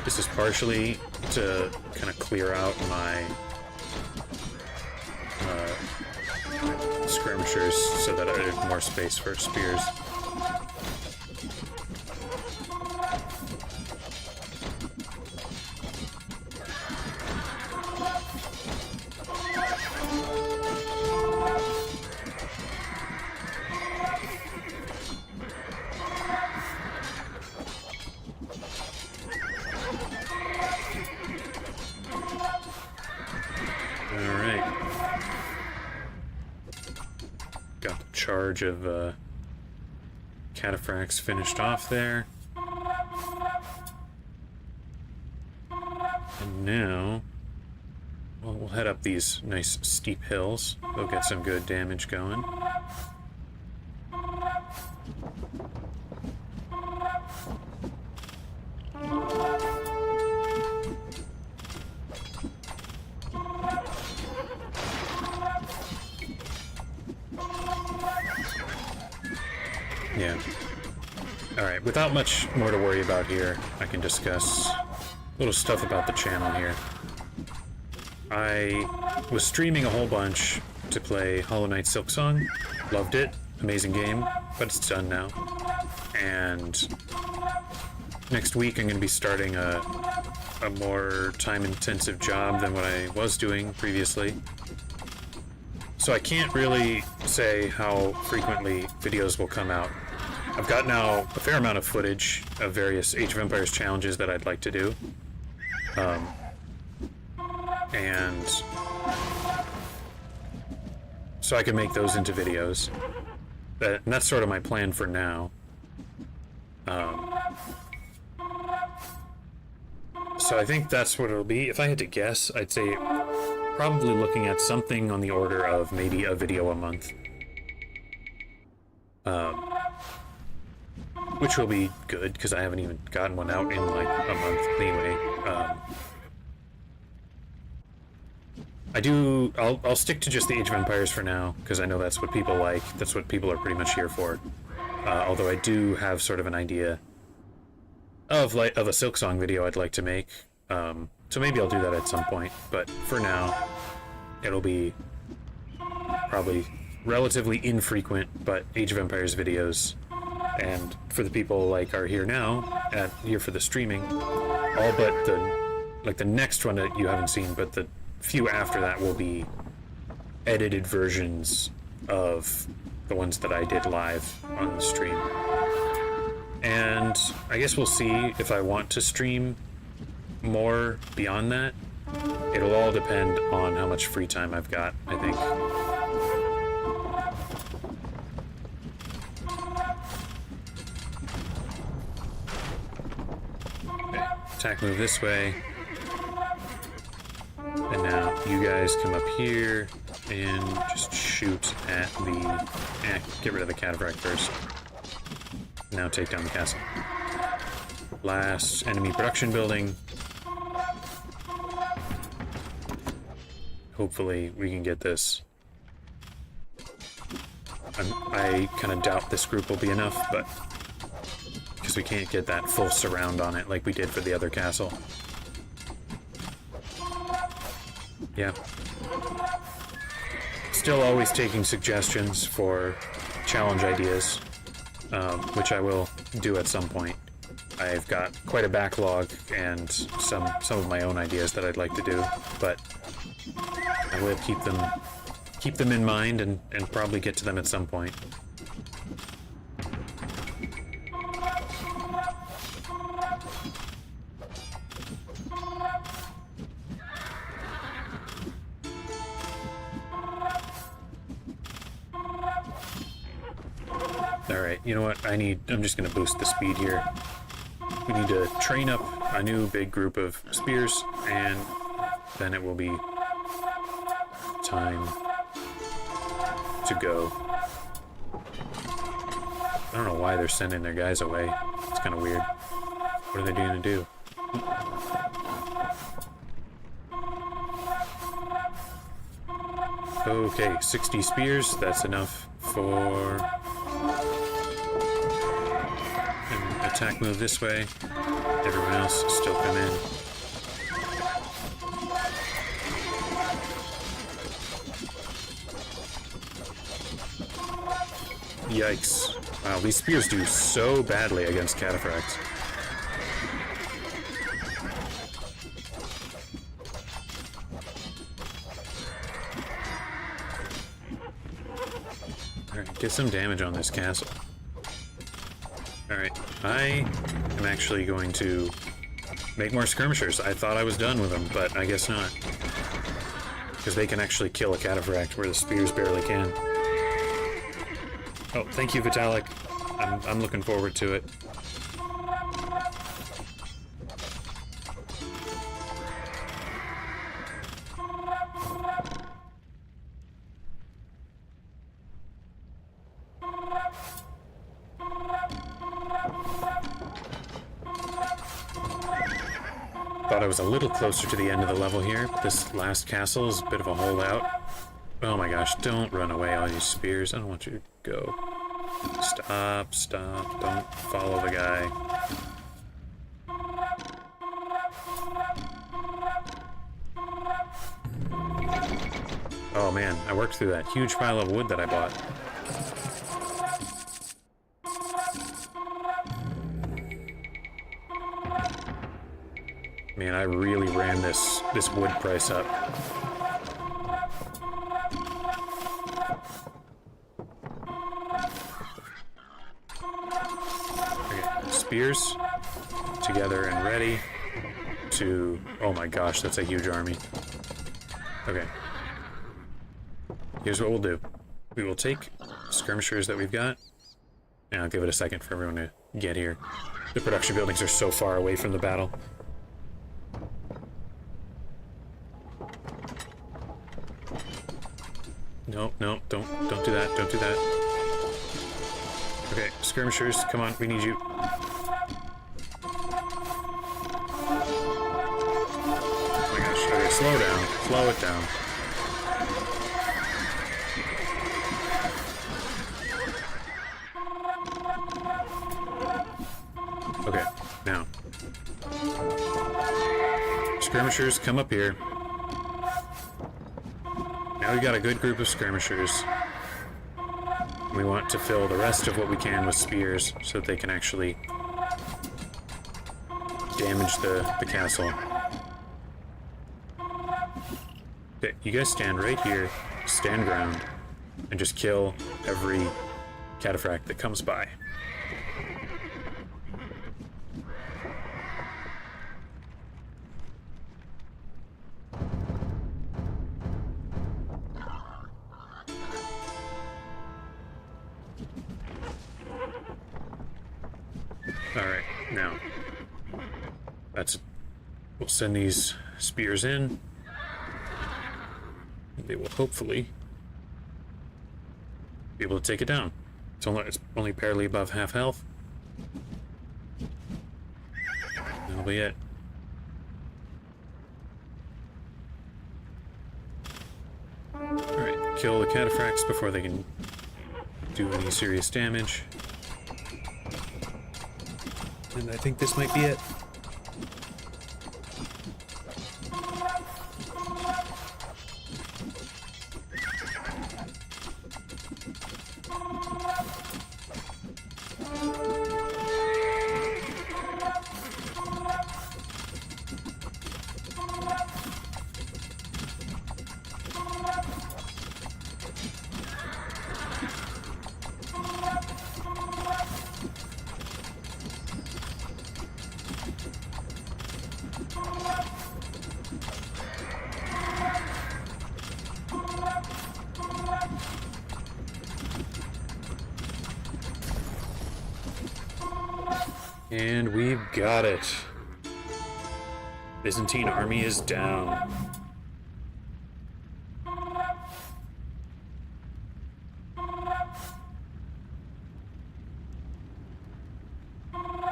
This is partially to kind of clear out my skirmishers so that I have more space for spears. Charge of cataphracts finished off there. And now we'll head up these nice steep hills. We'll get some good damage going. Yeah. Alright, without much more to worry about here, I can discuss a little stuff about the channel here. I was streaming a whole bunch to play Hollow Knight Silksong. Loved it. Amazing game, but it's done now. And next week I'm going to be starting a more time-intensive job than what I was doing previously. So I can't really say how frequently videos will come out. I've got now a fair amount of footage of various Age of Empires challenges that I'd like to do. And so I can make those into videos. And that's sort of my plan for now. So I think that's what it'll be. If I had to guess, I'd say probably looking at something on the order of maybe a video a month. Which will be good, because I haven't even gotten one out in like a month anyway. I'll stick to just the Age of Empires for now, because I know that's what people like. That's what people are pretty much here for. Although I do have sort of an idea of a Silksong video I'd like to make. So maybe I'll do that at some point. But for now, it'll be probably relatively infrequent, but Age of Empires videos. And for the people like are here now, here for the streaming, all but the next one that you haven't seen, but the few after that will be edited versions of the ones that I did live on the stream. And I guess we'll see if I want to stream more beyond that. It'll all depend on how much free time I've got, I think. Okay, attack move this way. And now you guys come up here and just shoot at the... get rid of the cataphract first. Now take down the castle. Last enemy production building. Hopefully we can get this. I kind of doubt this group will be enough, but... because we can't get that full surround on it like we did for the other castle. Yeah. Still always taking suggestions for challenge ideas, which I will do at some point. I've got quite a backlog and some of my own ideas that I'd like to do, but I will keep them in mind and probably get to them at some point. Alright, you know what? I'm just gonna boost the speed here. We need to train up a new big group of spears, and then it will be time to go. I don't know why they're sending their guys away. It's kind of weird. What are they going to do? Okay, 60 spears. That's enough for an attack move this way. Everyone else still come in. Yikes. Wow, these spears do so badly against cataphracts. Alright, get some damage on this castle. Alright, I am actually going to make more skirmishers. I thought I was done with them, but I guess not. Because they can actually kill a cataphract where the spears barely can. Oh, thank you, Vitalik. I'm looking forward to it. Thought I was a little closer to the end of the level here. This last castle is a bit of a holdout. Oh my gosh, don't run away, all you spears. I don't want you to go. Stop, stop, don't follow the guy. Oh man, I worked through that huge pile of wood that I bought. Man, I really ran this wood price up. Spears together and ready to... Oh my gosh, that's a huge army. Okay. Here's what we'll do. We will take skirmishers that we've got, and I'll give it a second for everyone to get here. The production buildings are so far away from the battle. No, no, don't do that, don't do that. Okay, skirmishers, come on, we need you. Slow down. Slow it down. Okay, now. Skirmishers, come up here. Now we've got a good group of skirmishers. We want to fill the rest of what we can with spears so that they can actually damage the castle. Okay, you guys stand right here, stand ground, and just kill every cataphract that comes by. Alright, now, we'll send these spears in. They will hopefully be able to take it down. It's only barely above half health. That'll be it. Alright, kill the cataphracts before they can do any serious damage. And I think this might be it. And we've got it. Byzantine army is down.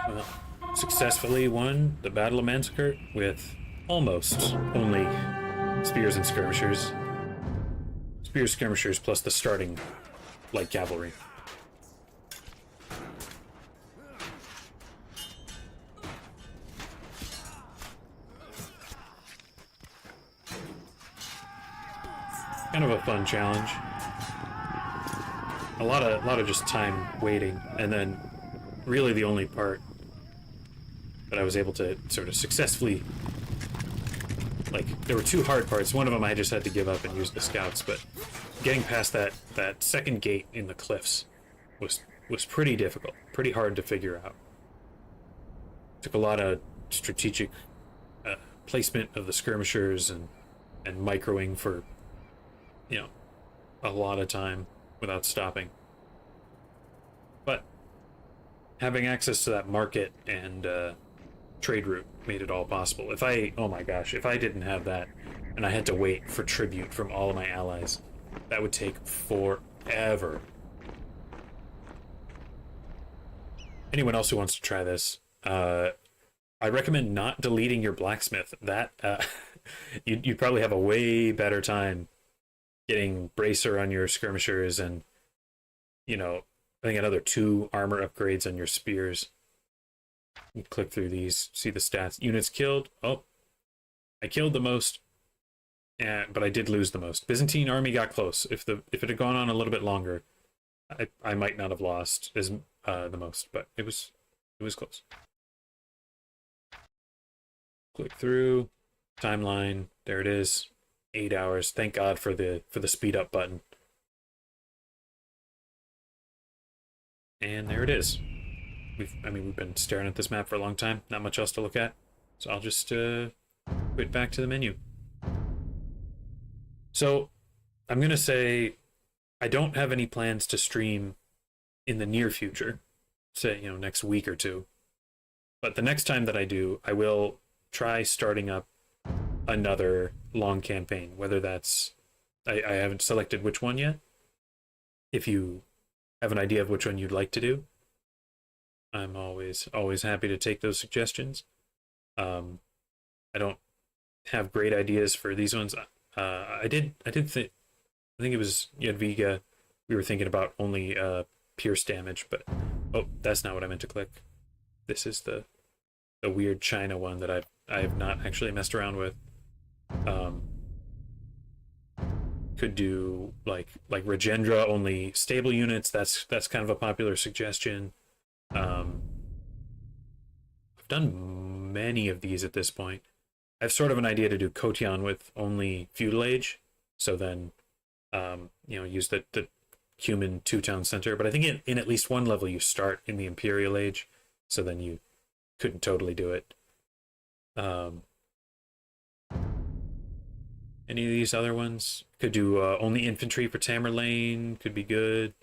Well, successfully won the Battle of Manzikert with almost only spears and skirmishers. Spears, skirmishers, plus the starting light cavalry. Kind of a fun challenge. A lot of just time waiting, and then really the only part that I was able to sort of successfully, like, there were two hard parts. One of them I just had to give up and use the scouts, but getting past that second gate in the cliffs was pretty difficult, pretty hard to figure out. Took a lot of strategic placement of the skirmishers and microing for, you know, a lot of time without stopping. But having access to that market and trade route made it all possible. Oh my gosh, if I didn't have that and I had to wait for tribute from all of my allies, that would take forever. Anyone else who wants to try this, I recommend not deleting your blacksmith. That you'd probably have a way better time getting bracer on your skirmishers and, you know, I think another 2 armor upgrades on your spears. You click through these, see the stats. Units killed. Oh, I killed the most, but I did lose the most. Byzantine army got close. If it had gone on a little bit longer, I might not have lost as the most, but it was close. Click through timeline. There it is. 8 hours. Thank God for the speed up button. And there it is. We've been staring at this map for a long time. Not much else to look at. So I'll just quit back to the menu. So I'm gonna say I don't have any plans to stream in the near future. Say, you know, next week or two. But the next time that I do, I will try starting up another long campaign, whether that's I haven't selected which one yet. If you have an idea of which one you'd like to do, I'm always happy to take those suggestions. I don't have great ideas for these ones. I think it was Jadwiga. We were thinking about only pierce damage, but oh, that's not what I meant to click. This is the weird China one that I have not actually messed around with. Could do like Rajendra, only stable units. That's kind of a popular suggestion. I've done many of these at this point. I have sort of an idea to do Kotian with only feudal age, so then you know, use the human 2-town center. But I think in at least one level you start in the imperial age, so then you couldn't totally do it. Any of these other ones? Could do only infantry for Tamerlane, could be good.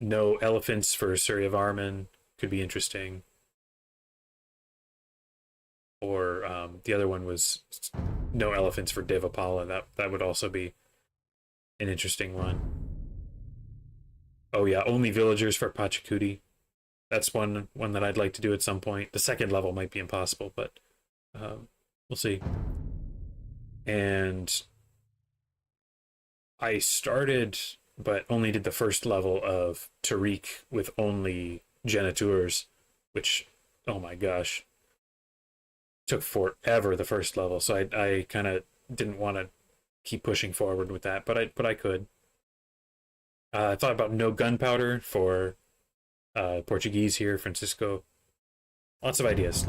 No elephants for Surya Varman, could be interesting. Or the other one was no elephants for Devapala. That would also be an interesting one. Oh yeah, only villagers for Pachacuti. That's one that I'd like to do at some point. The second level might be impossible, but we'll see. And I started, but only did the first level of Tariq with only Genitours, which, oh my gosh, took forever the first level. So I kind of didn't want to keep pushing forward with that, but I could. I thought about no gunpowder for Portuguese here, Francisco. Lots of ideas.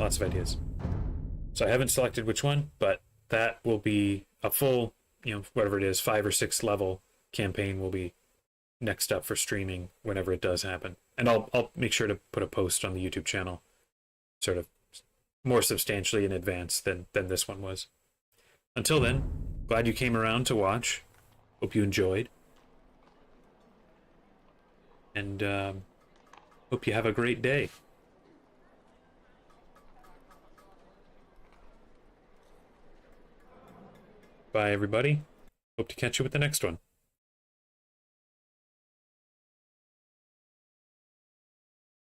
So I haven't selected which one, but that will be a full, you know, whatever it is, 5 or 6 level campaign will be next up for streaming whenever it does happen. And I'll make sure to put a post on the YouTube channel sort of more substantially in advance than this one was. Until then, glad you came around to watch. Hope you enjoyed. And hope you have a great day. Bye, everybody. Hope to catch you with the next one.